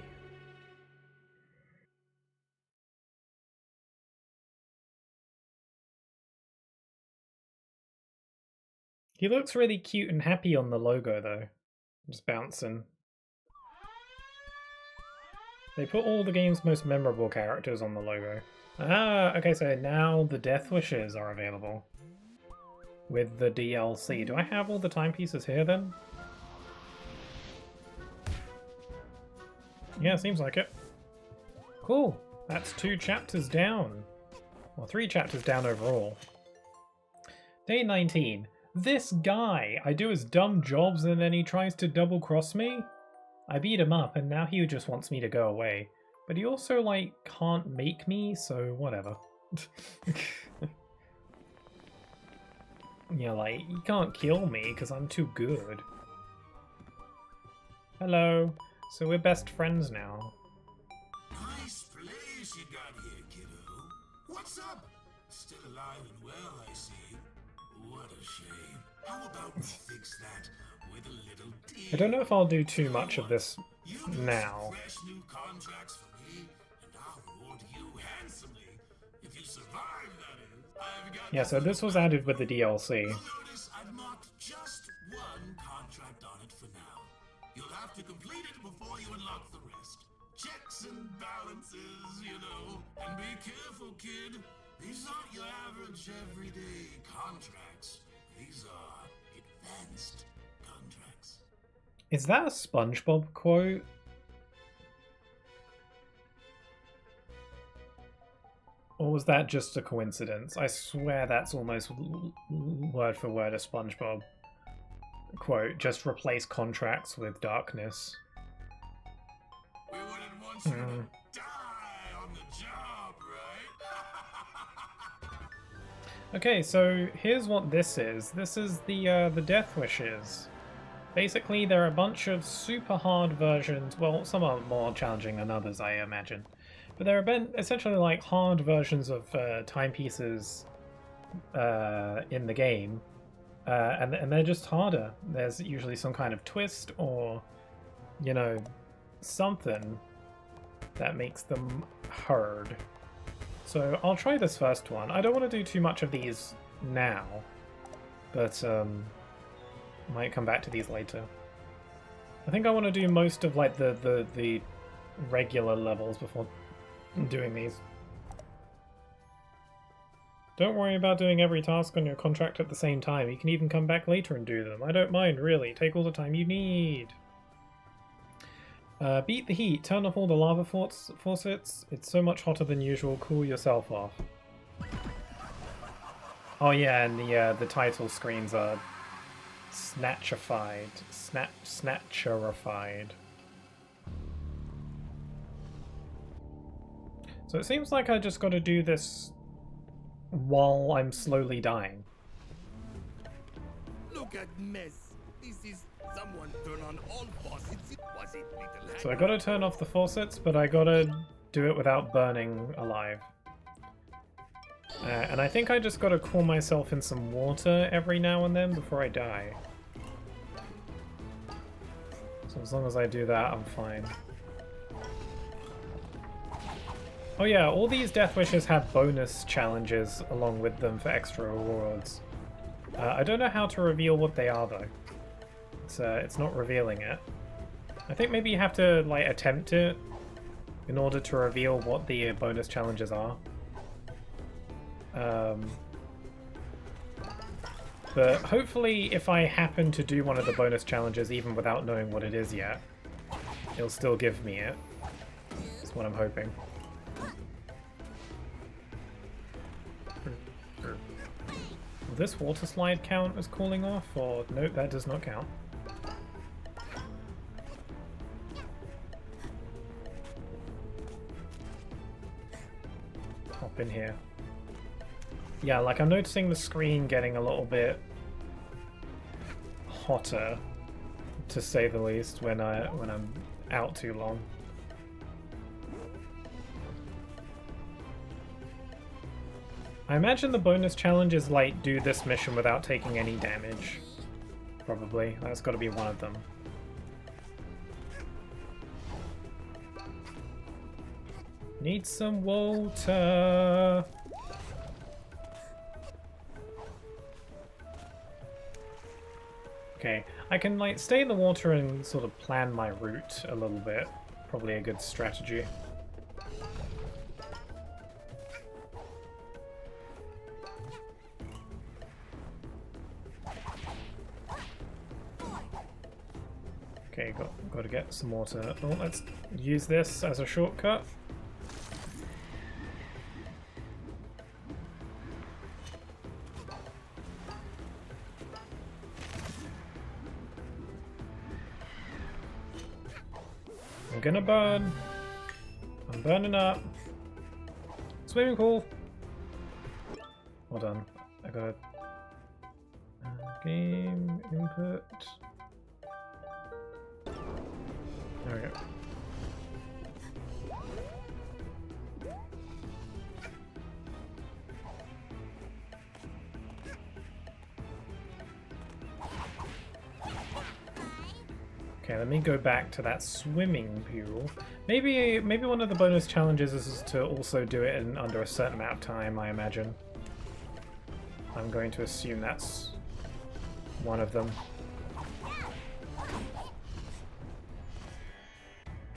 He looks really cute and happy on the logo, though. Just bouncing. They put all the game's most memorable characters on the logo. Ah, okay, so now the Death Wishes are available. With the DLC. Do I have all the timepieces here, then? Yeah, seems like it. Cool. That's 2 chapters down. Well, 3 chapters down overall. Day 19. This guy! I do his dumb jobs and then he tries to double-cross me? I beat him up and now he just wants me to go away. But he also, like, can't make me, so whatever. Yeah, like, he can't kill me because I'm too good. Hello. So we're best friends now. Nice place you got here, kiddo. What's up? Still alive and well, I see. What a shame. How about we fix that with a little deal? I don't know if I'll do too much of this You do some now. fresh new contracts for me, and I'll reward you handsomely. If you survive, that is. I've got Yeah, so this was added with the DLC. You'll notice I've marked just one contract on it for now. You'll have to complete it before you unlock the rest. Checks and balances, you know. And be careful, kid. These aren't your average everyday contracts. These are advanced contracts. Is that a SpongeBob quote? Or was that just a coincidence? I swear that's almost word for word a SpongeBob quote. Just replace contracts with darkness. We wouldn't want you to die on the job, right? Okay, so here's what this is. This is the Death Wishes. Basically, there are a bunch of super hard versions. Well, some are more challenging than others, I imagine. But there are essentially like hard versions of timepieces in the game. And they're just harder. There's usually some kind of twist or, you know, something that makes them hard. So I'll try this first one. I don't want to do too much of these now, but might come back to these later. I think I want to do most of like the regular levels before doing these. Don't worry about doing every task on your contract at the same time. You can even come back later and do them. I don't mind, really. Take all the time you need. Beat the heat. Turn off all the lava faucets. It's so much hotter than usual. Cool yourself off. Oh yeah, and the title screens are snatcherified. Snatcherified. So it seems like I just got to do this while I'm slowly dying. Look at mess. This is someone turn on all faucets. Was it little So I gotta turn off the faucets, but I gotta do it without burning alive. And I think I just gotta cool myself in some water every now and then before I die. So as long as I do that, I'm fine. Oh yeah, all these Death Wishes have bonus challenges along with them for extra rewards. I don't know how to reveal what they are though. It's not revealing it. I think maybe you have to like attempt it in order to reveal what the bonus challenges are. But hopefully if I happen to do one of the bonus challenges even without knowing what it is yet, it'll still give me it. That's what I'm hoping. Will this water slide count as cooling off, or nope, that does not count. Hop in here. Yeah, like I'm noticing the screen getting a little bit hotter, to say the least, when I'm out too long. I imagine the bonus challenge is like do this mission without taking any damage. Probably. That's got to be one of them. Need some water. Okay, I can like stay in the water and sort of plan my route a little bit. Probably a good strategy. Okay, got to get some water. Oh, let's use this as a shortcut. I'm gonna burn. I'm burning up. Swimming pool. Hold on. I got game input. There we go. Okay, let me go back to that swimming pool. Maybe one of the bonus challenges is to also do it in under a certain amount of time, I imagine. I'm going to assume that's one of them.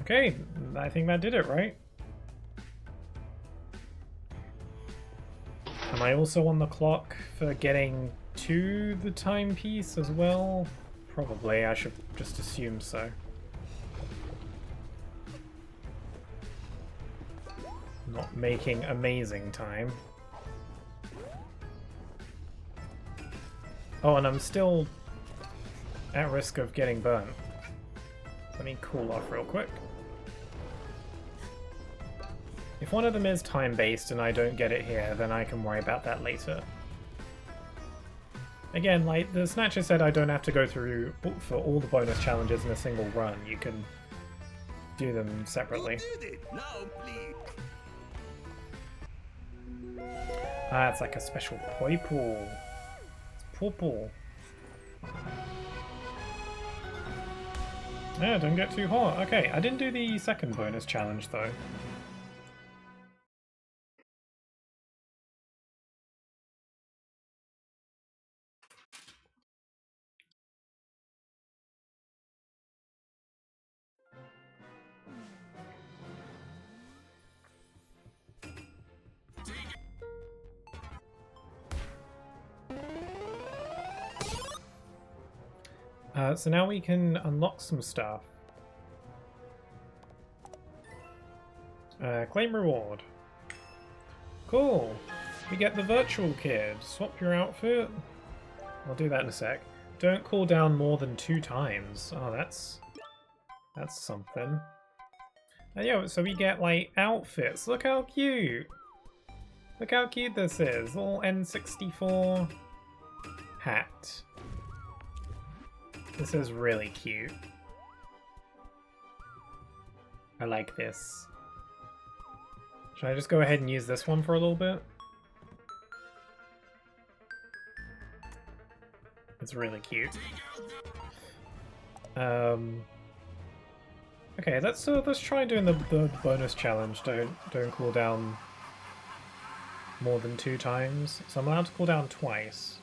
Okay, I think that did it, right? Am I also on the clock for getting to the timepiece as well? Probably, I should just assume so. Not making amazing time. Oh, and I'm still at risk of getting burnt. Let me cool off real quick. If one of them is time-based and I don't get it here, then I can worry about that later. Again, like the Snatcher said, I don't have to go through for all the bonus challenges in a single run. You can do them separately. You did it. Now, please. Ah, it's like a special purple. It's purple. Yeah, don't get too hot. Okay, I didn't do the second bonus challenge though. So now we can unlock some stuff. Claim reward. Cool. We get the virtual kid. Swap your outfit. I'll do that in a sec. Don't cool down more than 2 times. Oh, that's something. Yeah, so we get like outfits. Look how cute. Look how cute this is. Little N64 hat. This is really cute. I like this. Should I just go ahead and use this one for a little bit? It's really cute. Okay, let's try doing the bonus challenge. Don't cool down more than 2 times. So I'm allowed to cool down twice.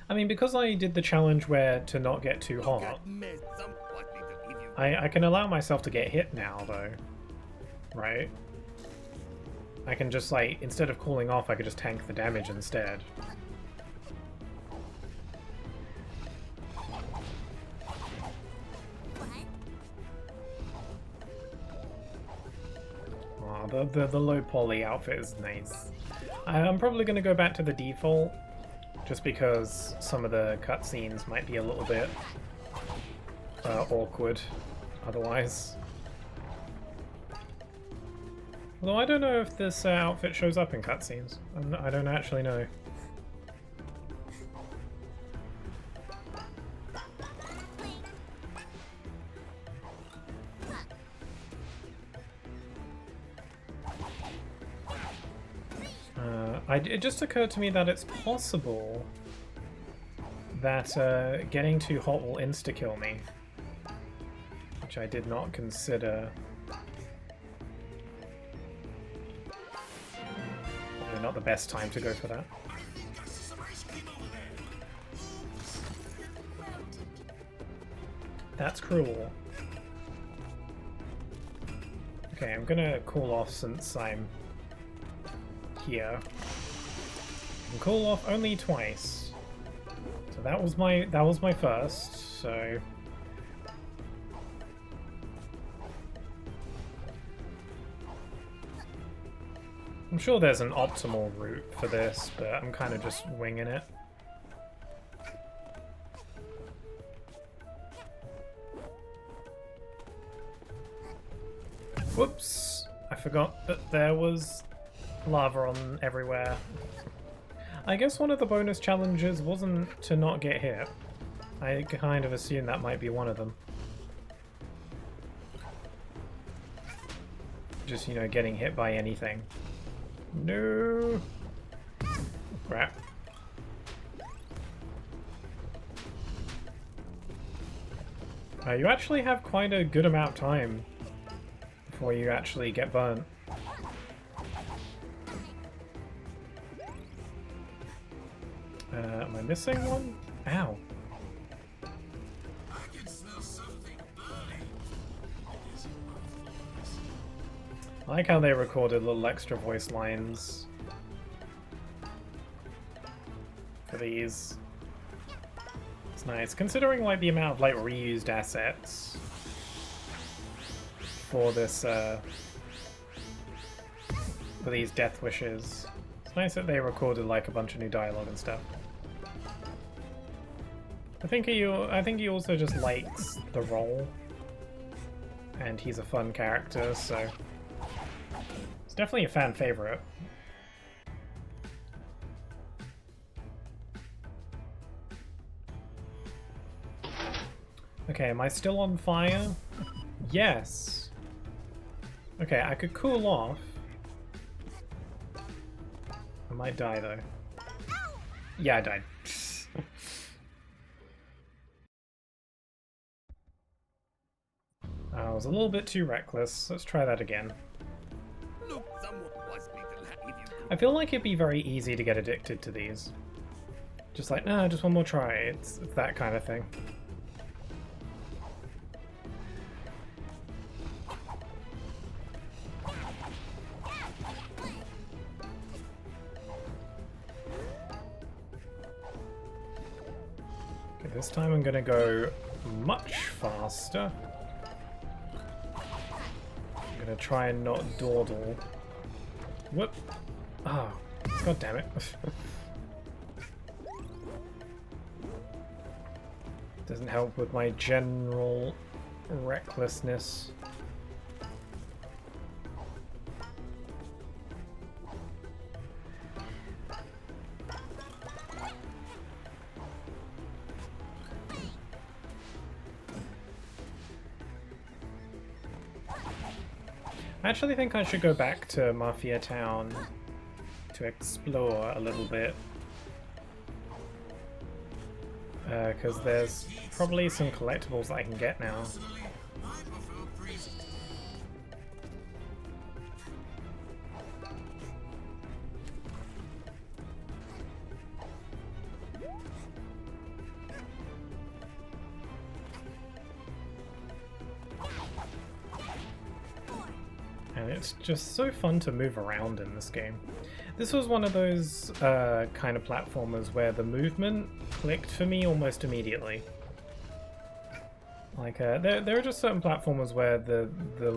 I mean, because I did the challenge where to not get too hot, I can allow myself to get hit now, though. Right? I can just, like, instead of cooling off, I could just tank the damage instead. Oh, the low poly outfit is nice. I'm probably going to go back to the default, just because some of the cutscenes might be a little bit awkward otherwise. Although I don't know if this outfit shows up in cutscenes. I don't actually know. It just occurred to me that it's possible that getting too hot will insta-kill me, which I did not consider. Probably not the best time to go for that. That's cruel. Okay, I'm gonna cool off since I'm here. And cool off only twice. So that was my first, so I'm sure there's an optimal route for this, but I'm kind of just winging it. Whoops! I forgot that there was lava on everywhere. I guess one of the bonus challenges wasn't to not get hit. I kind of assumed that might be one of them. Just, you know, getting hit by anything. No! Crap. You actually have quite a good amount of time before you actually get burnt. Am I missing one? Ow. I can smell something burning. I like how they recorded little extra voice lines for these. It's nice, considering like the amount of like reused assets for this for these death wishes. It's nice that they recorded like a bunch of new dialogue and stuff. I think he also just likes the role, and he's a fun character, so it's definitely a fan favorite. Okay, am I still on fire? Yes. Okay, I could cool off. I might die though. Yeah, I died. I was a little bit too reckless. Let's try that again. Look, someone wants me to leave you. I feel like it'd be very easy to get addicted to these. Just like, nah, just one more try. It's that kind of thing. Okay, this time I'm gonna go much faster. I'm gonna try and not dawdle. Whoop! Ah, oh, god damn it. Doesn't help with my general recklessness. I actually think I should go back to Mafia Town to explore a little bit. Because there's probably some collectibles I can get now. And it's just so fun to move around in this game. This was one of those kind of platformers where the movement clicked for me almost immediately. Like, there are just certain platformers where the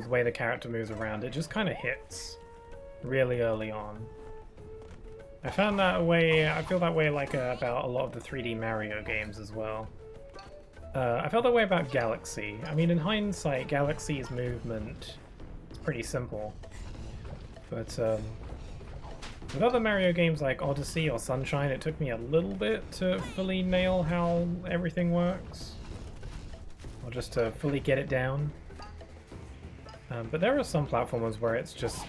way the character moves around, it just kind of hits really early on. I found that way, I feel that way like about a lot of the 3D Mario games as well. I felt that way about Galaxy. I mean, in hindsight, Galaxy's movement is pretty simple. But, with other Mario games like Odyssey or Sunshine, it took me a little bit to fully nail how everything works. Or just to fully get it down. But there are some platformers where it's just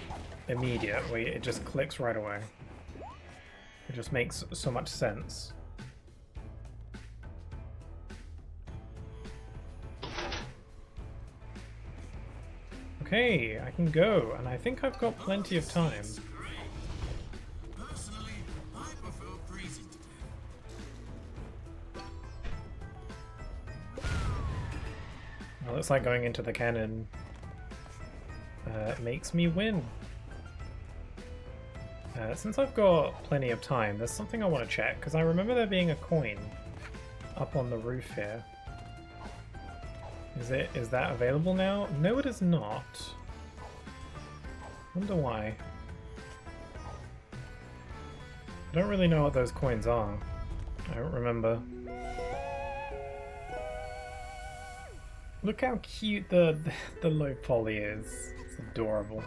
immediate, where it just clicks right away. It just makes so much sense. Okay, I can go, and I think I've got plenty of time. Well, looks like going into the cannon makes me win. Since I've got plenty of time, there's something I want to check, because I remember there being a coin up on the roof here. Is that available now? No, it is not. Wonder why. I don't really know what those coins are. I don't remember. Look how cute the low poly is. It's adorable.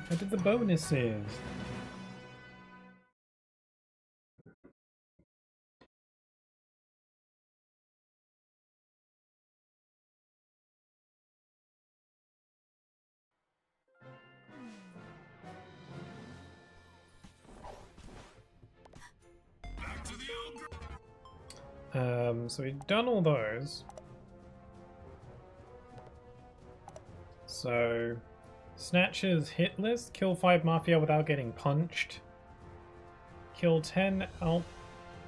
How did the bonuses? So we've done all those. So, Snatcher's hit list: kill 5 Mafia without getting punched. Kill 10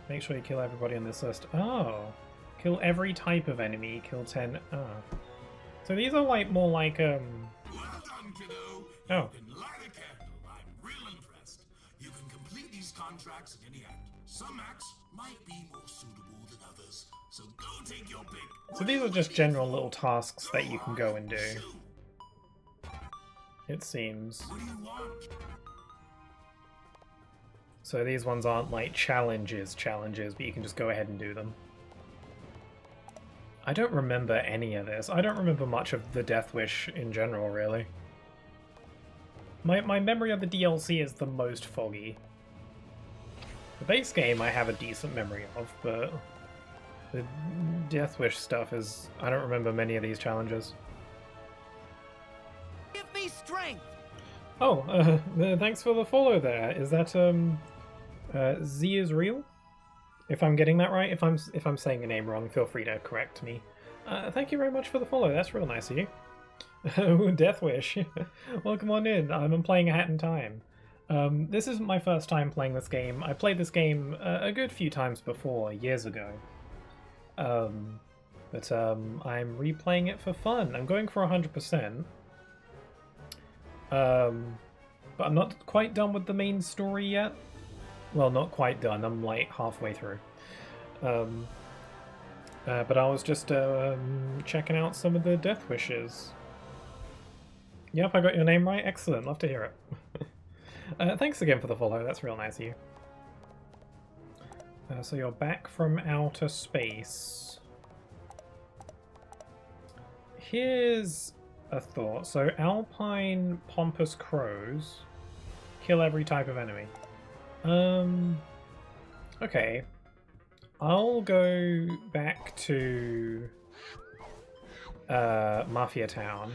make sure you kill everybody on this list. Oh, kill every type of enemy. Kill 10. Oh, so these are like more like Well done, kiddo. Oh. You can light a candle. I'm real impressed. You can complete these contracts at any act. Some acts might be more suitable than others. So go take your pick. So these are just general little tasks that you can go and do, it seems. What do you want? So these ones aren't like challenges, but you can just go ahead and do them. I don't remember any of this. I don't remember much of the Death Wish in general, really. My memory of the DLC is the most foggy. The base game I have a decent memory of, but the Death Wish stuff is... I don't remember many of these challenges. Give me strength. Oh, thanks for the follow there. Is that, Z is real? If I'm getting that right, if I'm saying a name wrong, feel free to correct me. Thank you very much for the follow. That's real nice of you. Oh, Death Wish. Welcome on in. I'm playing A Hat in Time. This isn't my first time playing this game. I played this game a good few times before, years ago. But I'm replaying it for fun. I'm going for 100%. But I'm not quite done with the main story yet. Well, not quite done. I'm like halfway through. But I was just checking out some of the Death Wishes. Yep, I got your name right. Excellent. Love to hear it. Thanks again for the follow. That's real nice of you. So you're back from outer space. Here's a thought. So Alpine Pompous Crows kill every type of enemy. Okay. I'll go back to Mafia Town,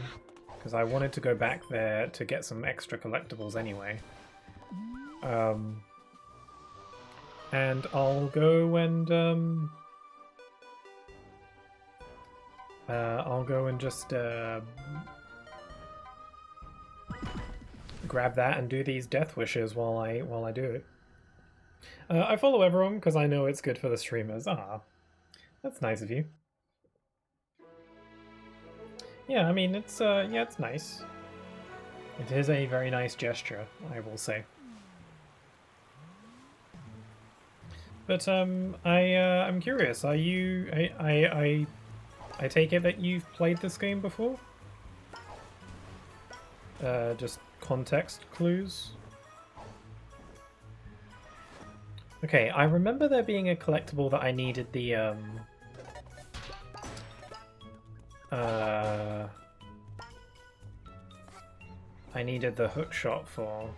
because I wanted to go back there to get some extra collectibles anyway. And I'll go and just grab that and do these Death Wishes while I do it. I follow everyone because I know it's good for the streamers. Ah, that's nice of you. Yeah, I mean, it's yeah, it's nice. It is a very nice gesture, I will say. But I'm curious. Are you? I take it that you've played this game before. Just context clues. Okay, I remember there being a collectible that I needed the I needed the hook shot for.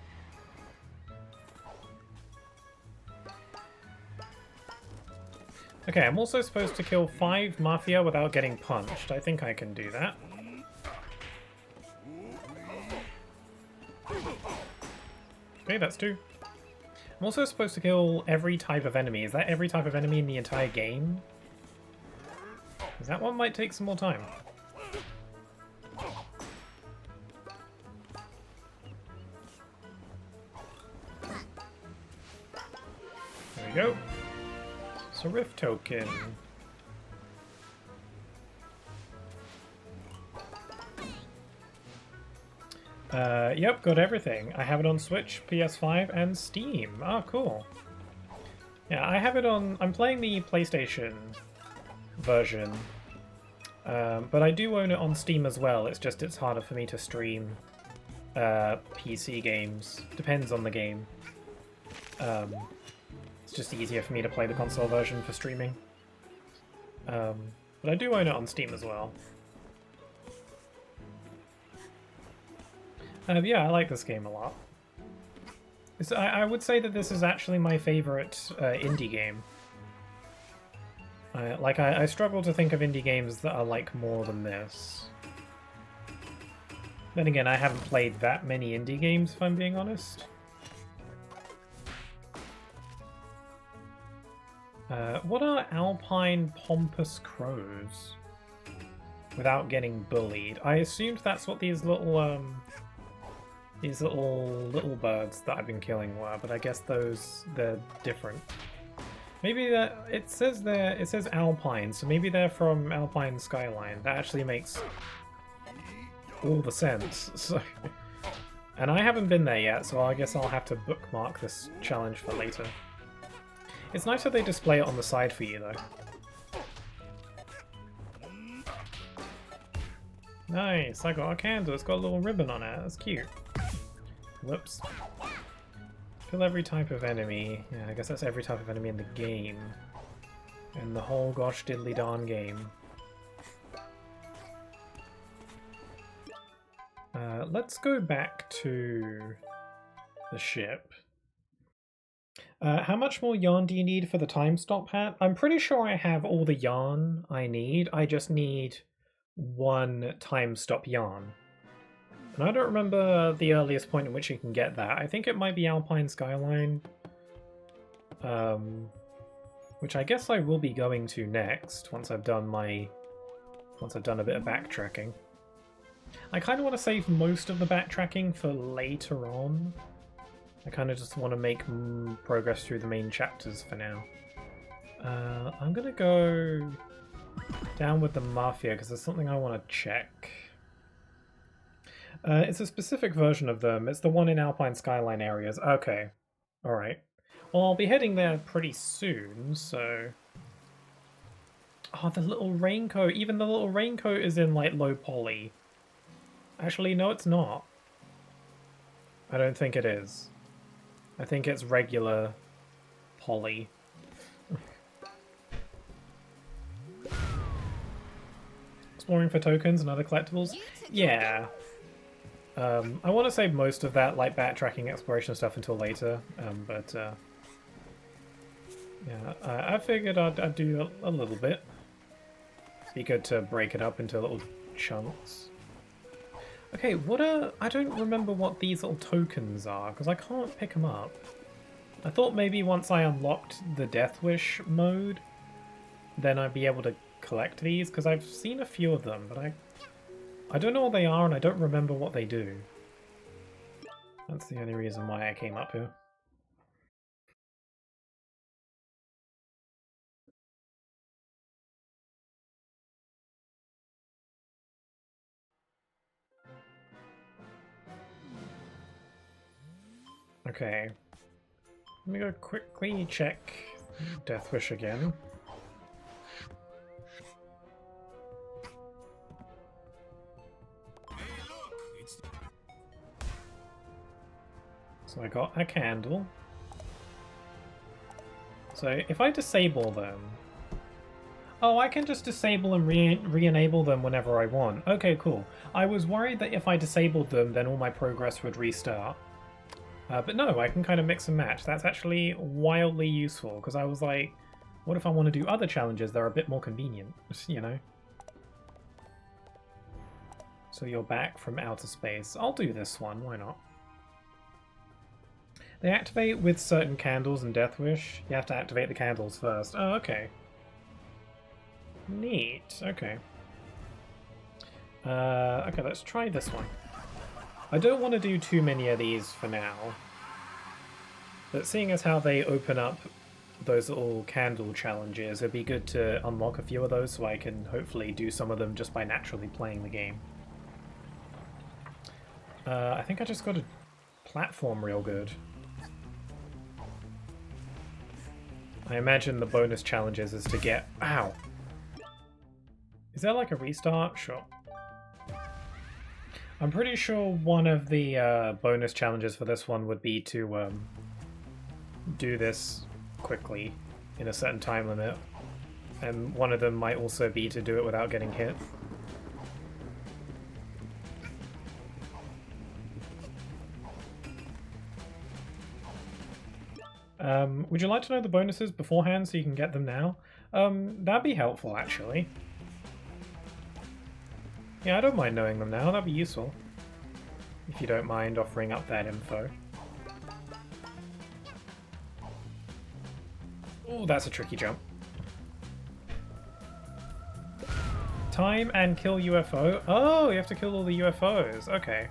Okay, I'm also supposed to kill 5 Mafia without getting punched. I think I can do that. Okay, that's 2. I'm also supposed to kill every type of enemy. Is that every type of enemy in the entire game? Because that one might take some more time. There we go. It's a Rift token. Yep, got everything. I have it on Switch, PS5, and Steam. Ah, cool. Yeah, I have it on... I'm playing the PlayStation version, but I do own it on Steam as well. It's just it's harder for me to stream PC games. Depends on the game. It's just easier for me to play the console version for streaming. But I do own it on Steam as well. Yeah, I like this game a lot. I would say that this is actually my favorite indie game. I struggle to think of indie games that are like more than this. Then again, I haven't played that many indie games, if I'm being honest. What are Alpine Pompous Crows? Without getting bullied. I assumed that's what these little birds that I've been killing were, but I guess they're different. Maybe that it says Alpine, so maybe they're from Alpine Skyline. That actually makes all the sense. So, and I haven't been there yet, so I guess I'll have to bookmark this challenge for later. It's nice that they display it on the side for you, though. Nice, I got a candle. It's got a little ribbon on it. That's cute. Whoops. Kill every type of enemy. Yeah, I guess that's every type of enemy in the game. In the whole gosh diddly darn game. Let's go back to the ship. How much more yarn do you need for the time stop hat? I'm pretty sure I have all the yarn I need. I just need one time stop yarn. And I don't remember the earliest point in which you can get that. I think it might be Alpine Skyline. Which I guess I will be going to next once I've done a bit of backtracking. I kind of want to save most of the backtracking for later on. I kind of just want to make progress through the main chapters for now. I'm gonna go down with the Mafia because there's something I want to check. It's a specific version of them. It's the one in Alpine Skyline areas. Okay. Alright. Well, I'll be heading there pretty soon, so... Oh, the little raincoat. Even the little raincoat is in, like, low poly. Actually, no, it's not. I don't think it is. I think it's regular poly. Exploring for tokens and other collectibles? Yeah. I want to save most of that, like, backtracking exploration stuff until later, but yeah, I figured I'd do a little bit. It'd be good to break it up into little chunks. Okay, I don't remember what these little tokens are, because I can't pick them up. I thought maybe once I unlocked the Death Wish mode, then I'd be able to collect these, because I've seen a few of them, but I don't know what they are and I don't remember what they do. That's the only reason why I came up here. Okay. Let me go quickly check Death Wish again. So I got a candle. So if I disable them... Oh, I can just disable and re-enable them whenever I want. Okay, cool. I was worried that if I disabled them, then all my progress would restart. But no, I can kind of mix and match. That's actually wildly useful, because I was like, what if I want to do other challenges that are a bit more convenient, you know? So you're back from outer space. I'll do this one, why not? They activate with certain candles in Death Wish. You have to activate the candles first. Oh, okay. Neat, okay. Okay, let's try this one. I don't want to do too many of these for now. But seeing as how they open up those little candle challenges, it'd be good to unlock a few of those so I can hopefully do some of them just by naturally playing the game. I think I just got to platform real good. I imagine the bonus challenges is to get... Ow! Is there like a restart? Sure. I'm pretty sure one of the bonus challenges for this one would be to do this quickly in a certain time limit. And one of them might also be to do it without getting hit. Would you like to know the bonuses beforehand so you can get them now? That'd be helpful, actually. Yeah, I don't mind knowing them now, that'd be useful. If you don't mind offering up that info. Oh, that's a tricky jump. Time and kill UFO. Oh, you have to kill all the UFOs. Okay.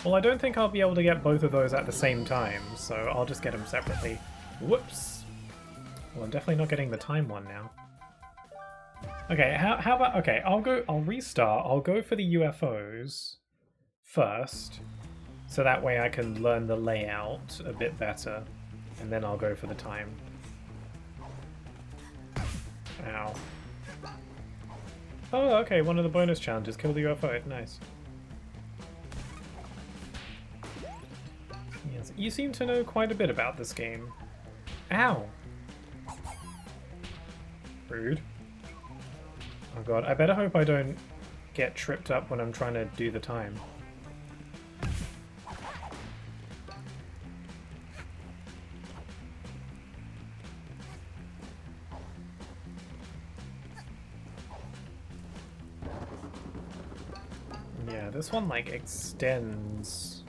Well, I don't think I'll be able to get both of those at the same time, so I'll just get them separately. Whoops. Well, I'm definitely not getting the time one now. Okay, how about... Okay, I'll restart. I'll go for the UFOs first, so that way I can learn the layout a bit better, and then I'll go for the time. Ow. Oh, okay, one of the bonus challenges, kill the UFO. Nice. Yes, you seem to know quite a bit about this game. Ow! Rude. Oh god, I better hope I don't get tripped up when I'm trying to do the time. Yeah, this one like extends.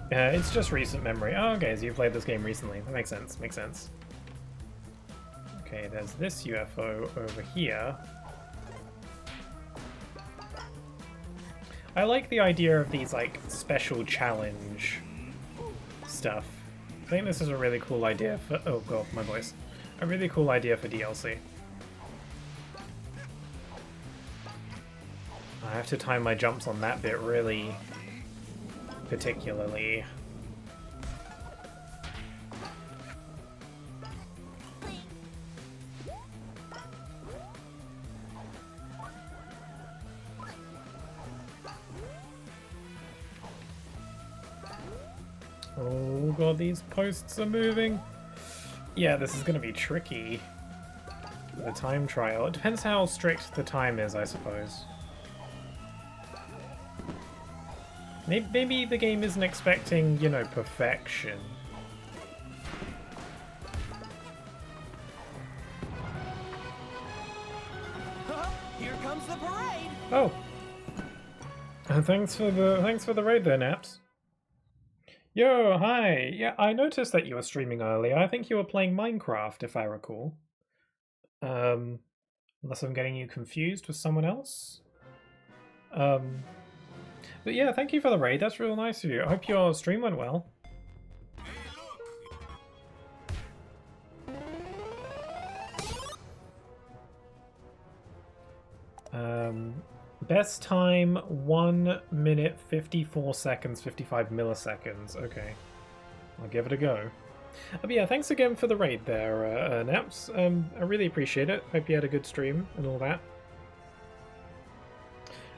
It's just recent memory. Oh, okay, so you played this game recently. That makes sense, makes sense. Okay, there's this UFO over here. I like the idea of these, like, special challenge stuff. I think this is a really cool idea for... Oh god, my voice. A really cool idea for DLC. I have to time my jumps on that bit really particularly. Oh god, these posts are moving. Yeah, this is gonna be tricky. The time trial. It depends how strict the time is, I suppose. Maybe the game isn't expecting, you know, perfection. Here comes the parade. Oh. Thanks for the raid there, Naps. Yo, hi. Yeah, I noticed that you were streaming earlier. I think you were playing Minecraft, if I recall. Unless I'm getting you confused with someone else. But yeah, thank you for the raid. That's real nice of you. I hope your stream went well. Best time 1 minute 54 seconds 55 milliseconds. Okay, I'll give it a go. But yeah, thanks again for the raid there, Naps. I really appreciate it. Hope you had a good stream and all that.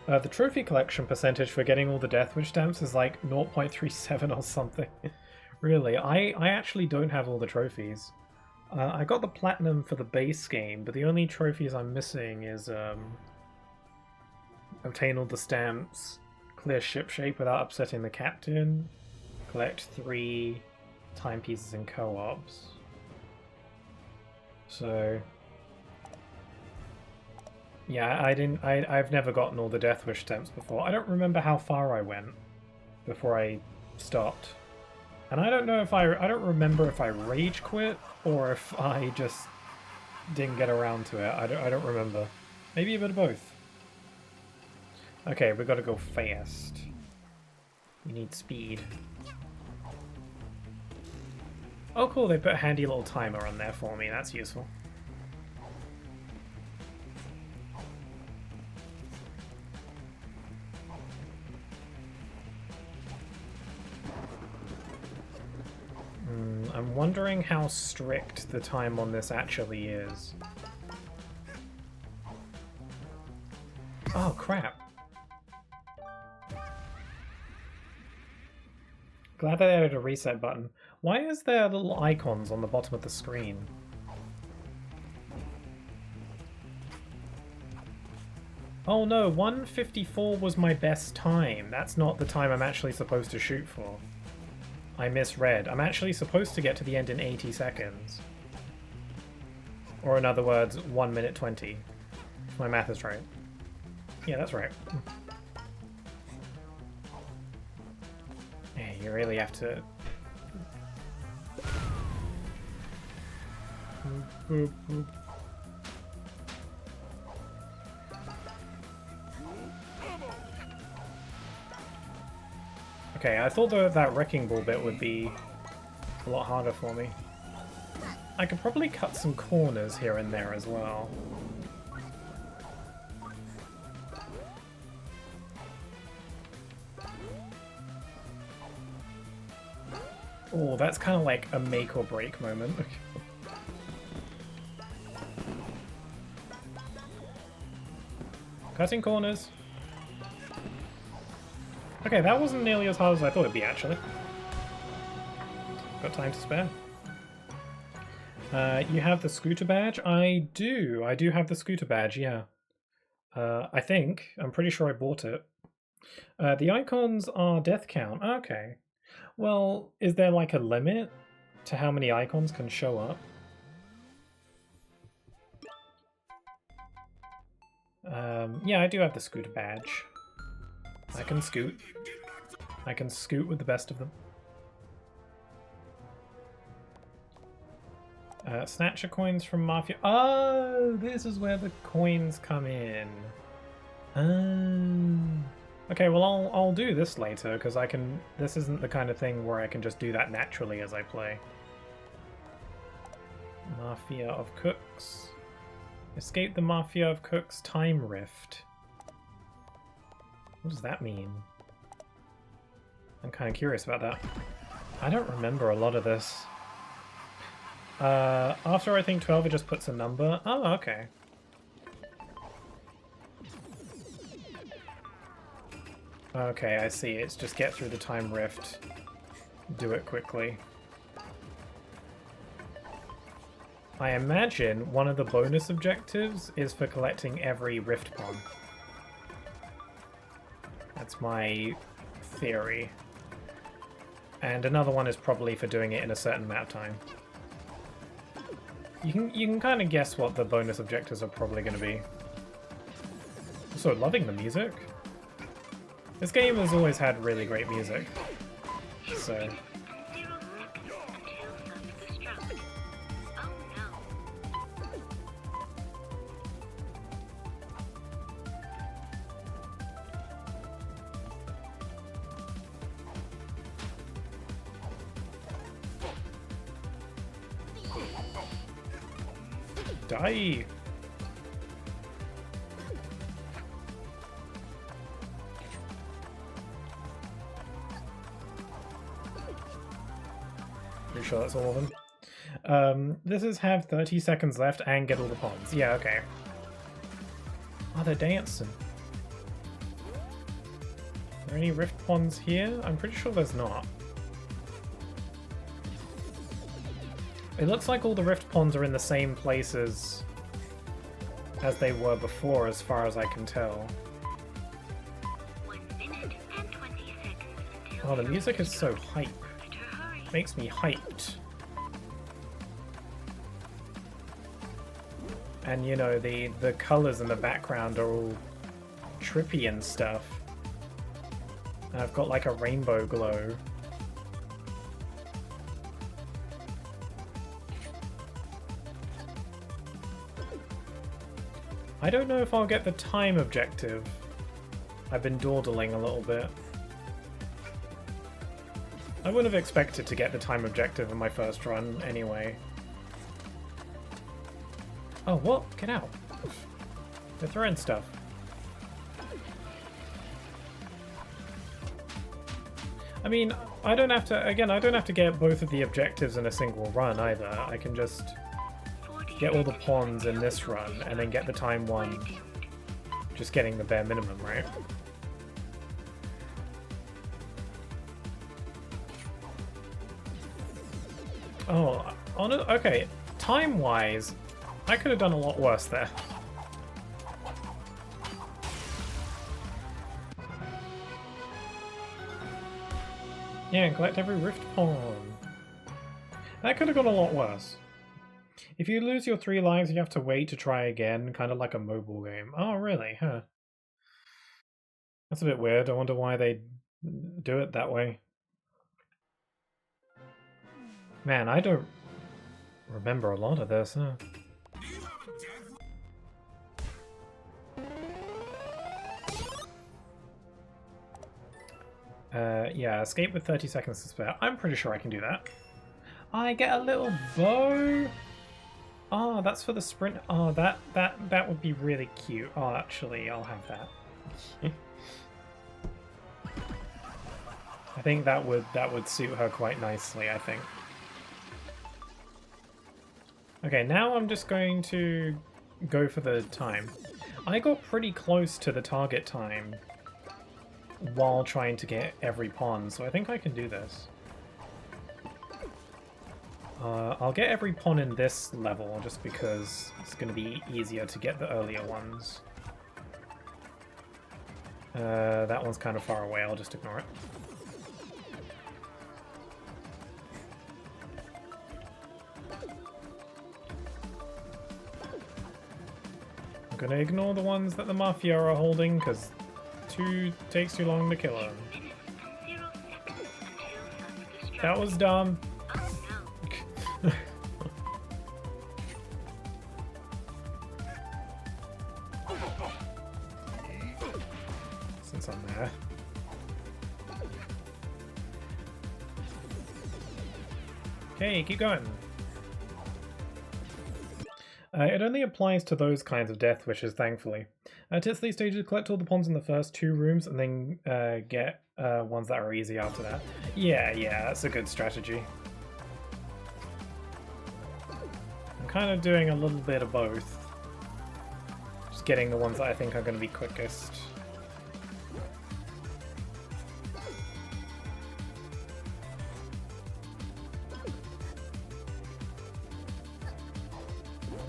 The trophy collection percentage for getting all the Deathwish stamps is like 0.37 or something. Really, I actually don't have all the trophies. I got the platinum for the base game, but the only trophies I'm missing is obtain all the stamps, clear ship shape without upsetting the captain, collect 3 timepieces in co-ops. So yeah, I've never gotten all the Deathwish stamps before. I don't remember how far I went before I stopped. And I don't know if I don't remember if I rage quit or if I just didn't get around to it. I don't remember. Maybe a bit of both. Okay, we gotta go fast. We need speed. Oh cool, they put a handy little timer on there for me. That's useful. I'm wondering how strict the time on this actually is. Oh crap. Glad they added a reset button. Why is there little icons on the bottom of the screen? Oh no, 1:54 was my best time. That's not the time I'm actually supposed to shoot for. I misread. I'm actually supposed to get to the end in 80 seconds. Or in other words, 1 minute 20. If my math is right. Yeah, that's right. Yeah, you really have to... Okay, I thought that wrecking ball bit would be a lot harder for me. I could probably cut some corners here and there as well. Oh, that's kind of like a make or break moment. Cutting corners. Okay, that wasn't nearly as hard as I thought it'd be, actually. Got time to spare. You have the scooter badge? I do. I do have the scooter badge, yeah. I think. I'm pretty sure I bought it. The icons are death count. Okay. Well, is there like a limit to how many icons can show up? Yeah, I do have the scooter badge. I can scoot. I can scoot with the best of them. Snatcher coins from Mafia. Oh, this is where the coins come in. Okay, well I'll do this later because I can. This isn't the kind of thing where I can just do that naturally as I play. Mafia of Cooks. Escape the Mafia of Cooks time rift. What does that mean? I'm kind of curious about that. I don't remember a lot of this. After I think 12, it just puts a number. Oh, okay. Okay, I see. It's just get through the time rift. Do it quickly. I imagine one of the bonus objectives is for collecting every rift pawn. That's my theory. And another one is probably for doing it in a certain amount of time. You can kind of guess what the bonus objectives are probably going to be. Also, loving the music. This game has always had really great music. So... Die! Pretty sure that's all of them. This is have 30 seconds left and get all the pawns. Yeah, okay. Oh, they're dancing. Are there any rift pawns here? I'm pretty sure there's not. It looks like all the rift pawns are in the same places as they were before, as far as I can tell. 1 minute and 20 seconds until Oh, the music is so hype. Makes me hyped. And you know, the colors in the background are all trippy and stuff. And I've got like a rainbow glow. I don't know if I'll get the time objective. I've been dawdling a little bit. I wouldn't have expected to get the time objective in my first run anyway. Oh, what? Get out. They're throwing stuff. I mean, I don't have to, again, I don't have to get both of the objectives in a single run either. I can just get all the pawns in this run and then get the time one, just getting the bare minimum, right? Oh, okay. Time-wise, I could have done a lot worse there. Yeah, and collect every rift pawn. That could have gone a lot worse. If you lose your 3 lives, you have to wait to try again, kind of like a mobile game. Oh, really? Huh. That's a bit weird. I wonder why they do it that way. Man, I don't remember a lot of this, huh? Yeah, escape with 30 seconds to spare. I'm pretty sure I can do that. I get a little bow. Oh, that's for the sprint. Oh, that would be really cute. Oh, actually, I'll have that. I think that would suit her quite nicely, I think. Okay, now I'm just going to go for the time. I got pretty close to the target time while trying to get every pawn, so I think I can do this. I'll get every pawn in this level just because it's going to be easier to get the earlier ones. That one's kind of far away, I'll just ignore it. I'm going to ignore the ones that the Mafia are holding because 2 takes too long to kill them. That was dumb. Since I'm there. Okay, keep going. It only applies to those kinds of death wishes, thankfully. To these stages, collect all the pawns in the first 2 rooms and then get ones that are easy after that. Yeah, that's a good strategy. I'm kind of doing a little bit of both. Just getting the ones that I think are going to be quickest.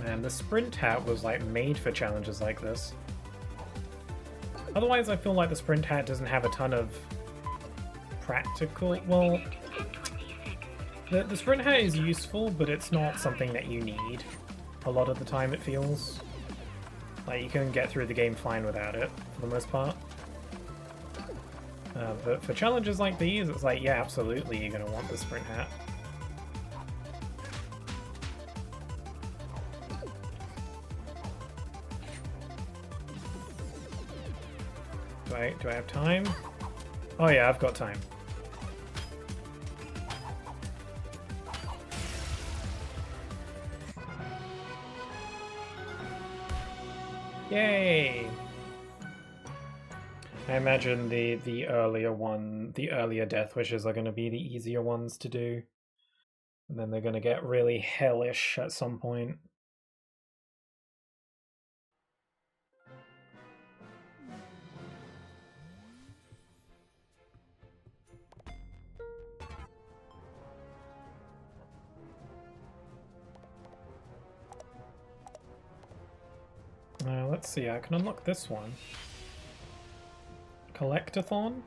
Man, the sprint hat was like made for challenges like this. Otherwise, I feel like the sprint hat doesn't have a ton of practical... Well, the sprint hat is useful, but it's not something that you need. A lot of the time, it feels. Like, you can get through the game fine without it, for the most part. But for challenges like these, it's like, yeah, absolutely, you're going to want the sprint hat. Do I have time? Oh yeah, I've got time. Yay! I imagine the earlier death wishes are going to be the easier ones to do. And then they're going to get really hellish at some point. Let's see, I can unlock this one. Collectathon?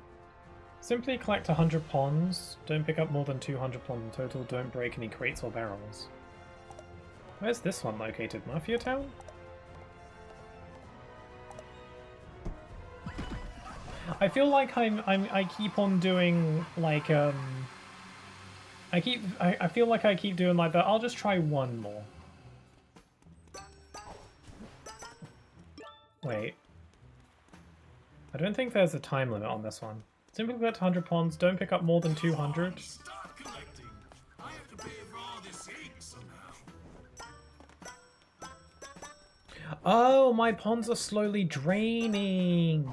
Simply collect 100 pawns. Don't pick up more than 200 pawns in total. Don't break any crates or barrels. Where's this one located? Mafia Town? I feel like I keep on doing like I feel like I keep doing like that. I'll just try one more. Wait. I don't think there's a time limit on this one. Simply collect 100 pawns, don't pick up more than 200. Stop collecting. I have to pay for all this ink somehow. Oh, my pawns are slowly draining.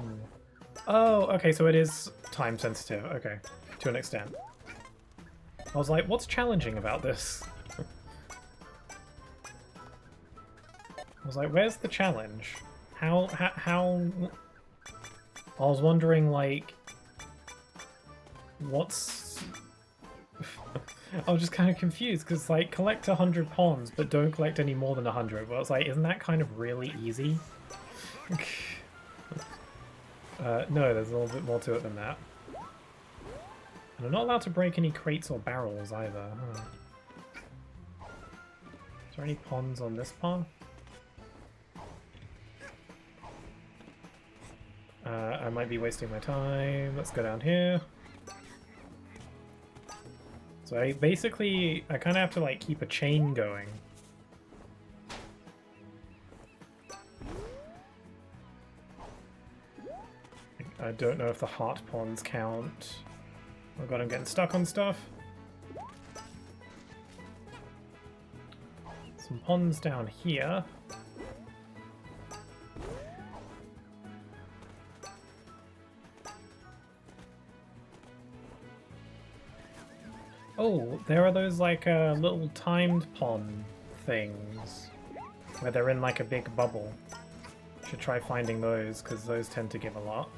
Oh, okay, so it is time sensitive. Okay, to an extent. I was like, what's challenging about this? I was like, where's the challenge? How... I was wondering, like... What's... I was just kind of confused, because, like, collect 100 pawns, but don't collect any more than 100. But I was like, isn't that kind of really easy? No, there's a little bit more to it than that. And I'm not allowed to break any crates or barrels either. Huh. Is there any pawns on this path? I might be wasting my time. Let's go down here. So I kind of have to like keep a chain going. I don't know if the heart pawns count. Oh god, I'm getting stuck on stuff. Some pawns down here. Oh, there are those like little timed pond things where they're in like a big bubble. Should try finding those because those tend to give a lot.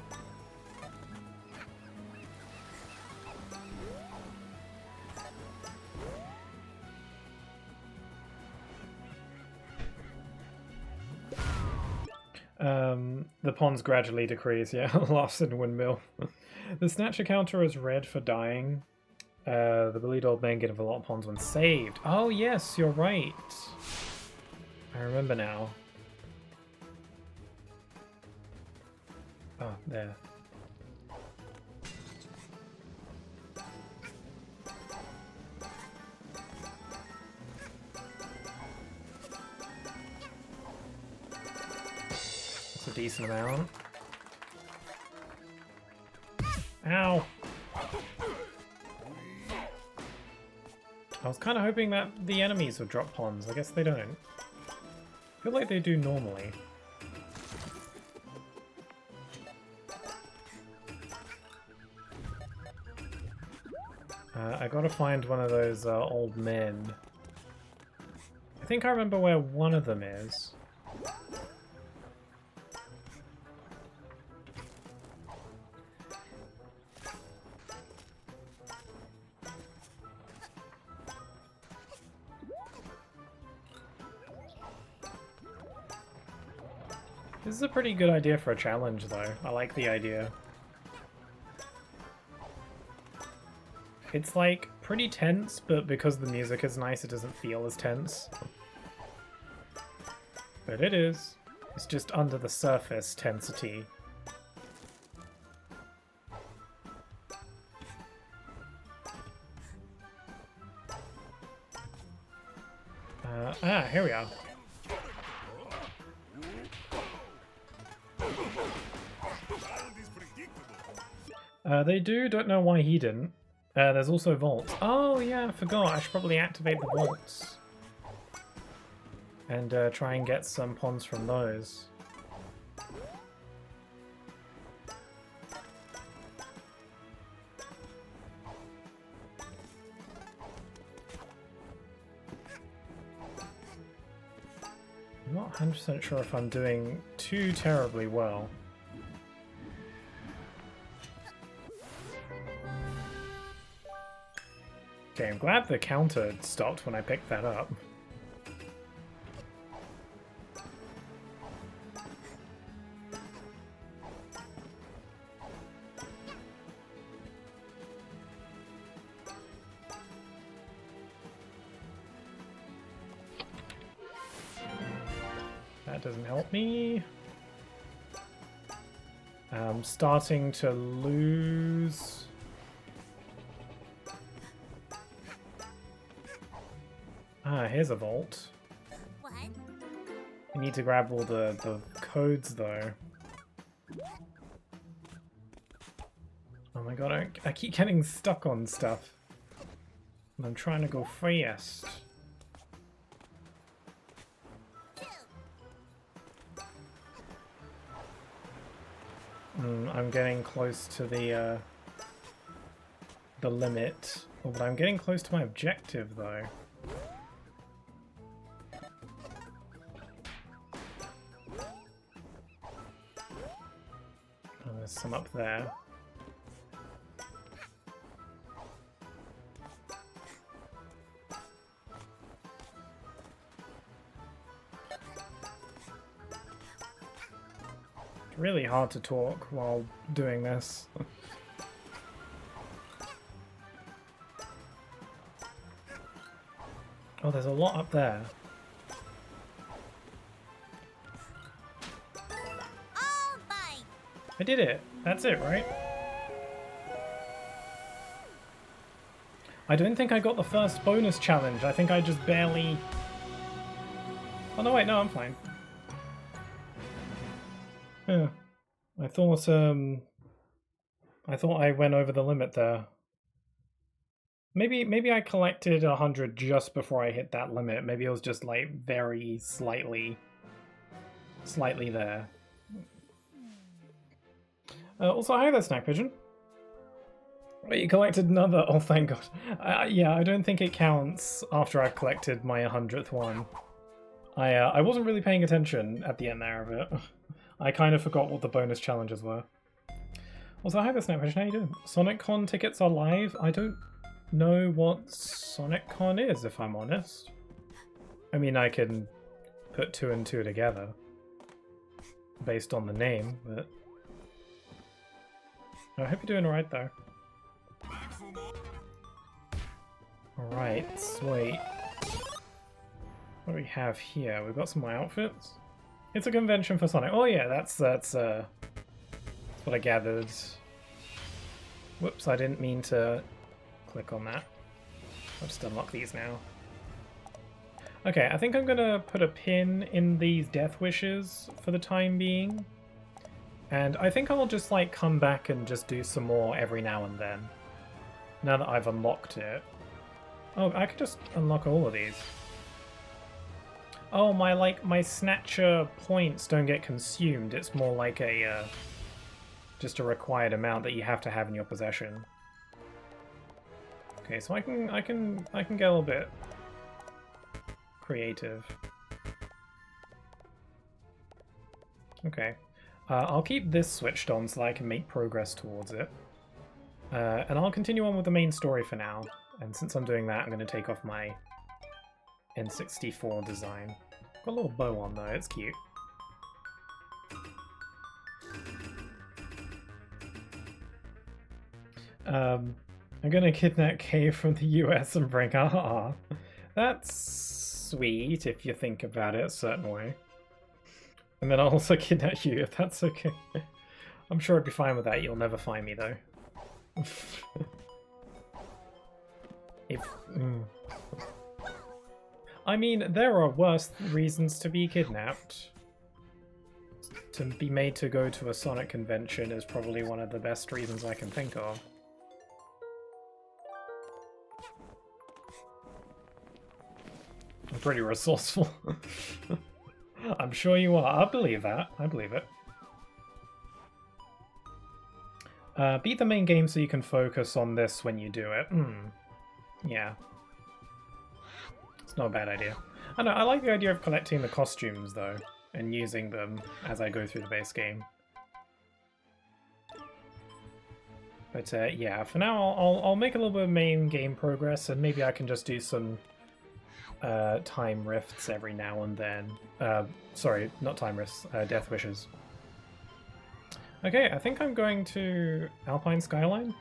The ponds gradually decrease, yeah. Larson Windmill. The Snatcher counter is red for dying. The bullied old man get a lot of ponds when saved. Oh yes, you're right. I remember now. Oh, there. That's a decent amount. Ow! I was kind of hoping that the enemies would drop ponds. I guess they don't. I feel like they do normally. I gotta find one of those old men. I think I remember where one of them is. This is a pretty good idea for a challenge, though. I like the idea. It's like pretty tense, but because the music is nice, it doesn't feel as tense. But it is. It's just under the surface tensity. Here we are. They don't know why he didn't. There's also vaults. Oh yeah, I forgot. I should probably activate the vaults. And try and get some ponds from those. I'm not 100% sure if I'm doing too terribly well. Okay, I'm glad the counter stopped when I picked that up. That doesn't help me. I'm starting to lose. Ah, here's a vault. What? I need to grab all the codes, though. Oh my god, I keep getting stuck on stuff. And I'm trying to go fast. I'm getting close to the limit. Oh, but I'm getting close to my objective, though. There's some up there. It's really hard to talk while doing this. Oh, there's a lot up there. I did it. That's it, right? I don't think I got the first bonus challenge. I think I just barely... Oh no, wait, no, I'm fine. Yeah. I thought I went over the limit there. Maybe I collected 100 just before I hit that limit. Maybe it was just like very slightly there. Also, hi there, Snack Pigeon. Wait, you collected another? Oh, thank God. Yeah, I don't think it counts after I've collected my 100th one. I wasn't really paying attention at the end there of it. I kind of forgot what the bonus challenges were. Also, hi there, Snapfish. How you doing? SonicCon tickets are live. I don't know what SonicCon is, if I'm honest. I mean, I can put 2 and 2 together based on the name, but I hope you're doing alright though. Alright, sweet. What do we have here? We've got some more outfits. It's a convention for Sonic. Oh yeah, that's what I gathered. Whoops, I didn't mean to click on that. I'll just unlock these now. Okay, I think I'm gonna put a pin in these death wishes for the time being. And I think I'll just like come back and just do some more every now and then. Now that I've unlocked it. Oh, I could just unlock all of these. Oh, my snatcher points don't get consumed. It's more like a just a required amount that you have to have in your possession. Okay, so I can get a little bit creative. Okay, I'll keep this switched on so that I can make progress towards it. And I'll continue on with the main story for now. And since I'm doing that, I'm going to take off my N64 design. Got a little bow on though, it's cute. I'm gonna kidnap Kay from the US and bring her. That's sweet if you think about it a certain way. And then I'll also kidnap you if that's okay. I'm sure I'd be fine with that. You'll never find me though. I mean, there are worse reasons to be kidnapped. To be made to go to a Sonic convention is probably one of the best reasons I can think of. I'm pretty resourceful. I'm sure you are. I believe that. I believe it. Beat the main game so you can focus on this when you do it. Yeah. It's not a bad idea. I know, I like the idea of collecting the costumes though, and using them as I go through the base game. But yeah, for now I'll make a little bit of main game progress, and maybe I can just do some time rifts every now and then. Sorry, not time rifts, death wishes. Okay, I think I'm going to Alpine Skyline.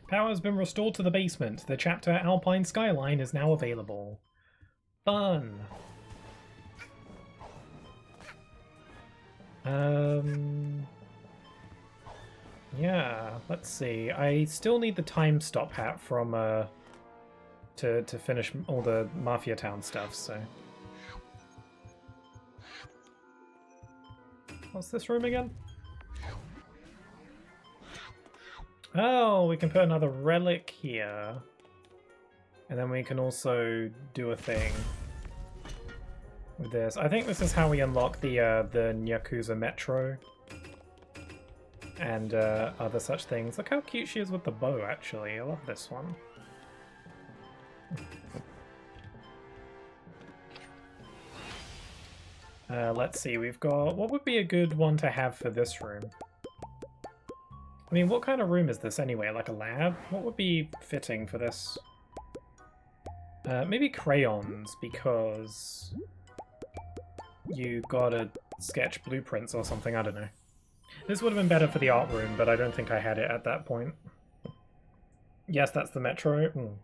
Power has been restored to the basement. The chapter Alpine Skyline is now available. Fun! Yeah, let's see. I still need the time stop hat from to finish all the Mafia Town stuff, so. What's this room again? Oh, we can put another relic here. And then we can also do a thing with this. I think this is how we unlock the Yakuza Metro. And other such things. Look how cute she is with the bow, actually. I love this one. Let's see, we've got... What would be a good one to have for this room? I mean, what kind of room is this anyway? Like a lab? What would be fitting for this? Maybe crayons, because you gotta sketch blueprints or something, I don't know. This would have been better for the art room, but I don't think I had it at that point. Yes, that's the Metro.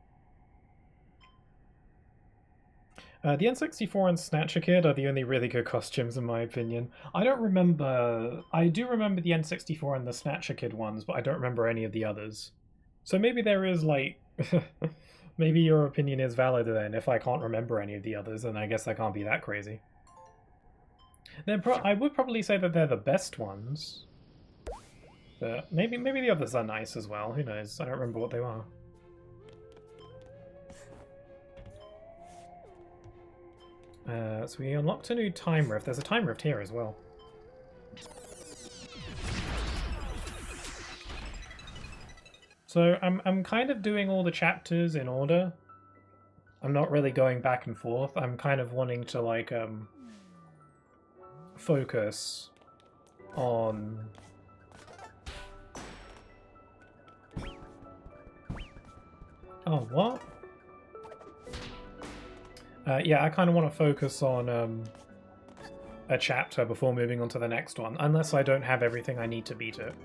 The N64 and Snatcher Kid are the only really good costumes in my opinion. I don't remember... I do remember the N64 and the Snatcher Kid ones, but I don't remember any of the others. So maybe there is, like... maybe your opinion is valid then. If I can't remember any of the others, then I guess I can't be that crazy. I would probably say that they're the best ones. But maybe the others are nice as well. Who knows? I don't remember what they are. So we unlocked a new time rift. There's a time rift here as well. So I'm kind of doing all the chapters in order. I'm not really going back and forth. I'm kind of wanting to like focus on what? Yeah, I kind of want to focus on a chapter before moving on to the next one, unless I don't have everything I need to beat it.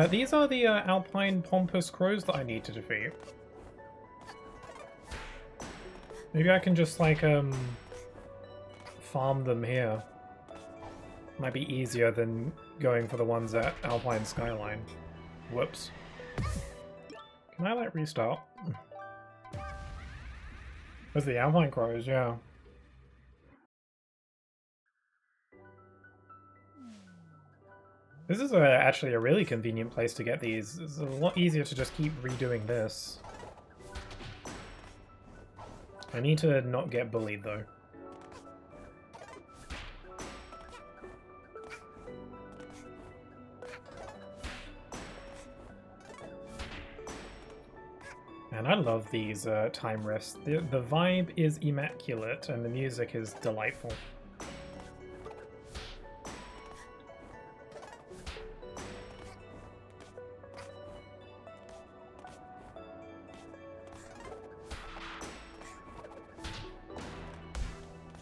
These are the Alpine Pompous Crows that I need to defeat. Maybe I can just, like, farm them here. Might be easier than going for the ones at Alpine Skyline. Whoops. Can I, like, restart? There's the Alpine Crows, yeah. This is actually a really convenient place to get these. It's a lot easier to just keep redoing this. I need to not get bullied, though. And I love these time rifts. The vibe is immaculate, and the music is delightful.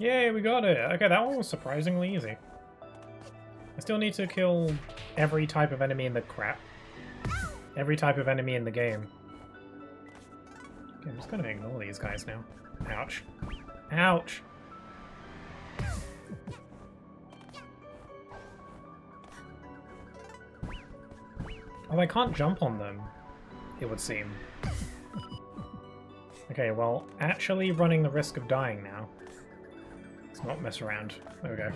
Yay, we got it! Okay, that one was surprisingly easy. I still need to kill every type of enemy in the crap. Every type of enemy in the game. Okay, I'm just gonna ignore these guys now. Ouch. Ouch! Oh, I can't jump on them, it would seem. Okay, well, actually running the risk of dying now. Let's not mess around. There we go.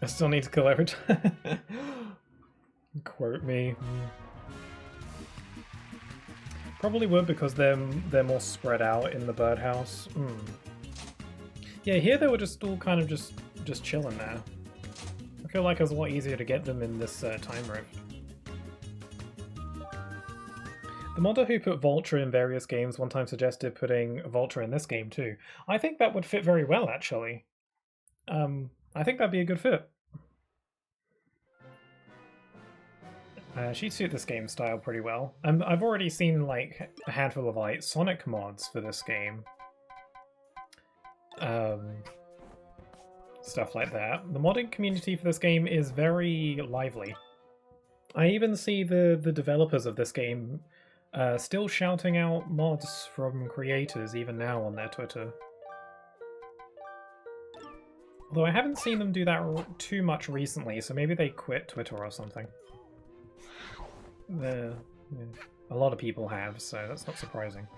I still need to kill every time. Quote me. Probably would because they're more spread out in the birdhouse. Yeah, here they were just all kind of just chilling there. I feel like it was a lot easier to get them in this time rift. The modder who put Vulture in various games one time suggested putting Vulture in this game too. I think that would fit very well, actually. I think that'd be a good fit. She'd suit this game style pretty well. I've already seen like a handful of like Sonic mods for this game. Stuff like that. The modding community for this game is very lively. I even see the developers of this game still shouting out mods from creators even now on their Twitter. Although I haven't seen them do that too much recently, so maybe they quit Twitter or something. A lot of people have, so that's not surprising.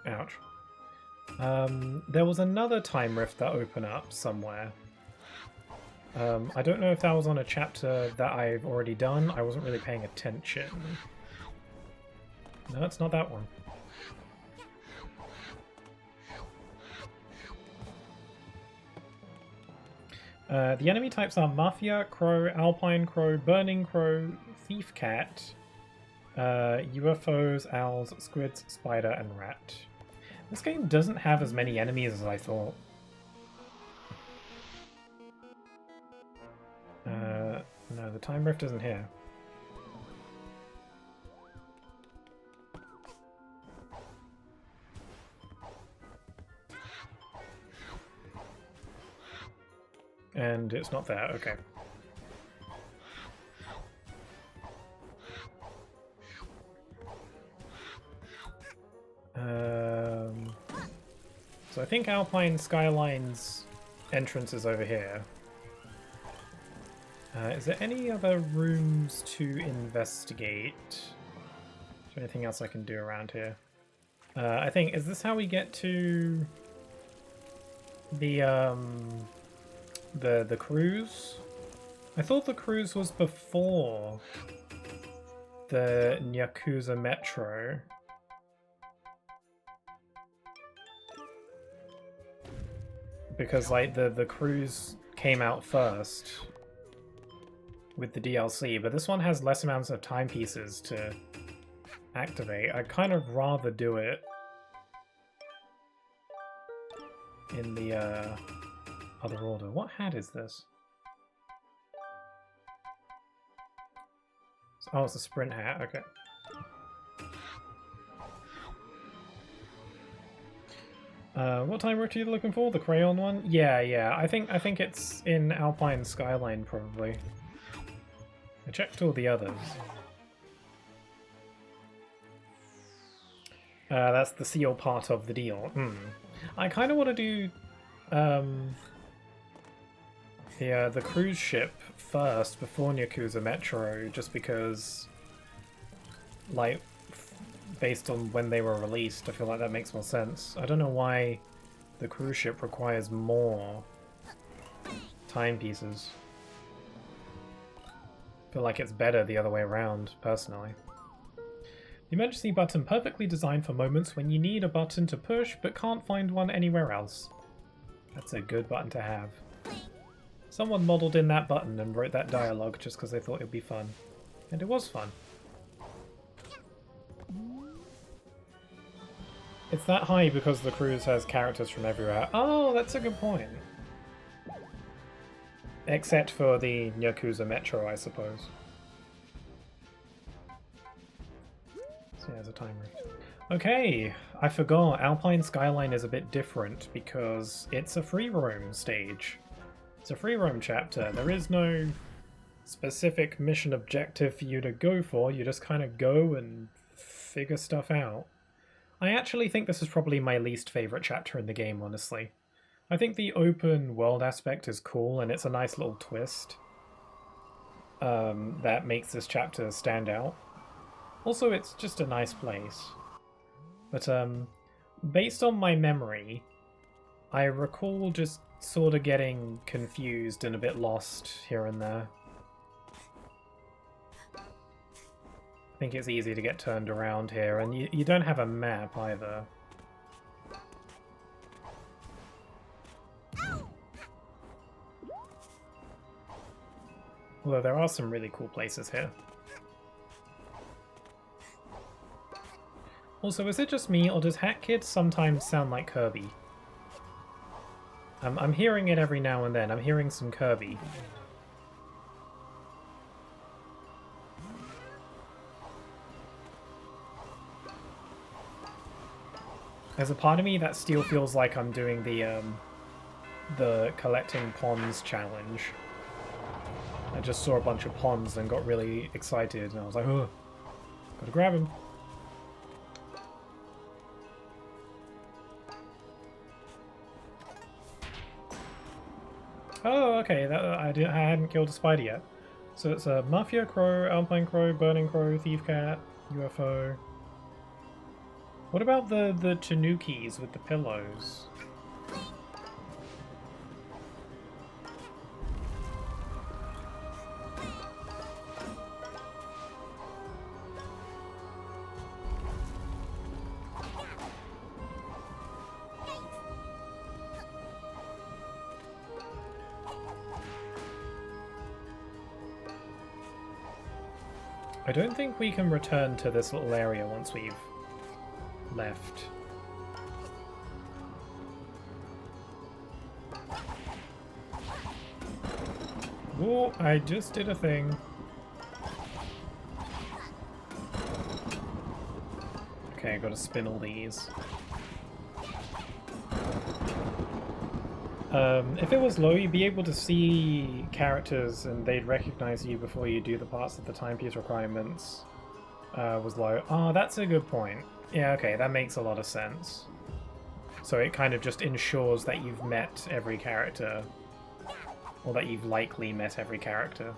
Ouch. There was another time rift that opened up somewhere. I don't know if that was on a chapter that I've already done. I wasn't really paying attention. No, it's not that one. The enemy types are Mafia, Crow, Alpine Crow, Burning Crow, Thief Cat, UFOs, Owls, Squids, Spider, and Rat. This game doesn't have as many enemies as I thought. No, the time rift isn't here. And it's not there, okay. So I think Alpine Skyline's entrance is over here. Is there any other rooms to investigate? Is there anything else I can do around here? I think, is this how we get to the cruise? I thought the cruise was before the Nyakuza Metro. because like the cruise came out first with the DLC, but this one has less amounts of timepieces to activate. I'd kind of rather do it in the other order. What hat is this? Oh, it's a sprint hat, okay. What time route are you looking for? The crayon one? Yeah. I think it's in Alpine Skyline probably. I checked all the others. That's the seal part of the deal. I kind of want to do the cruise ship first before Yakuza Metro, just because, like, based on when they were released, I feel like that makes more sense. I don't know why the cruise ship requires more timepieces. I feel like it's better the other way around, personally. The emergency button perfectly designed for moments when you need a button to push but can't find one anywhere else. That's a good button to have. Someone modelled in that button and wrote that dialogue just because they thought it would be fun. And it was fun. It's that high because the cruise has characters from everywhere. Oh, that's a good point. Except for the Yakuza Metro, I suppose. So yeah, there's a timer. Okay, I forgot. Alpine Skyline is a bit different because it's a free roam stage. It's a free roam chapter. There is no specific mission objective for you to go for. You just kind of go and figure stuff out. I actually think this is probably my least favourite chapter in the game, honestly. I think the open world aspect is cool and it's a nice little twist that makes this chapter stand out. Also, it's just a nice place. But based on my memory, I recall just sort of getting confused and a bit lost here and there. I think it's easy to get turned around here, and you don't have a map either. Although there are some really cool places here. Also, is it just me, or does Hat Kid sometimes sound like Kirby? I'm hearing it every now and then. I'm hearing some Kirby. There's a part of me that still feels like I'm doing the collecting ponds challenge. I just saw a bunch of ponds and got really excited, and I was like, oh, gotta grab him. Oh, okay, I hadn't killed a spider yet. So it's a Mafia Crow, Alpine Crow, Burning Crow, Thief Cat, UFO. What about the Tanukis with the pillows? I don't think we can return to this little area once we've left. Oh, I just did a thing. Okay, I gotta spin all these. If it was low, you'd be able to see characters and they'd recognize you before you do the parts of the timepiece requirements. Was low. Oh, that's a good point. Yeah, okay, that makes a lot of sense. So it kind of just ensures that you've met every character. Or that you've likely met every character.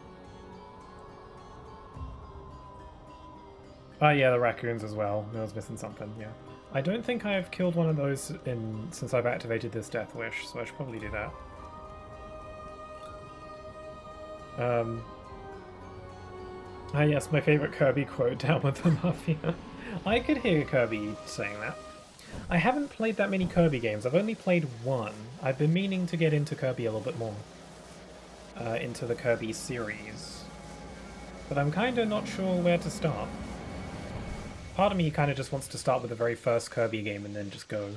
Oh yeah, the raccoons as well. I was missing something, yeah. I don't think I've killed one of those since I've activated this Death Wish, so I should probably do that. Ah yes, my favourite Kirby quote, down with the Mafia. I could hear Kirby saying that. I haven't played that many Kirby games. I've only played one. I've been meaning to get into Kirby a little bit more. Into the Kirby series. But I'm kind of not sure where to start. Part of me kind of just wants to start with the very first Kirby game and then just go.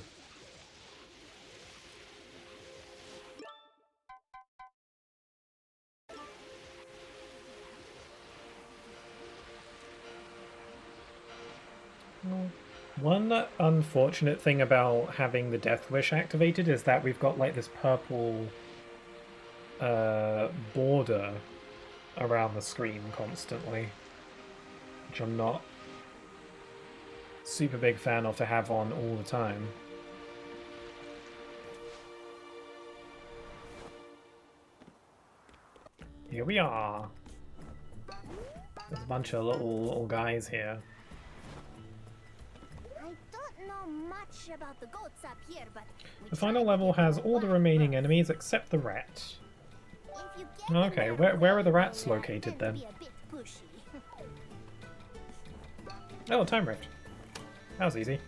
One unfortunate thing about having the Death Wish activated is that we've got like this purple border around the screen constantly, which I'm not super big fan of to have on all the time. Here we are. There's a bunch of little guys here. Much about the goats up here, but the final level has all the remaining enemies except the rat. Okay, where are the rats located then? Oh, Time Rift. That was easy.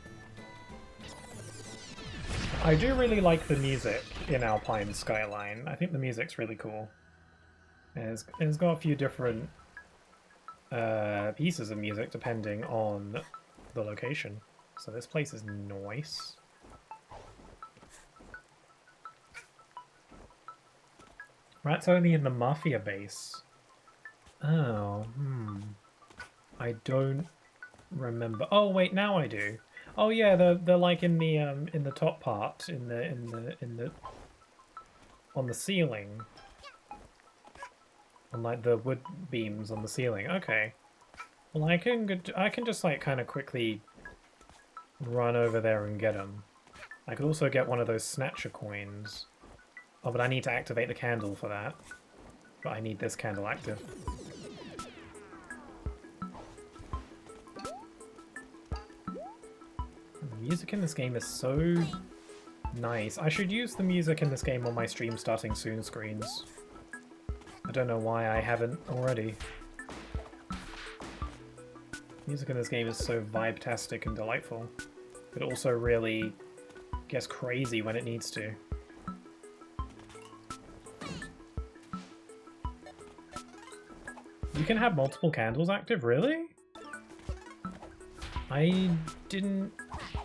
I do really like the music in Alpine Skyline. I think the music's really cool. It's got a few different pieces of music depending on the location. So this place is nice. Rat's only in the Mafia base. Oh, I don't remember. Oh wait, now I do. Oh yeah, they're like in the top part, in the on the ceiling. On like the wood beams on the ceiling. Okay. Well, I can just like kind of quickly run over there and get them. I could also get one of those snatcher coins. Oh, but I need to activate the candle for that. But I need this candle active. The music in this game is so nice. I should use the music in this game on my stream starting soon screens. I don't know why I haven't already. Music in this game is so vibe-tastic and delightful, but also really gets crazy when it needs to. You can have multiple candles active, really? I didn't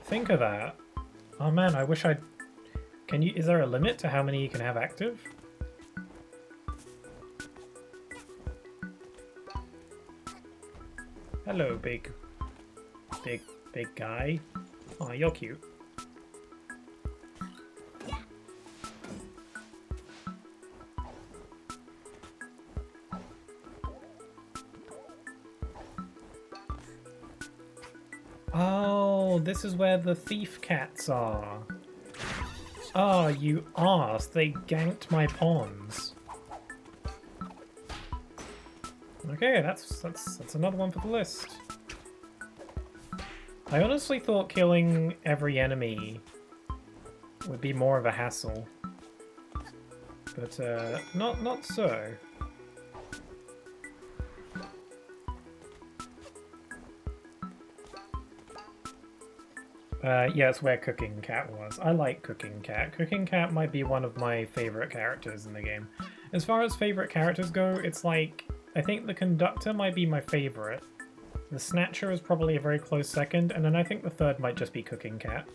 think of that. Oh man, I wish I'd... is there a limit to how many you can have active? Hello, big guy. Aw, you're cute. Oh, this is where the thief cats are. Oh, you arse. They ganked my pawns. Okay, that's another one for the list. I honestly thought killing every enemy would be more of a hassle, but not so. Yeah, it's where Cooking Cat was. I like Cooking Cat. Cooking Cat might be one of my favorite characters in the game. As far as favorite characters go, it's like, I think the Conductor might be my favorite. The Snatcher is probably a very close second, and then I think the third might just be Cooking Cat.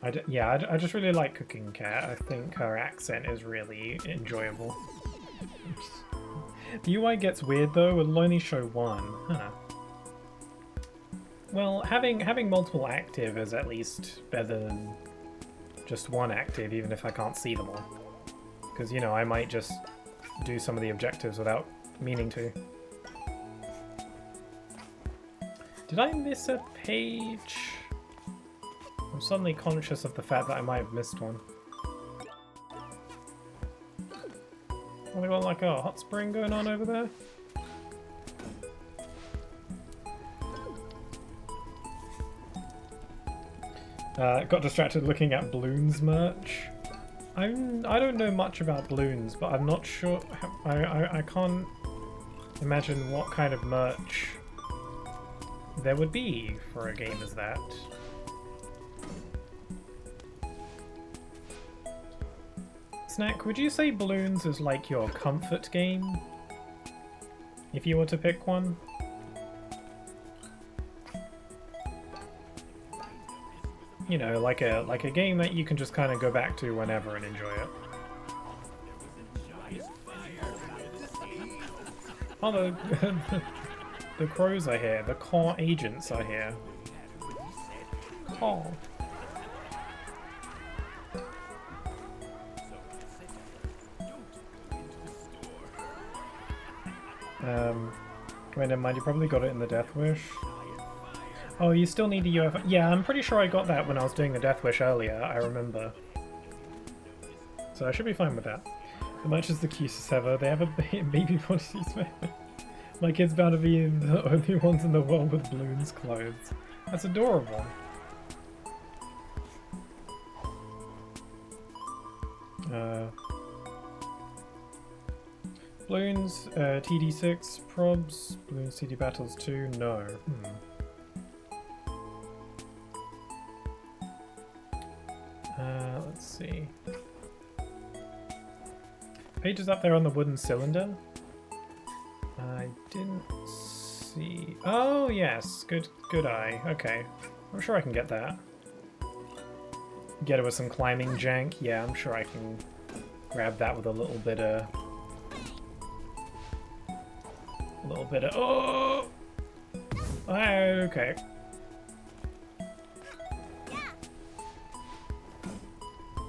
I just really like Cooking Cat. I think her accent is really enjoyable. The UI gets weird though, it'll only show one. Huh. Well, having multiple active is at least better than just one active, even if I can't see them all. Because, you know, I might just do some of the objectives without meaning to. Did I miss a page? I'm suddenly conscious of the fact that I might have missed one. Oh, they got like a hot spring going on over there? Got distracted looking at Bloons merch. I don't know much about balloons, but I'm not sure. I can't imagine what kind of merch there would be for a game as that. Snack, would you say Balloons is like your comfort game? If you were to pick one? You know, like a game that you can just kind of go back to whenever and enjoy it. Oh, the crows are here. The core agents are here. Caw. Wait, never mind, you probably got it in the Death Wish. Oh, you still need a UFO. Yeah, I'm pretty sure I got that when I was doing the Death Wish earlier, I remember. So I should be fine with that. The merch is the cutest ever. They have a baby body suit. My kid's bound to be the only ones in the world with balloons clothes. That's adorable. Balloons, TD6, probs, Balloons TD Battles 2, no. Let's see. Page is up there on the wooden cylinder. I didn't see... Oh, yes. Good eye. Okay. I'm sure I can get that. Get it with some climbing jank. Yeah, I'm sure I can grab that with a little bit of... Oh! Okay.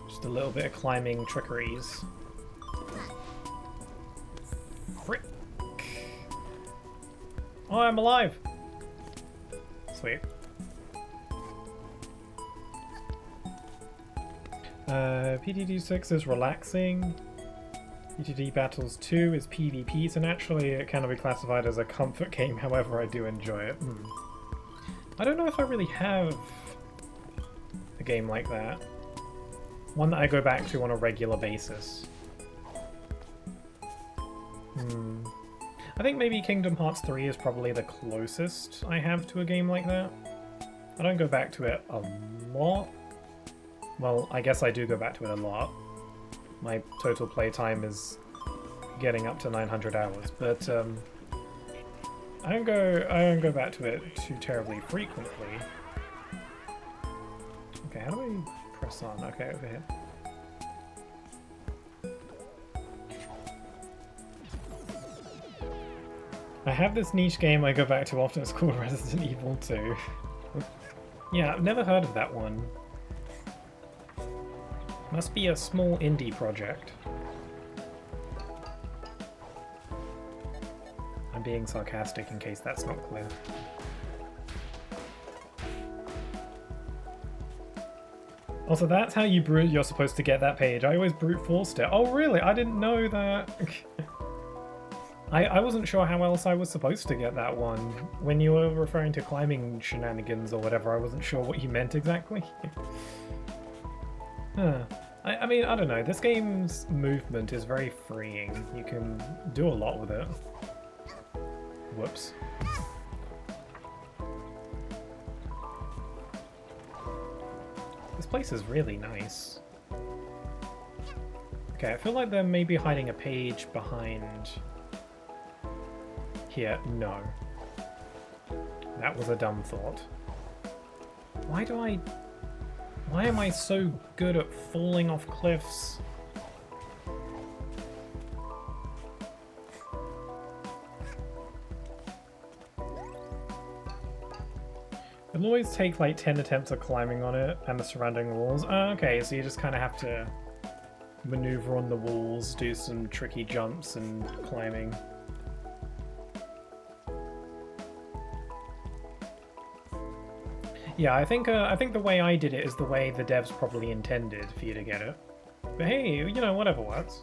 Just a little bit of climbing trickeries. Frick! Oh, I'm alive! Sweet. PTD6 is relaxing. PTD Battles 2 is PvP, so naturally it cannot be classified as a comfort game, however I do enjoy it. I don't know if I really have a game like that. One that I go back to on a regular basis. I think maybe Kingdom Hearts 3 is probably the closest I have to a game like that. I don't go back to it a lot. Well, I guess I do go back to it a lot. My total playtime is getting up to 900 hours, but I don't go back to it too terribly frequently. Okay, how do I press on? Okay, over here. I have this niche game I go back to often. It's called Resident Evil 2. Yeah, I've never heard of that one. Must be a small indie project. I'm being sarcastic in case that's not clear. Also, that's how you're supposed to get that page. I always brute forced it. Oh really? I didn't know that. I wasn't sure how else I was supposed to get that one. When you were referring to climbing shenanigans or whatever, I wasn't sure what you meant exactly. Huh. I mean, I don't know. This game's movement is very freeing. You can do a lot with it. Whoops. This place is really nice. Okay, I feel like they're maybe hiding a page behind... Here, no. That was a dumb thought. Why am I so good at falling off cliffs? It'll always take like 10 attempts of climbing on it and the surrounding walls. Okay, so you just kind of have to maneuver on the walls, do some tricky jumps and climbing. Yeah, I think the way I did it is the way the devs probably intended for you to get it. But hey, you know, whatever works.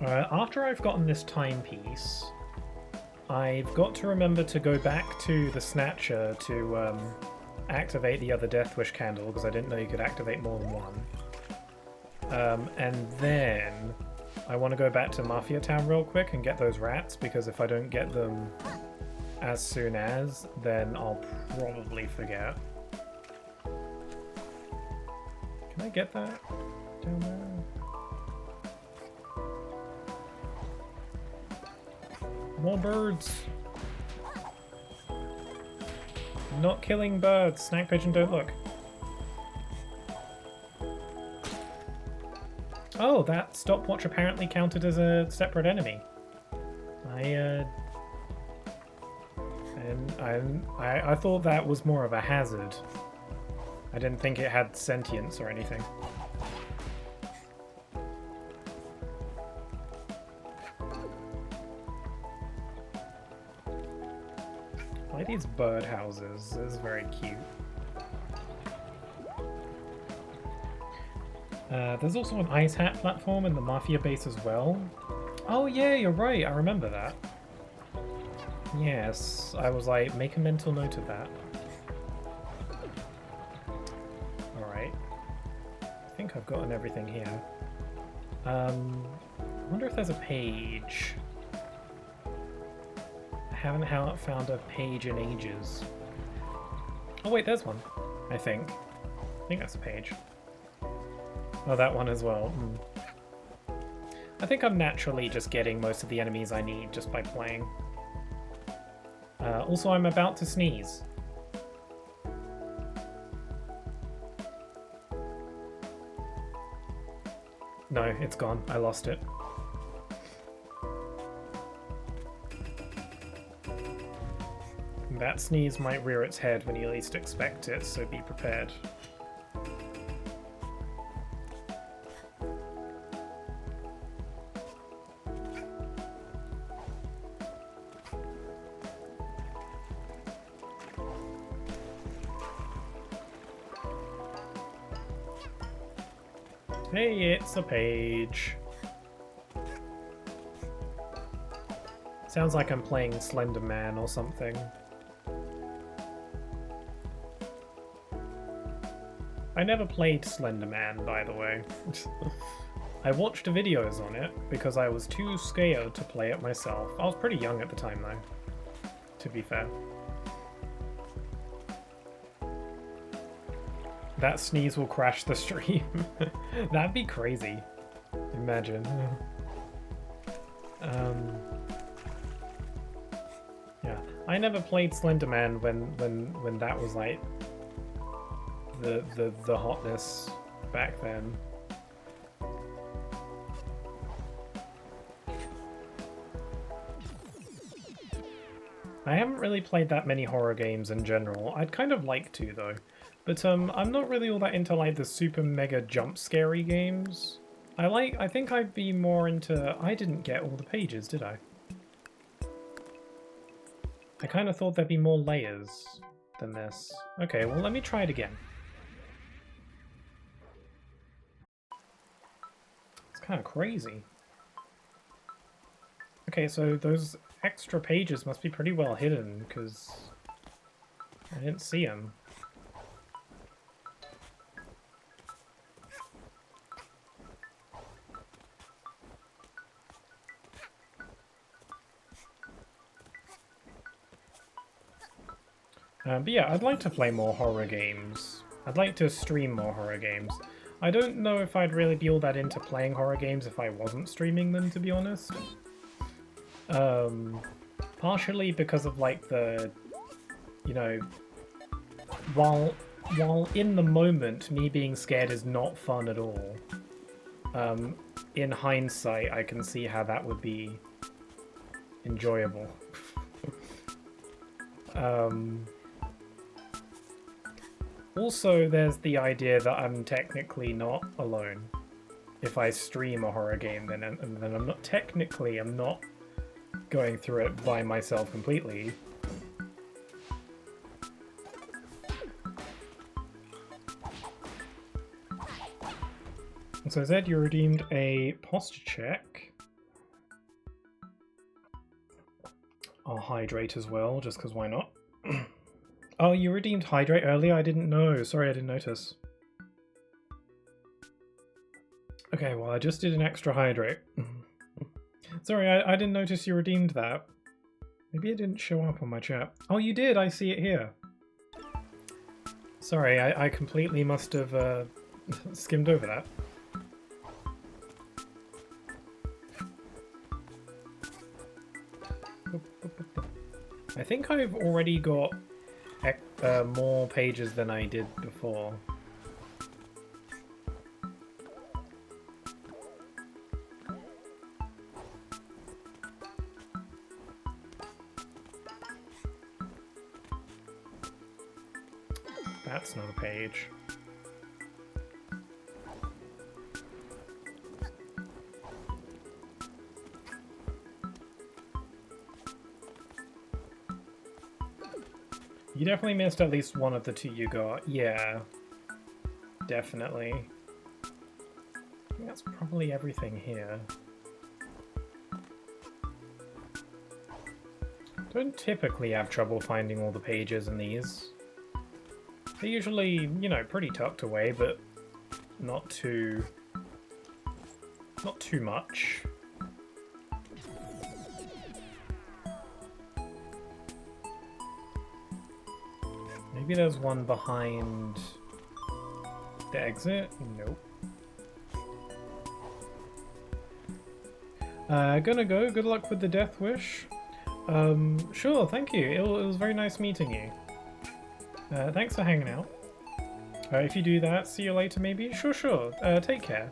After I've gotten this timepiece, I've got to remember to go back to the Snatcher to activate the other Death Wish candle, because I didn't know you could activate more than one. And then I want to go back to Mafia Town real quick and get those rats, because if I don't get them as soon as, then I'll probably forget. Can I get that down there? More birds! Not killing birds! Snack Pigeon, don't look. Oh, that stopwatch apparently counted as a separate enemy. I thought that was more of a hazard. I didn't think it had sentience or anything. I like these bird houses. This is very cute. There's also an ice hat platform in the Mafia base as well. Oh yeah, you're right, I remember that. Yes, I was like, make a mental note of that. Alright. I think I've gotten everything here. I wonder if there's a page. I haven't found a page in ages. Oh wait, there's one, I think. I think that's a page. Oh, that one as well. I think I'm naturally just getting most of the enemies I need just by playing. Also, I'm about to sneeze. No, it's gone. I lost it. That sneeze might rear its head when you least expect it, so be prepared. Hey, it's a page. Sounds like I'm playing Slender Man or something. I never played Slender Man, by the way. I watched videos on it because I was too scared to play it myself. I was pretty young at the time, though, to be fair. That sneeze will crash the stream. That'd be crazy. Imagine. Yeah, I never played Slender Man when that was like the hotness back then. I haven't really played that many horror games in general. I'd kind of like to, though. But I'm not really all that into like the super mega jump scary games. I think I'd be more into... I didn't get all the pages, did I? I kind of thought there'd be more layers than this. Okay, well let me try it again. It's kind of crazy. Okay, so those extra pages must be pretty well hidden, because I didn't see them. But yeah, I'd like to play more horror games. I'd like to stream more horror games. I don't know if I'd really be all that into playing horror games if I wasn't streaming them, to be honest. Partially because of like the, you know, while in the moment me being scared is not fun at all, in hindsight I can see how that would be enjoyable. Also, there's the idea that I'm technically not alone. If I stream a horror game, then I'm not technically, I'm not going through it by myself completely. So Zed, you redeemed a posture check. I'll hydrate as well, just because why not? Oh, you redeemed hydrate earlier? I didn't know. Sorry, I didn't notice. Okay, well, I just did an extra hydrate. Sorry, I didn't notice you redeemed that. Maybe it didn't show up on my chat. Oh, you did! I see it here. Sorry, I completely must have skimmed over that. I think I've already got more pages than I did before. That's not a page. You definitely missed at least one of the two you got. Yeah. Definitely. I think that's probably everything here. Don't typically have trouble finding all the pages in these. They're usually, you know, pretty tucked away, but not too much. Maybe there's one behind the exit? Nope. Gonna go. Good luck with the death wish. Sure, thank you. It was very nice meeting you. Thanks for hanging out. If you do that, see you later maybe? Sure. Take care.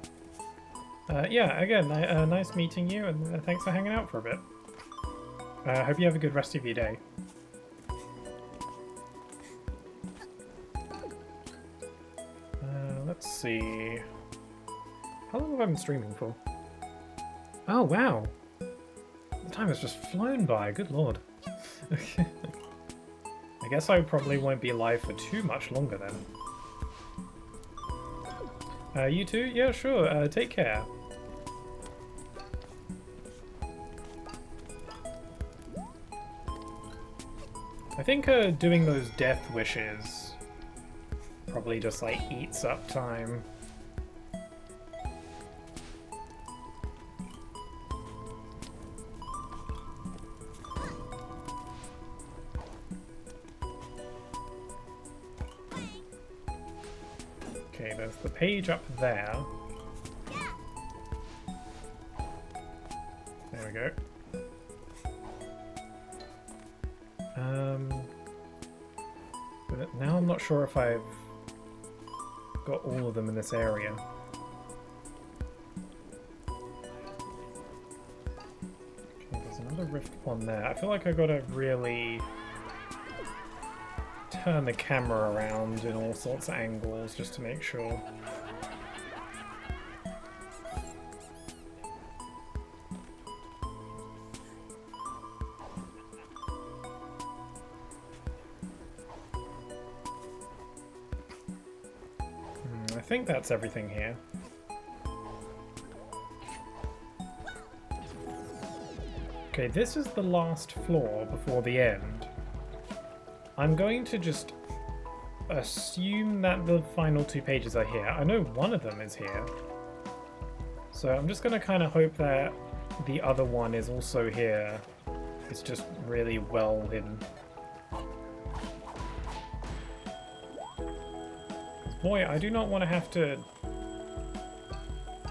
Yeah, again, nice meeting you, and thanks for hanging out for a bit. Hope you have a good rest of your day. Let's see... How long have I been streaming for? Oh, wow! The time has just flown by, good lord. I guess I probably won't be live for too much longer then. You too? Yeah, sure. Take care. I think doing those death wishes probably just like eats up time. Okay, there's the page up there. There we go. But now I'm not sure if I've got all of them in this area. Okay, there's another rift one there. I feel like I gotta really turn the camera around in all sorts of angles just to make sure. I think that's everything here. Okay, this is the last floor before the end. I'm going to just assume that the final two pages are here. I know one of them is here. So I'm just going to kind of hope that the other one is also here. It's just really well hidden. Boy, I do not want to have to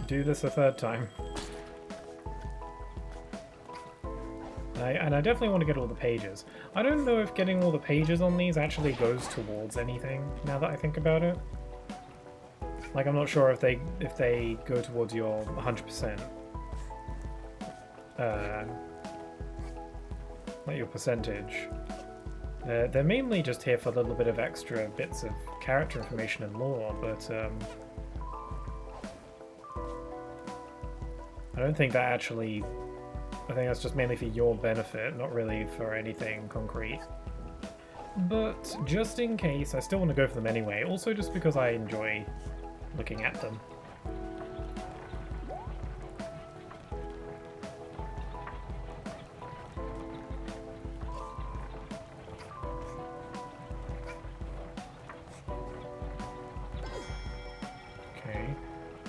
do this a third time. And I definitely want to get all the pages. I don't know if getting all the pages on these actually goes towards anything, now that I think about it. Like, I'm not sure if they go towards your 100%. Like your percentage. They're mainly just here for a little bit of extra bits of character information and lore, but I don't think that actually... I think that's just mainly for your benefit, not really for anything concrete. But just in case, I still want to go for them anyway, also just because I enjoy looking at them.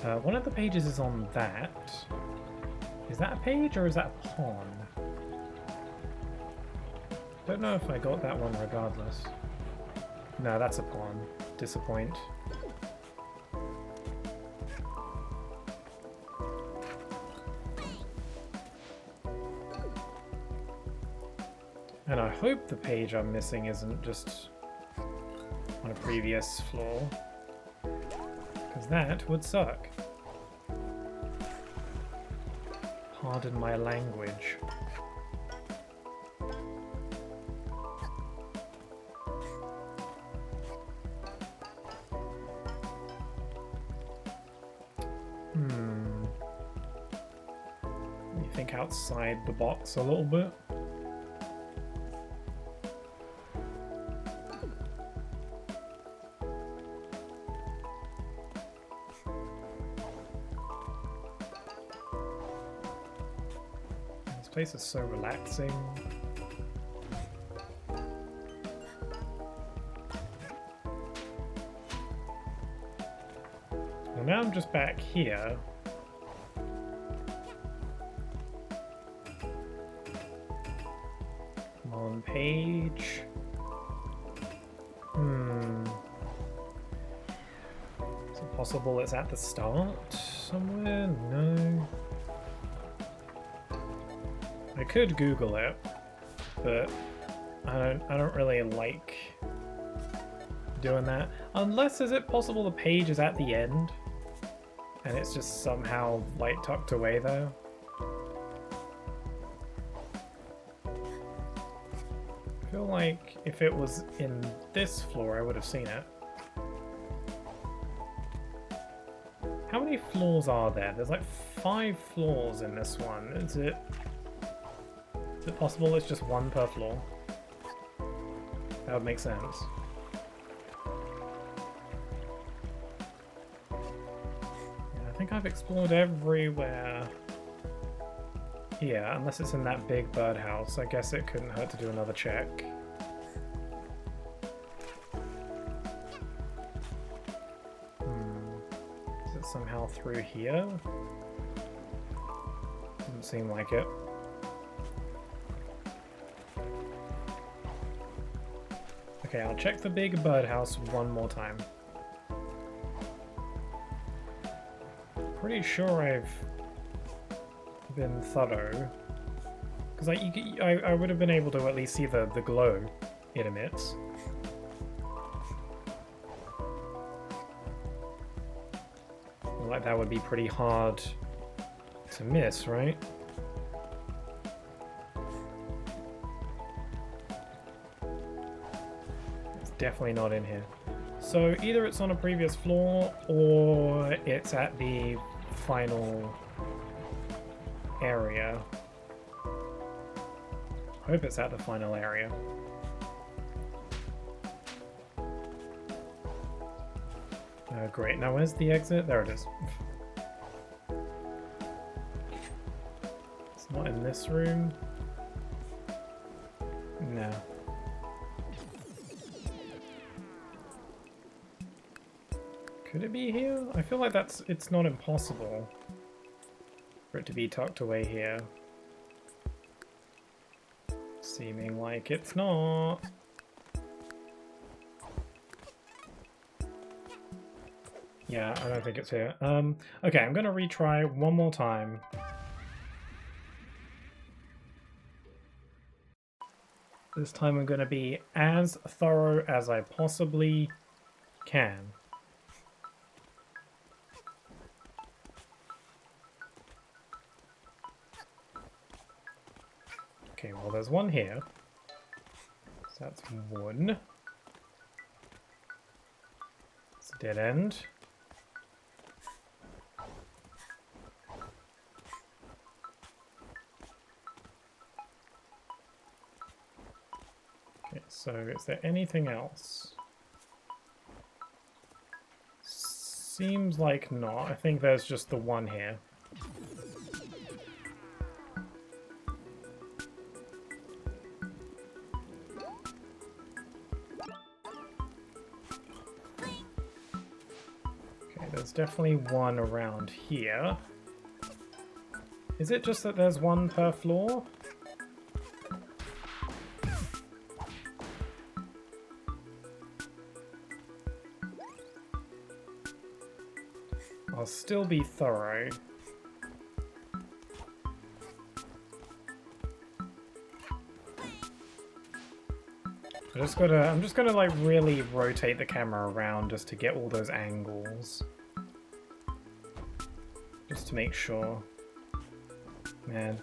One of the pages is on that. Is that a page or is that a pawn? Don't know if I got that one regardless. No, that's a pawn. Disappoint. And I hope the page I'm missing isn't just on a previous floor, because that would suck. Pardon my language. Let me think outside the box a little bit. This place is so relaxing. Well, now I'm just back here. Come on, page. Is it possible it's at the start somewhere? No. I could Google it, but I don't really like doing that. Unless, is it possible the page is at the end and it's just somehow like tucked away there? I feel like if it was in this floor I would have seen it. How many floors are there? There's like 5 floors in this one. Is it possible it's just one per floor? That would make sense. Yeah, I think I've explored everywhere here, unless it's in that big birdhouse. I guess it couldn't hurt to do another check. Is it somehow through here? Doesn't seem like it. Okay, I'll check the big birdhouse one more time. Pretty sure I've been thorough, because I would have been able to at least see the glow it emits. Like that would be pretty hard to miss, right? Definitely not in here. So either it's on a previous floor or it's at the final area. I hope it's at the final area. Oh, great. Now where's the exit? There it is. It's not in this room. No. Could it be here? I feel like it's not impossible for it to be tucked away here. Seeming like it's not. Yeah, I don't think it's here. Okay, I'm gonna retry one more time. This time I'm gonna be as thorough as I possibly can. Okay, well there's one here. So that's one. It's a dead end. Okay, so is there anything else? Seems like not. I think there's just the one here. there's definitely one around here. Is it just that there's one per floor? I'll still be thorough. I'm just gonna like really rotate the camera around just to get all those angles. Just to make sure. Man.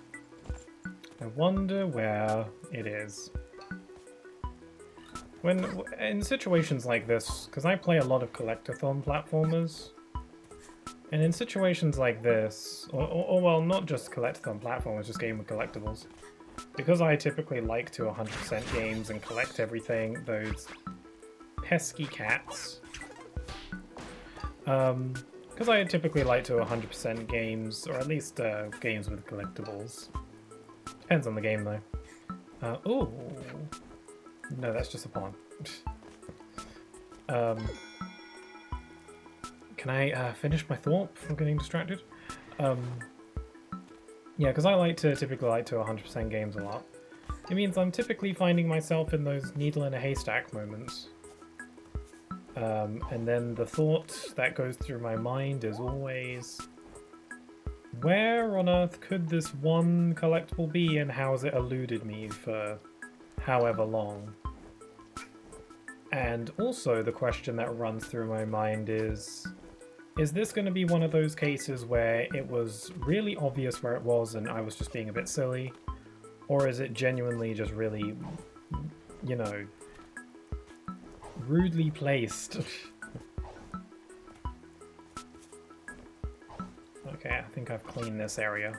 I wonder where it is. In situations like this, because I play a lot of collectathon platformers, and in situations like this, or well, not just collectathon platformers, just game with collectibles, because I typically like to 100% games and collect everything, those pesky cats. Because I typically like to 100% games, or at least games with collectibles. Depends on the game though. Ooh. No, that's just a pawn. Can I finish my thought before getting distracted? Yeah, because I typically like to 100% games a lot. It means I'm typically finding myself in those needle in a haystack moments. And then the thought that goes through my mind is always, where on earth could this one collectible be, and how has it eluded me for however long? And also the question that runs through my mind is this going to be one of those cases where it was really obvious where it was and I was just being a bit silly? Or is it genuinely just really, you know, rudely placed? Okay, I think I've cleaned this area.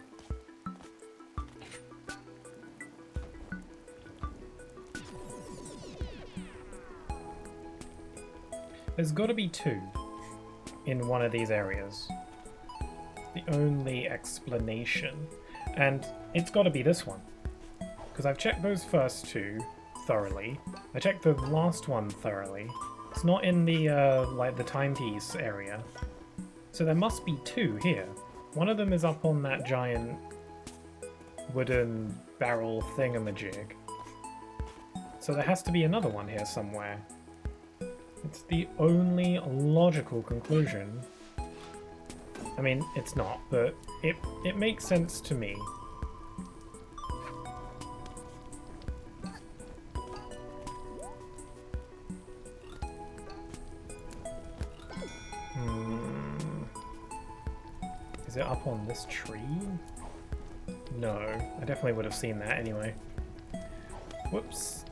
There's got to be two in one of these areas. The only explanation. And it's got to be this one. Because I've checked those first two thoroughly. I checked the last one thoroughly. It's not in the, like, the timepiece area. So there must be two here. One of them is up on that giant wooden barrel thingamajig. So there has to be another one here somewhere. It's the only logical conclusion. I mean, it's not, but it makes sense to me. Is it up on this tree? No, I definitely would have seen that anyway. Whoops.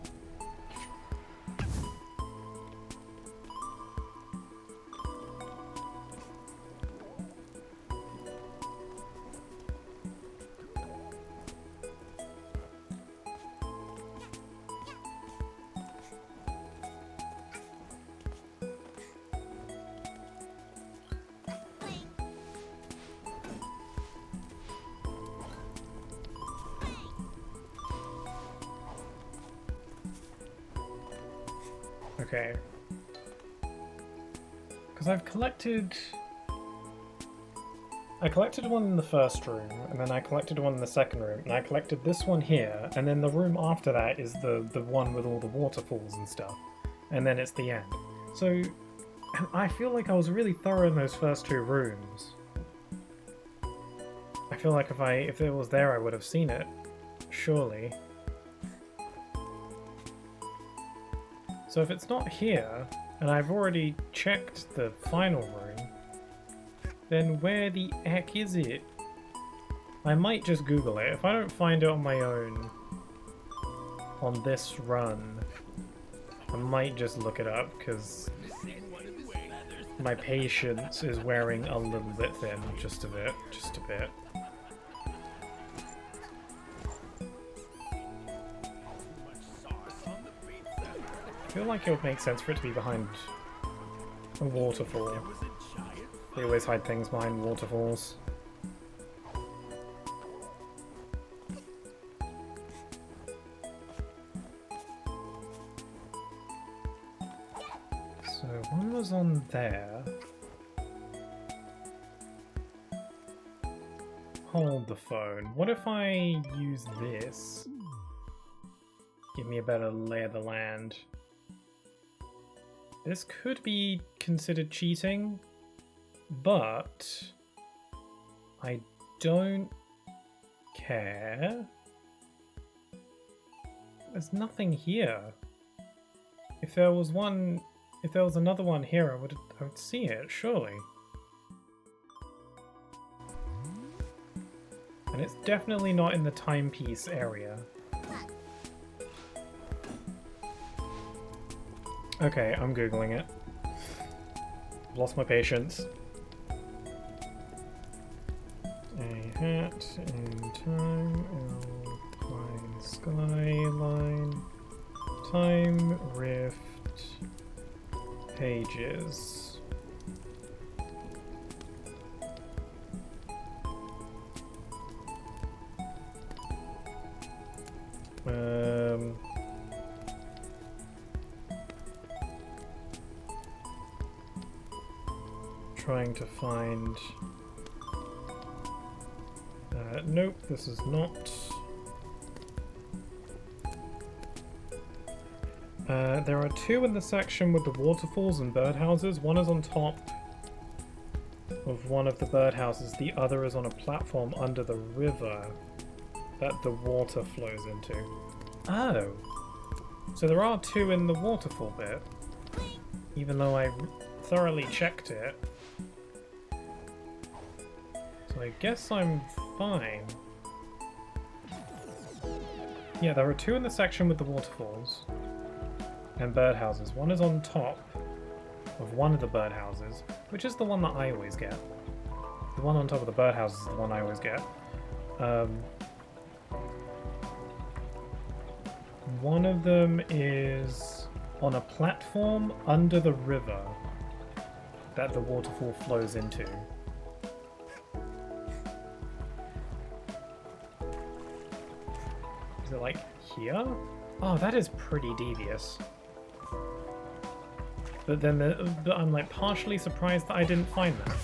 Okay. Because I collected one in the first room, and then I collected one in the second room, and I collected this one here, and then the room after that is the one with all the waterfalls and stuff. And then it's the end. So, I feel like I was really thorough in those first two rooms. I feel like if it was there I would have seen it. Surely. So if it's not here, and I've already checked the final room, then where the heck is it? I might just Google it. If I don't find it on my own, on this run, I might just look it up, because my patience is wearing a little bit thin. Just a bit. Just a bit. I feel like it would make sense for it to be behind a waterfall. They always hide things behind waterfalls. So one was on there. hold the phone. What if I use this? Give me a better lay of the land. This could be considered cheating, but I don't care. There's nothing here. If there was another one here, I would see it, surely. And it's definitely not in the timepiece area. Okay, I'm googling it. Lost my patience. A hat in time, Alpine skyline, time rift, pages. Trying to find... nope, this is not... there are two in the section with the waterfalls and birdhouses. One is on top of one of the birdhouses. The other is on a platform under the river that the water flows into. Oh! So there are two in the waterfall bit. Even though I thoroughly checked it. So I guess I'm fine. Yeah, there are two in the section with the waterfalls and birdhouses. One is on top of one of the birdhouses, which is the one that I always get. The one on top of the birdhouses is the one I always get. One of them is on a platform under the river that the waterfall flows into. Is it like here? Oh, that is pretty devious. But then I'm like partially surprised that I didn't find that.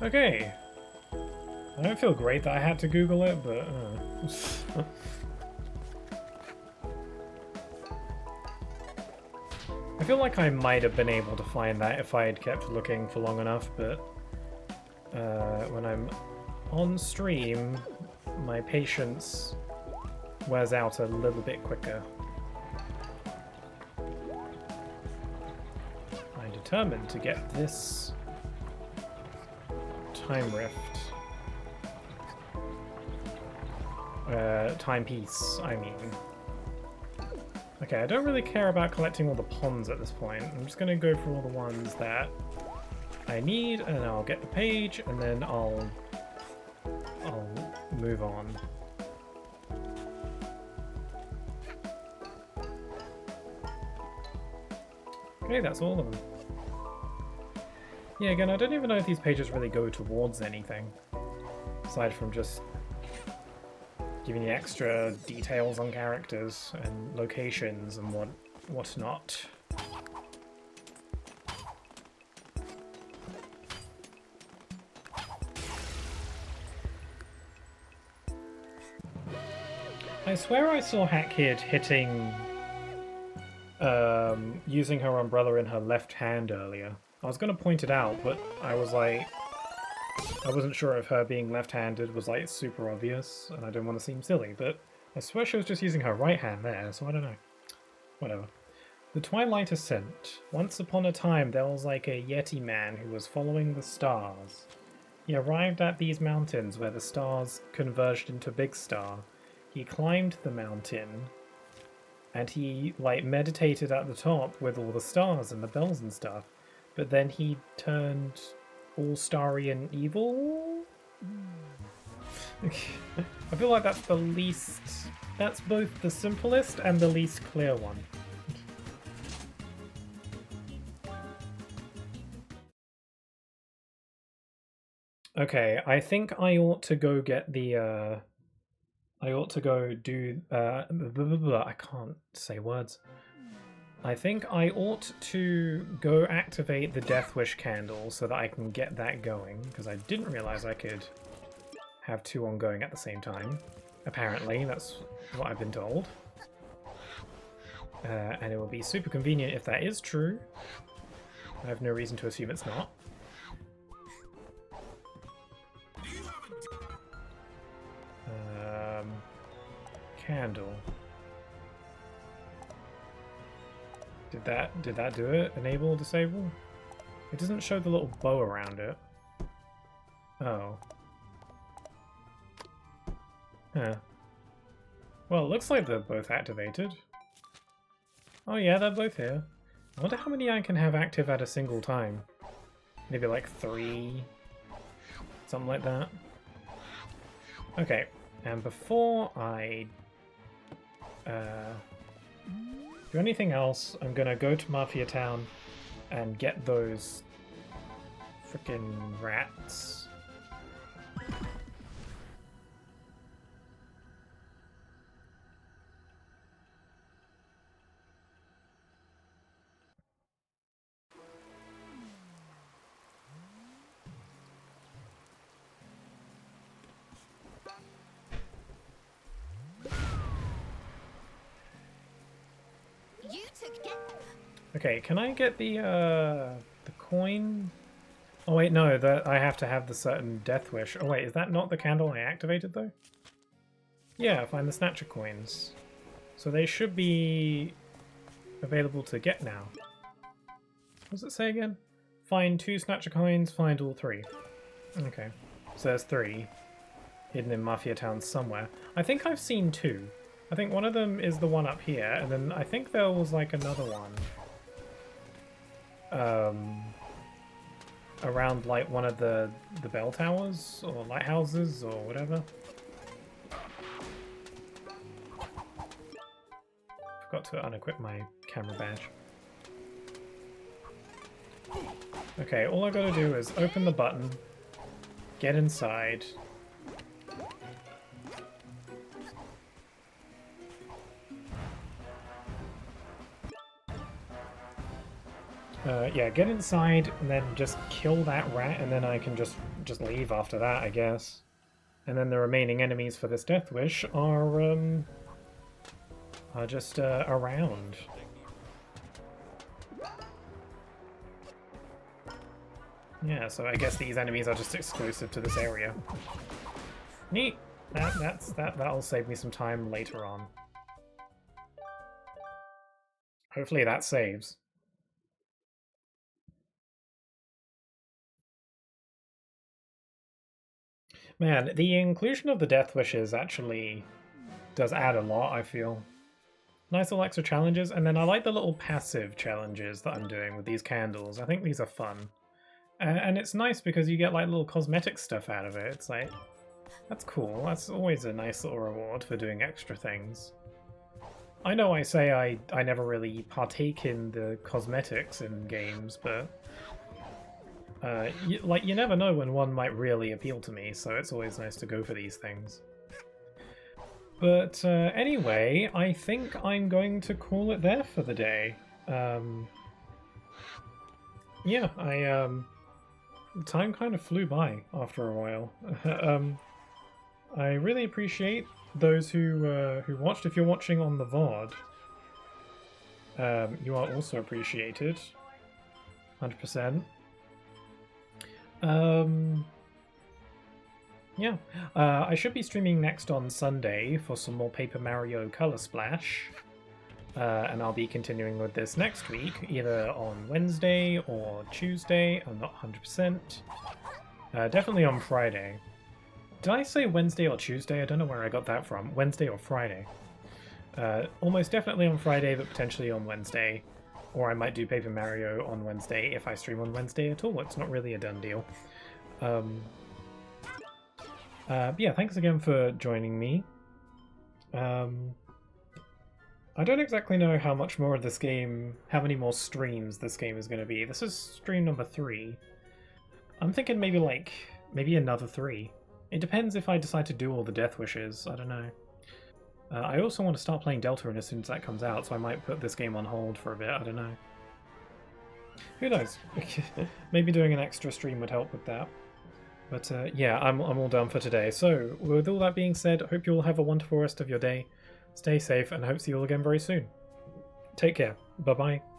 Okay. I don't feel great that I had to Google it, but... I feel like I might have been able to find that if I had kept looking for long enough, but... when I'm on stream, my patience wears out a little bit quicker. I'm determined to get this time rift. Timepiece, I mean. Okay, I don't really care about collecting all the ponds at this point. I'm just gonna go for all the ones that I need, and I'll get the page, and then I'll move on. Okay, that's all of them. Yeah, again, I don't even know if these pages really go towards anything, aside from just giving you extra details on characters and locations and whatnot. I swear I saw Hatkid hitting, using her umbrella in her left hand earlier. I was going to point it out, but I was like, I wasn't sure if her being left-handed was like super obvious, and I didn't want to seem silly, but I swear she was just using her right hand there, so I don't know. Whatever. The Twilight Ascent. Once upon a time there was like a Yeti man who was following the stars. He arrived at these mountains where the stars converged into Big Star. He climbed the mountain, and he like meditated at the top with all the stars and the bells and stuff, but then he turned all starry and evil? I feel like that's the least... That's both the simplest and the least clear one. Okay, I think I ought to go get the, I ought to go do, I can't say words. I think I ought to go activate the Death Wish candle so that I can get that going, because I didn't realize I could have two ongoing at the same time. Apparently, that's what I've been told. And it will be super convenient if that is true. I have no reason to assume it's not. Candle. Did that do it? Enable, disable? It doesn't show the little bow around it. Oh. Huh. Well, it looks like they're both activated. Oh yeah, they're both here. I wonder how many I can have active at a single time. Maybe like 3? Something like that. Okay, and before I do anything else, I'm gonna go to Mafia Town and get those frickin' rats. You took get. Okay, can I get the coin? Oh wait, no, that I have to have the certain Death Wish. Oh wait, is that not the candle I activated though? Yeah, find the Snatcher coins. So they should be available to get now. What does it say again? Find 2 Snatcher coins, find all 3. Okay, so there's 3 hidden in Mafia Town somewhere. I think I've seen 2. I think one of them is the one up here, and then I think there was like another one. Around like one of the bell towers or lighthouses or whatever. Forgot to unequip my camera badge. Okay, all I gotta do is open the button, get inside. Yeah, get inside and then just kill that rat, and then I can just leave after that, I guess. And then the remaining enemies for this Death Wish are just around. Yeah, so I guess these enemies are just exclusive to this area. Neat. That'll save me some time later on. Hopefully that saves. Man, the inclusion of the Death Wishes actually does add a lot, I feel. Nice little extra challenges, and then I like the little passive challenges that I'm doing with these candles. I think these are fun. And it's nice because you get like little cosmetic stuff out of it. It's like, that's cool. That's always a nice little reward for doing extra things. I know I say I never really partake in the cosmetics in games, but you never know when one might really appeal to me, so it's always nice to go for these things. But anyway, I think I'm going to call it there for the day. Yeah, time kind of flew by after a while. I really appreciate those who watched. If you're watching on the VOD, you are also appreciated. 100%. Yeah, I should be streaming next on Sunday for some more Paper Mario Color Splash, and I'll be continuing with this next week, either on Wednesday or Tuesday. I'm not 100%. Definitely on Friday. Did I say Wednesday or Tuesday? I don't know where I got that from. Wednesday or Friday. Almost definitely on Friday, but potentially on Wednesday. Or I might do Paper Mario on Wednesday if I stream on Wednesday at all. It's not really a done deal. Yeah, thanks again for joining me. I don't exactly know how much more of this game, how many more streams this game is going to be. This is stream number 3. I'm thinking maybe another 3. It depends if I decide to do all the Death Wishes. I don't know. I also want to start playing Deltarune as soon as that comes out, so I might put this game on hold for a bit, I don't know. Who knows? Maybe doing an extra stream would help with that. But yeah, I'm all done for today. So, with all that being said, I hope you all have a wonderful rest of your day. Stay safe, and hope to see you all again very soon. Take care. Bye-bye.